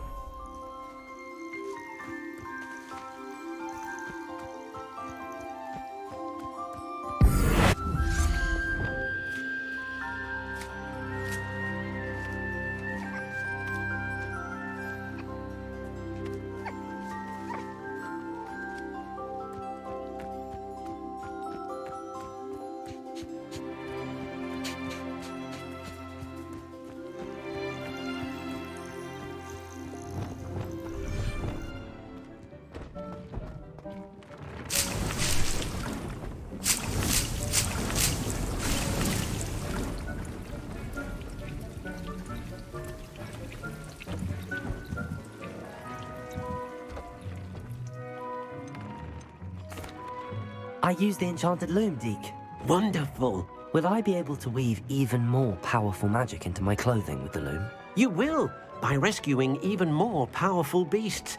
Speaker 2: I use the enchanted loom, Deke.
Speaker 19: Wonderful.
Speaker 2: Will I be able to weave even more powerful magic into my clothing with the loom?
Speaker 19: You will, by rescuing even more powerful beasts.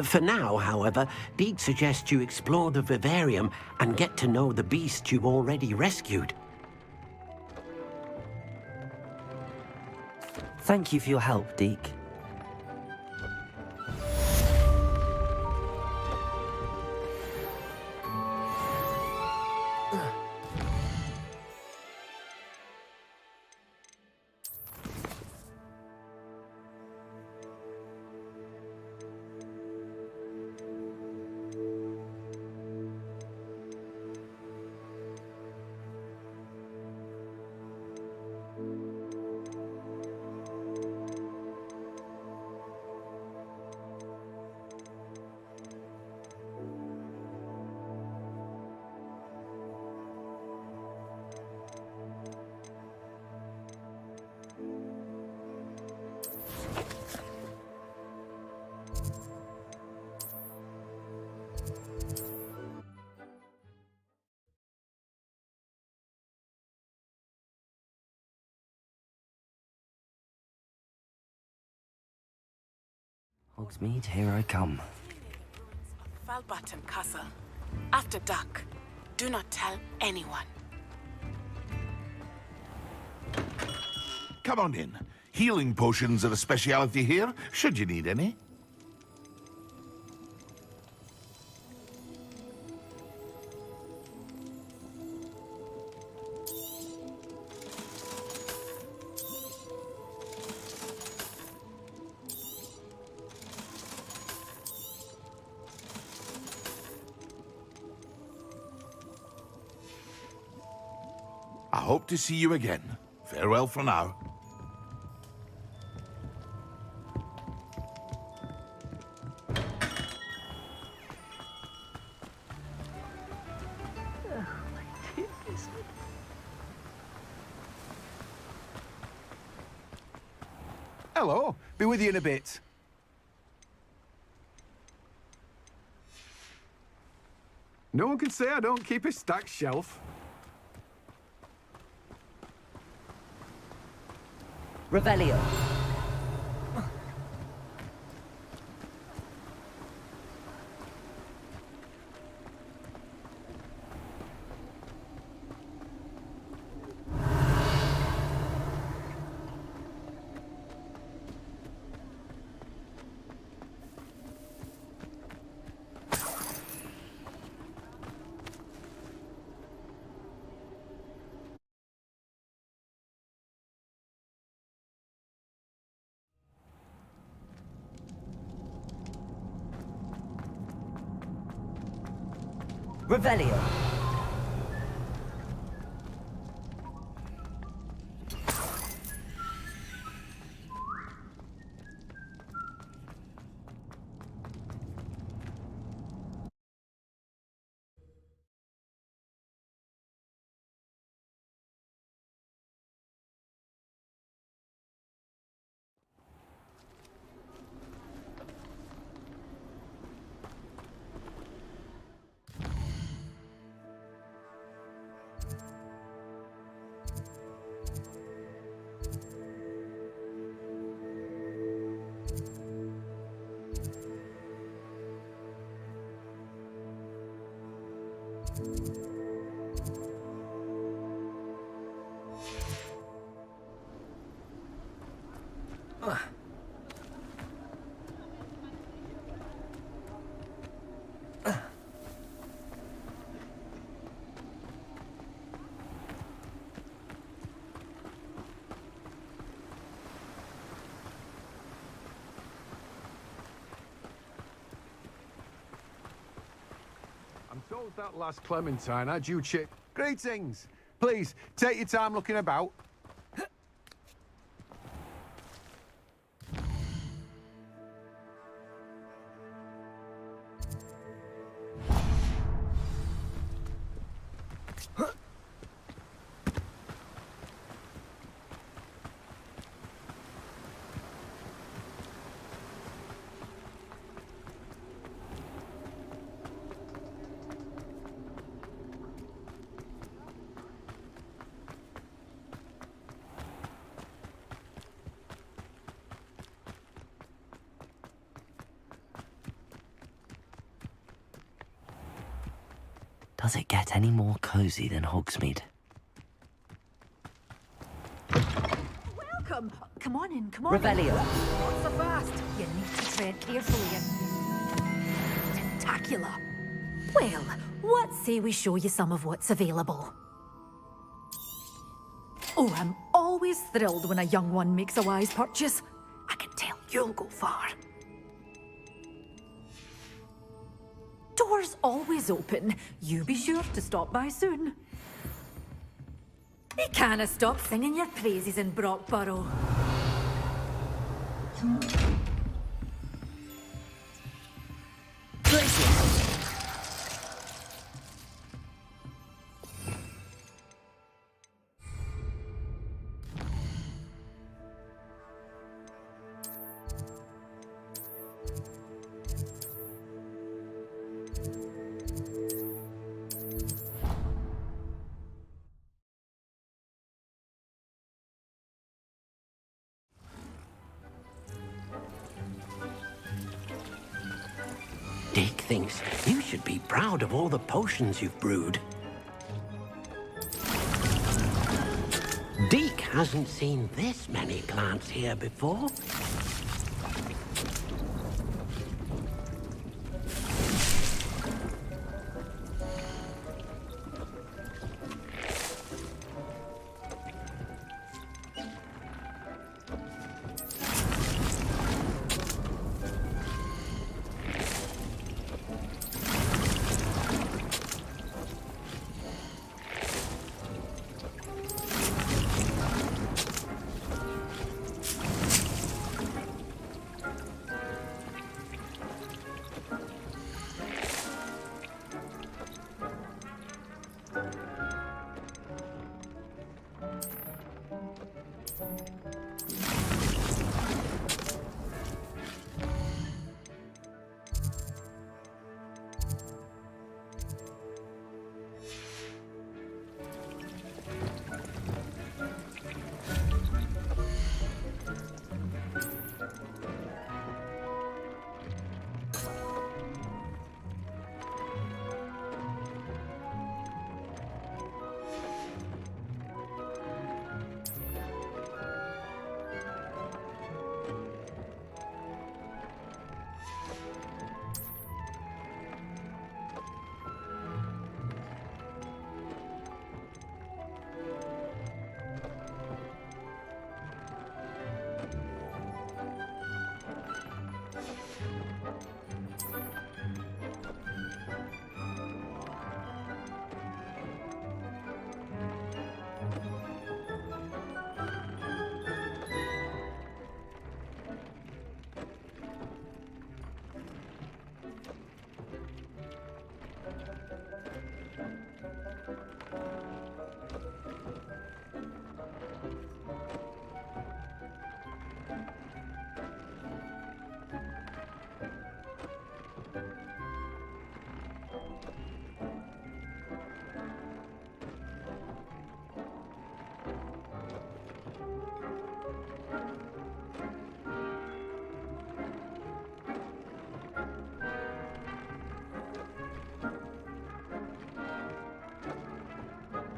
Speaker 19: For now, however, Deke suggests you explore the vivarium and get to know the beasts you've already rescued.
Speaker 2: Thank you for your help, Deke. Hogsmeade, here I come.
Speaker 5: Falbutton Castle. After dark. Do not tell anyone.
Speaker 14: Come on in. Healing potions are a speciality here, should you need any. I hope to see you again. Farewell for now.
Speaker 16: Hello. Be with you in a bit. No one can say I don't keep a stacked shelf.
Speaker 2: Revelio. Revelio.
Speaker 16: I'm told that last Clementine had you chick. Greetings. Please, take your time looking about.
Speaker 2: Does it get any more cozy than Hogsmeade?
Speaker 10: Welcome. Come on in,
Speaker 8: come on.
Speaker 11: Revelio.
Speaker 8: Not so fast. You need to tread carefully and... Tentacular. Well, what say we show you some of what's available? Oh, I'm always thrilled when a young one makes a wise purchase. I can tell you'll go far. Doors always open. You be sure to stop by soon. You can't stop singing your praises in Brockborough.
Speaker 19: Dick thinks you should be proud of all the potions you've brewed. Deke hasn't seen this many plants here before.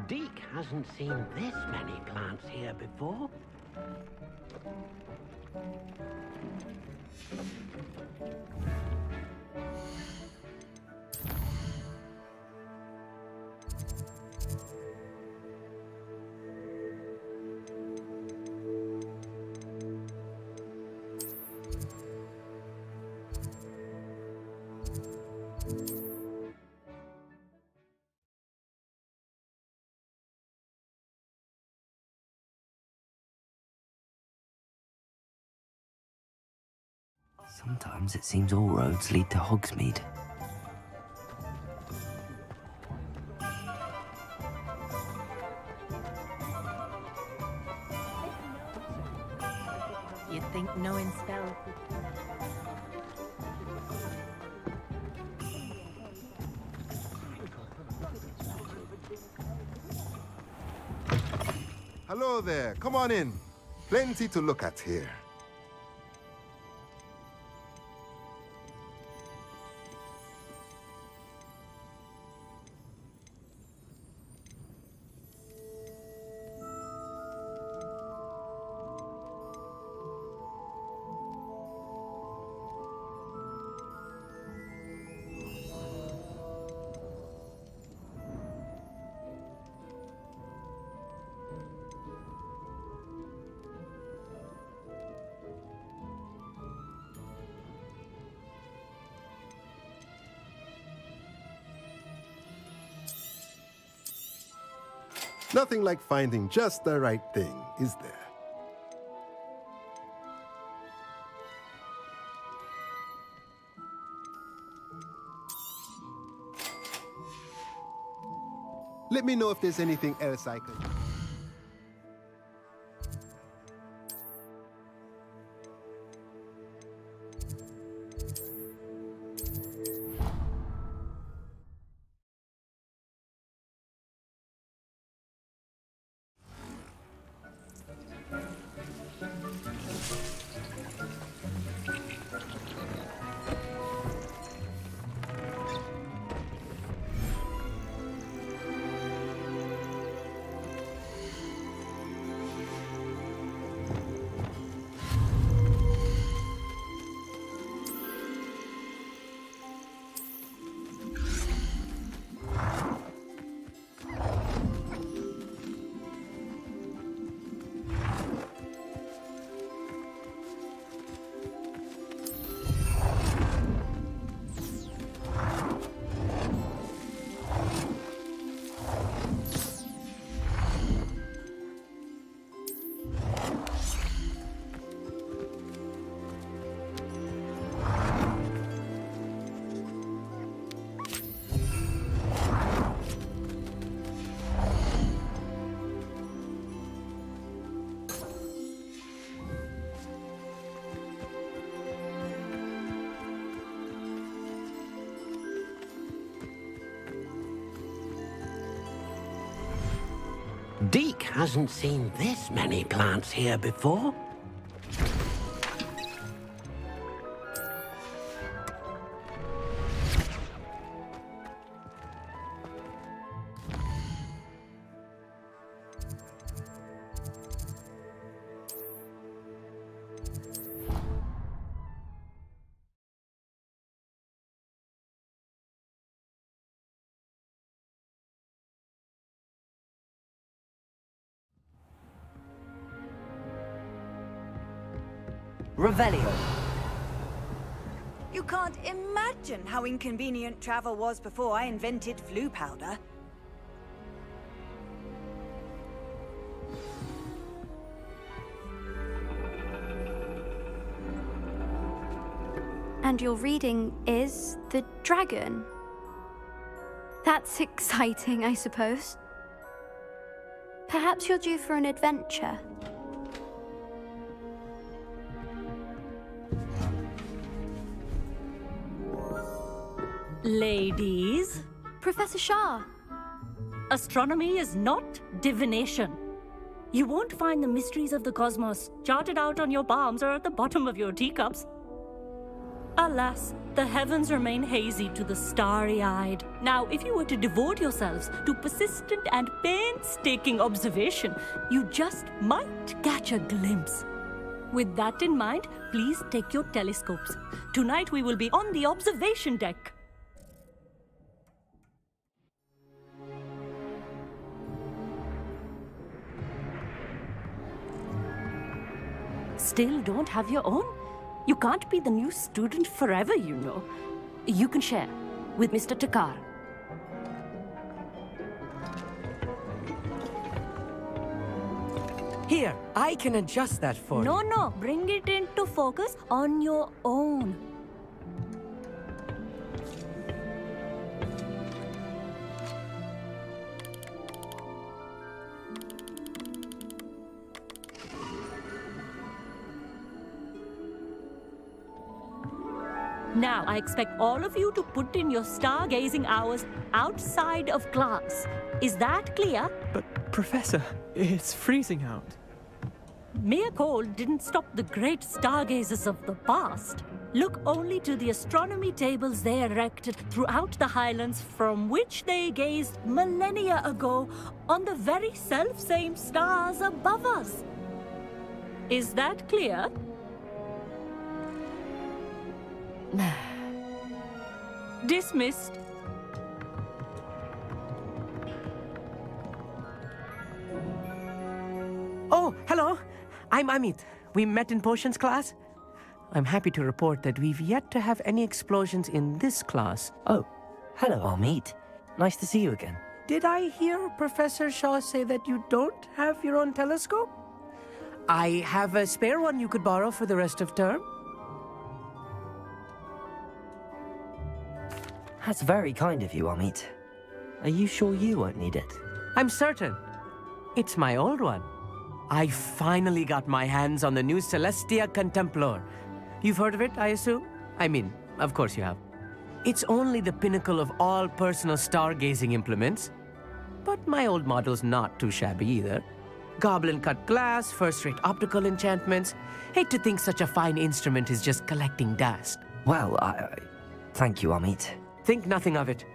Speaker 19: Deke hasn't seen this many plants here before.
Speaker 2: Sometimes it seems all roads lead to Hogsmeade.
Speaker 8: You'd think knowing spells
Speaker 10: Hello there. Come on in. Plenty to look at here. Nothing like finding just the right thing, is there? Let me know if there's anything else I can...
Speaker 19: Deke hasn't seen this many plants here before.
Speaker 1: Revelio. You can't imagine how inconvenient travel was before I invented flu powder.
Speaker 3: And your reading is The Dragon. That's exciting, I suppose. Perhaps you're due for an adventure.
Speaker 11: Ladies,
Speaker 3: Professor Shah.
Speaker 11: astronomy is not divination. You won't find the mysteries of the cosmos charted out on your palms or at the bottom of your teacups. Alas, the heavens remain hazy to the starry-eyed. Now, if you were to devote yourselves to persistent and painstaking observation, you just might catch a glimpse. With that in mind, please take your telescopes. Tonight we will be on the observation deck. Still don't have your own? You can't be the new student forever, you know. You can share with Mr. Takar.
Speaker 17: Here, I can adjust that for you.
Speaker 11: No, bring it into focus on your own. Now, I expect all of you to put in your stargazing hours outside of class. Is that clear?
Speaker 15: But, Professor, it's freezing out.
Speaker 11: Mere cold didn't stop the great stargazers of the past. Look only to the astronomy tables they erected throughout the highlands from which they gazed millennia ago on the very self-same stars above us. Is that clear? Dismissed.
Speaker 17: Oh, hello. I'm Amit. We met in potions class. I'm happy to report that we've yet to have any explosions in this class.
Speaker 2: Oh, hello, Amit. Nice to see you again.
Speaker 17: did I hear Professor Shaw say that you don't have your own telescope? I have a spare one you could borrow for the rest of term.
Speaker 2: That's very kind of you, Amit. Are you sure you won't need it?
Speaker 17: I'm certain. It's my old one. I finally got my hands on the new Celestia Contemplar. You've heard of it, I assume? I mean, of course you have. It's only the pinnacle of all personal stargazing implements. But my old model's not too shabby either. Goblin-cut glass, first-rate optical enchantments. Hate to think such a fine instrument is just collecting dust.
Speaker 2: Well, thank you, Amit.
Speaker 17: Think nothing of it.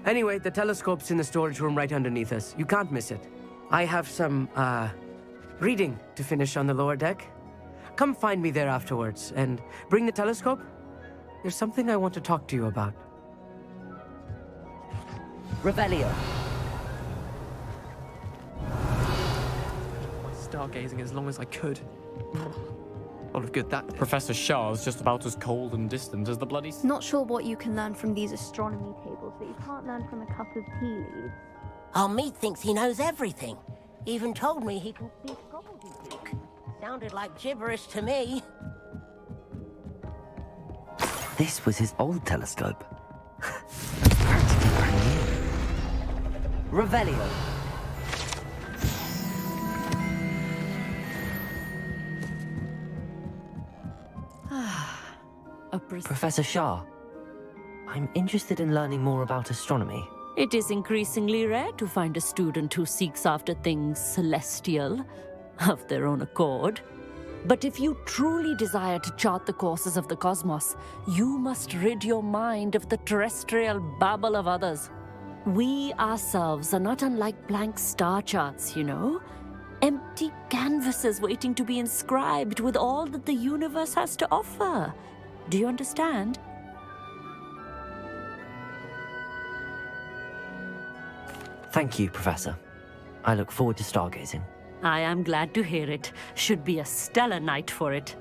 Speaker 17: Anyway, the telescope's in the storage room right underneath us. You can't miss it. I have some, reading to finish on the lower deck. Come find me there afterwards, and bring the telescope. There's something I want to talk to you about.
Speaker 2: Revelio.
Speaker 15: Stargazing as long as I could. All of good that did. Professor Shah's just about as cold and distant as the bloody...
Speaker 3: Not sure what you can learn from these astronomy tables that you can't learn from a cup of tea leaves.
Speaker 13: Amit thinks he knows everything. Even told me he can speak gobbledygook. Sounded like gibberish to me.
Speaker 2: This was his old telescope. Practically brand new. Revelio. Professor Shah, I'm interested in learning more about astronomy.
Speaker 11: It is increasingly rare to find a student who seeks after things celestial of their own accord. But if you truly desire to chart the courses of the cosmos, you must rid your mind of the terrestrial babble of others. We ourselves are not unlike blank star charts, you know. Empty canvases waiting to be inscribed with all that the universe has to offer. Do you understand?
Speaker 2: Thank you, Professor. I look forward to stargazing.
Speaker 11: I am glad to hear it. Should be a stellar night for it.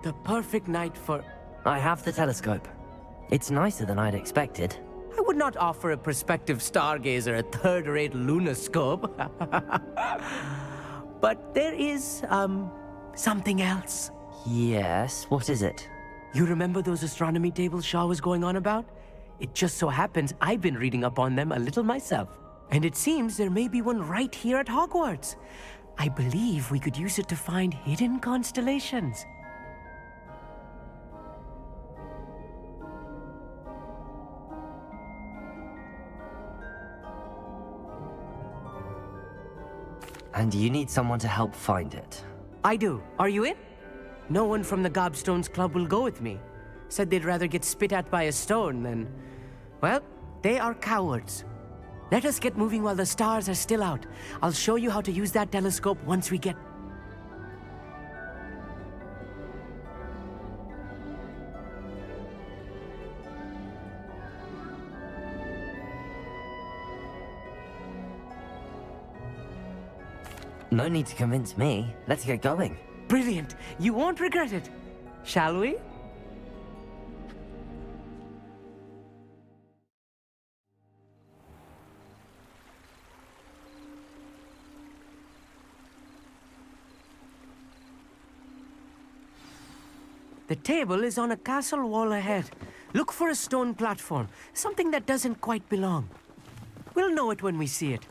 Speaker 17: The perfect night for...
Speaker 2: I have the telescope. It's nicer than I'd expected.
Speaker 17: I would not offer a prospective stargazer a third-rate lunoscope. But there is, something else.
Speaker 2: Yes, what is it?
Speaker 17: You remember those astronomy tables Shaw was going on about? It just so happens I've been reading up on them a little myself. And it seems there may be one right here at Hogwarts. I believe we could use it to find hidden constellations.
Speaker 2: And you need someone to help find it.
Speaker 17: I do. Are you in? No one from the Gobstones Club will go with me. Said they'd rather get spit at by a stone than... Well, they are cowards. Let us get moving while the stars are still out. I'll show you how to use that telescope once we get...
Speaker 2: No need to convince me. Let's get going.
Speaker 17: Brilliant. You won't regret it. Shall we? The table is on a castle wall ahead. Look for a stone platform, something that doesn't quite belong. We'll know it when we see it.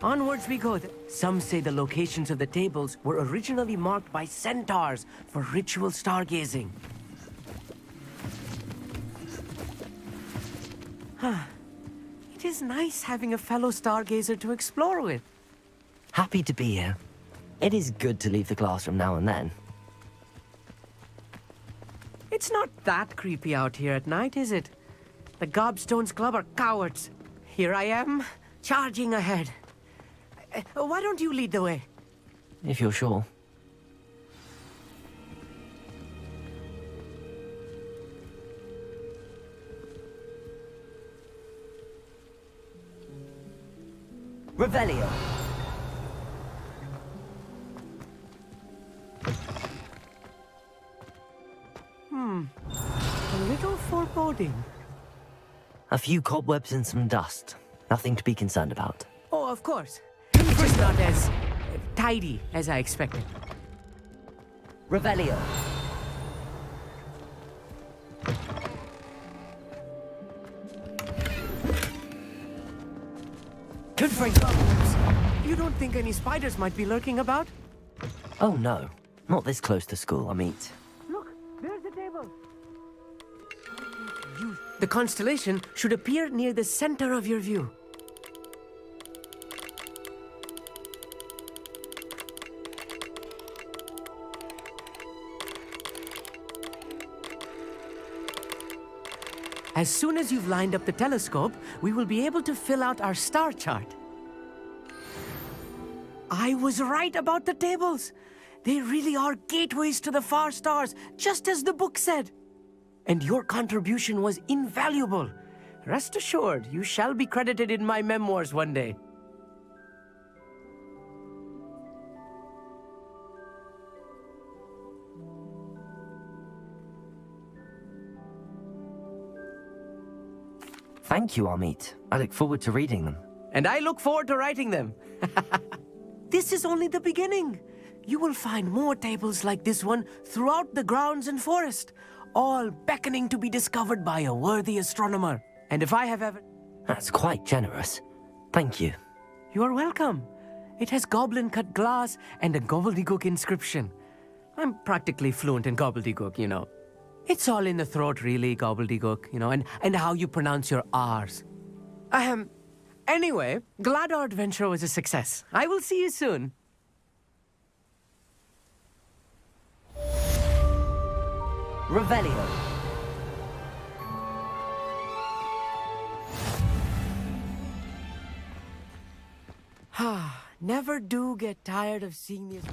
Speaker 17: Onwards we go. Some say the locations of the tables were originally marked by centaurs for ritual stargazing. It is nice having a fellow stargazer to explore with.
Speaker 2: Happy to be here. It is good to leave the classroom now and then.
Speaker 17: It's not that creepy out here at night, is it? The Gobstones Club are cowards. Here I am, charging ahead. Why don't you lead the way?
Speaker 2: If you're sure. Revelio.
Speaker 17: building?
Speaker 2: A few cobwebs and some dust. Nothing to be concerned about.
Speaker 17: Oh, of course. It's just not as tidy as I expected.
Speaker 2: Revelio.
Speaker 17: Confront cobwebs. You don't think any spiders might be lurking about?
Speaker 2: Oh no, not this close to school, I mean.
Speaker 17: Look, there's the table. The constellation should appear near the center of your view. As soon as you've lined up the telescope, we will be able to fill out our star chart. I was right about the tables. They really are gateways to the far stars, just as the book said. And your contribution was invaluable. Rest assured, you shall be credited in my memoirs one day.
Speaker 2: Thank you, Amit. I look forward to reading them.
Speaker 17: And I look forward to writing them. This is only the beginning. You will find more tables like this one throughout the grounds and forest, all beckoning to be discovered by a worthy astronomer. And if I have ever...
Speaker 2: That's quite generous. Thank you.
Speaker 17: You are welcome. It has goblin-cut glass and a gobbledygook inscription. I'm practically fluent in gobbledygook, you know. It's all in the throat, really, gobbledygook, you know, and how you pronounce your R's. Anyway, glad our adventure was a success. I will see you soon.
Speaker 2: Revelio.
Speaker 17: Never do get tired of seeing these...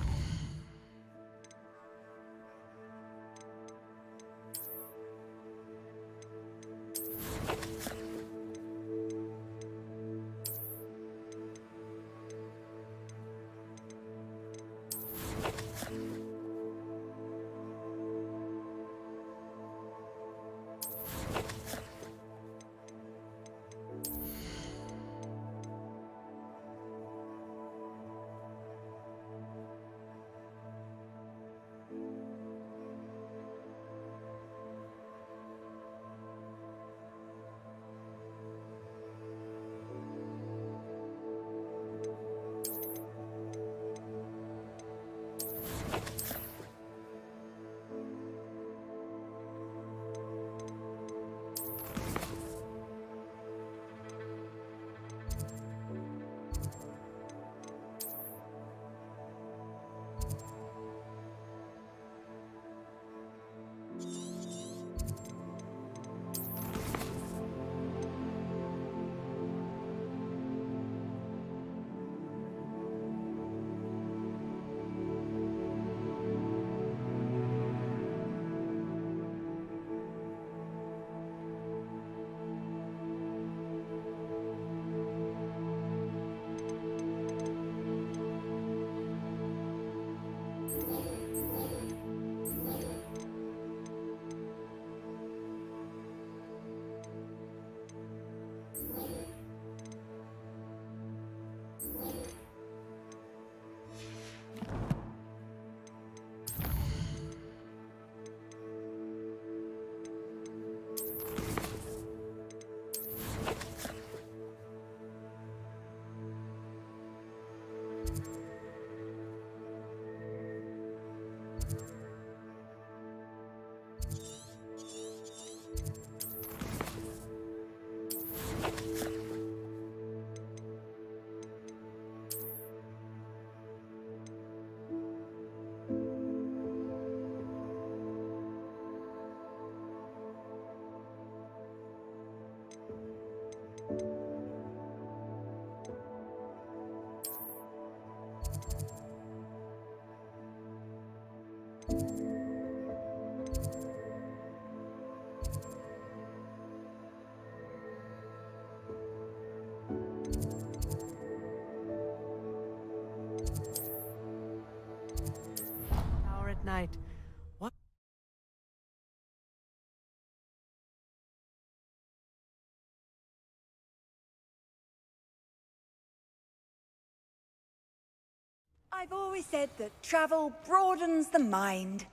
Speaker 1: I've always said that travel broadens the mind.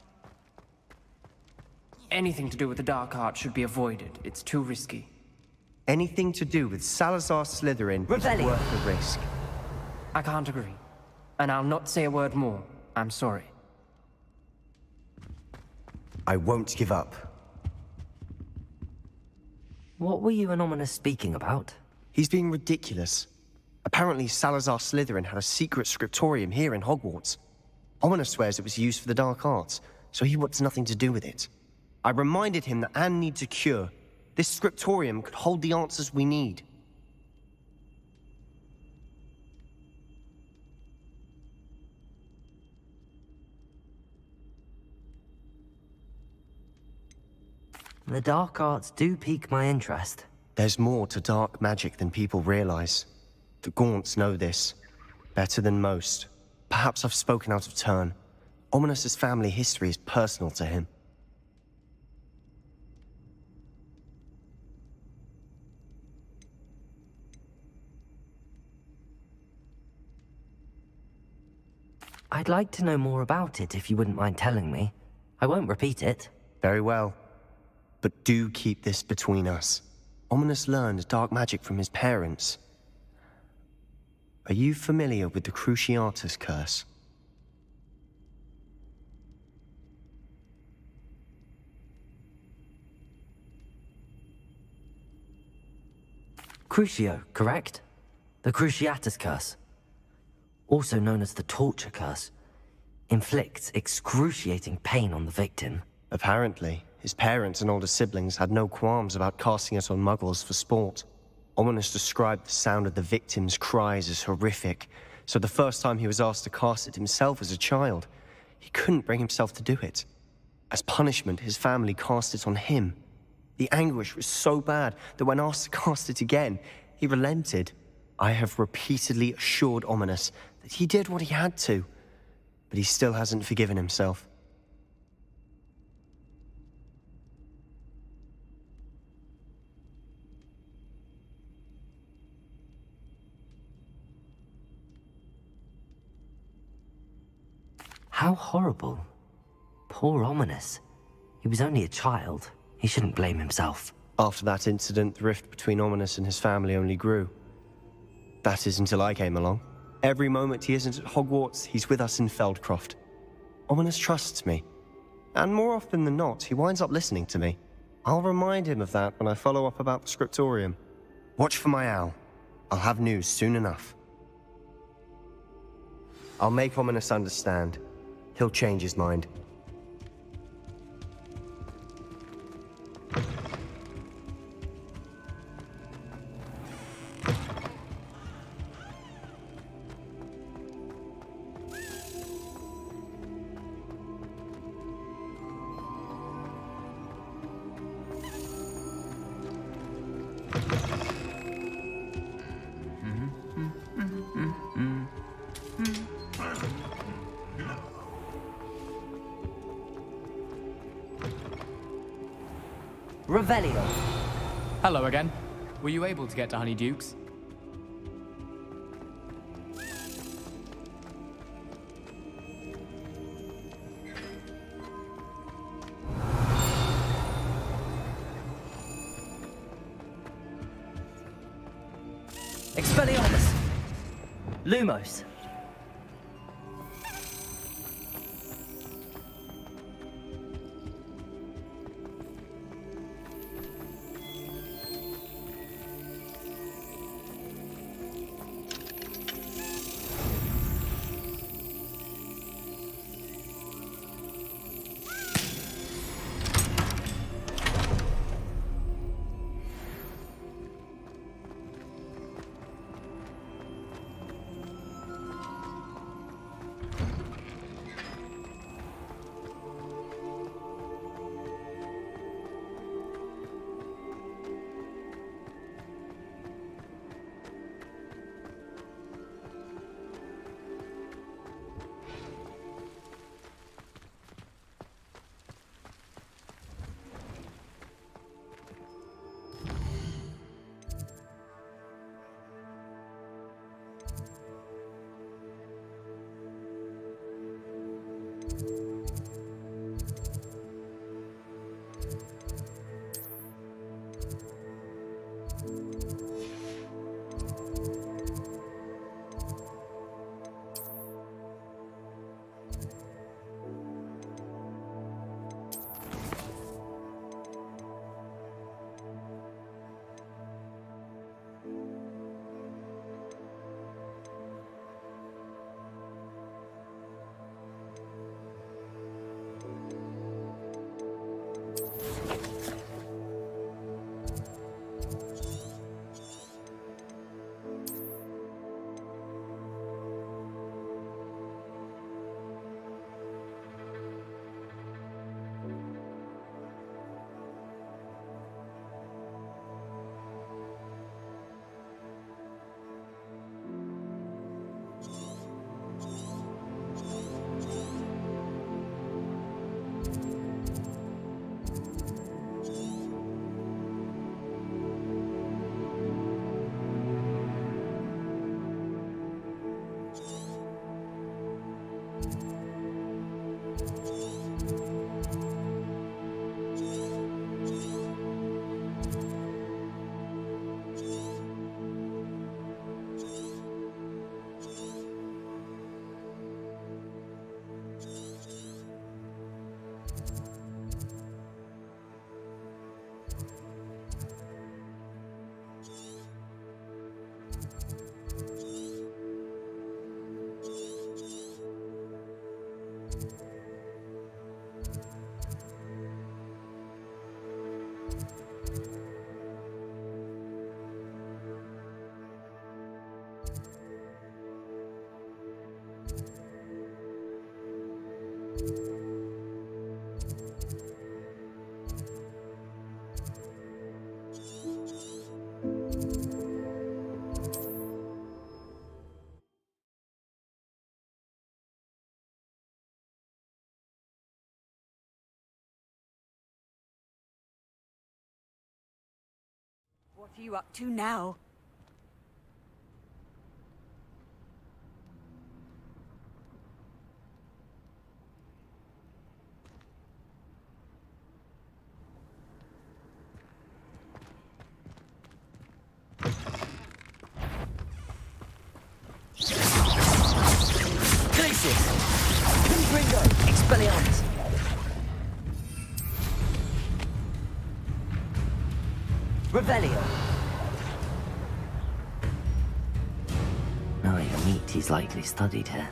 Speaker 17: Anything to do with the dark art should be avoided. It's too risky.
Speaker 9: Anything to do with Salazar Slytherin is worth the risk.
Speaker 17: I can't agree. And I'll not say a word more. I'm sorry.
Speaker 9: I won't give up.
Speaker 2: What were you and Ominous speaking about?
Speaker 9: He's being ridiculous. Apparently Salazar Slytherin had a secret scriptorium here in Hogwarts. Ominous swears it was used for the dark arts, so he wants nothing to do with it. I reminded him that Anne needs a cure. This scriptorium could hold the answers we need.
Speaker 2: The dark arts do pique my interest.
Speaker 9: There's more to dark magic than people realize. The Gaunts know this better than most. Perhaps I've spoken out of turn. Ominous's family history is personal to him.
Speaker 2: I'd like to know more about it if you wouldn't mind telling me. I won't repeat it.
Speaker 9: Very well. But do keep this between us. Ominous learned dark magic from his parents. Are you familiar with the Cruciatus curse?
Speaker 2: Crucio, correct? The Cruciatus curse. Also known as the torture curse. Inflicts excruciating pain on the victim.
Speaker 9: Apparently, his parents and older siblings had no qualms about casting it on muggles for sport. Ominous described the sound of the victim's cries as horrific, so the first time he was asked to cast it himself as a child, he couldn't bring himself to do it. As punishment, his family cast it on him. The anguish was so bad that when asked to cast it again, he relented. I have repeatedly assured Ominous that he did what he had to, but he still hasn't forgiven himself.
Speaker 2: How horrible. Poor Ominous. He was only a child. He shouldn't blame himself.
Speaker 9: After that incident, the rift between Ominous and his family only grew. That is until I came along. Every moment he isn't at Hogwarts, he's with us in Feldcroft. Ominous trusts me. And more often than not, he winds up listening to me. I'll remind him of that when I follow up about the scriptorium. Watch for my owl. I'll have news soon enough. I'll make Ominous understand. He'll change his mind.
Speaker 2: Revelio.
Speaker 12: Hello again. Were you able to get to Honeydukes?
Speaker 2: Expelliarmus. Lumos.
Speaker 1: What are you up to now?
Speaker 2: Glacius! Confringo! Expelliarmus! Revelio! Knowing meat he's likely studied here.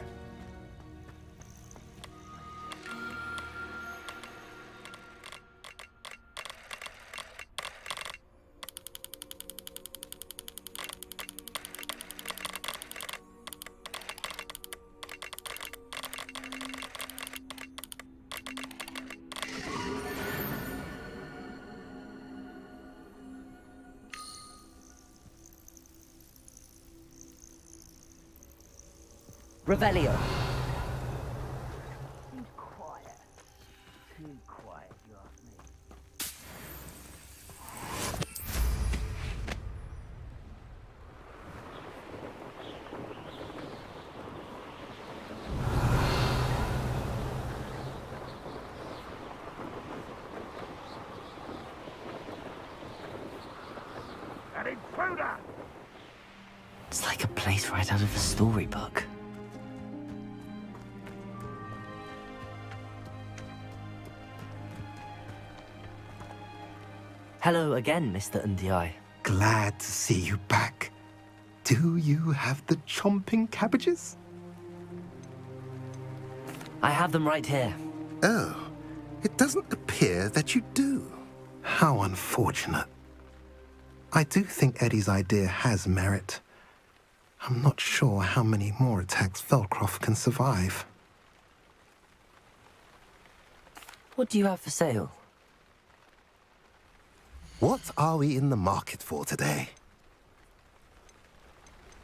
Speaker 2: Revelio. Too quiet. Too quiet, you ask me.
Speaker 6: An intruder!
Speaker 2: It's like a place right out of a storybook. Hello again, Mr. Ndi.
Speaker 18: Glad to see you back. Do you have the chomping cabbages?
Speaker 2: I have them right here.
Speaker 18: Oh, it doesn't appear that you do. How unfortunate. I do think Eddie's idea has merit. I'm not sure how many more attacks Velcroft can survive.
Speaker 2: What do you have for sale?
Speaker 18: What are we in the market for today?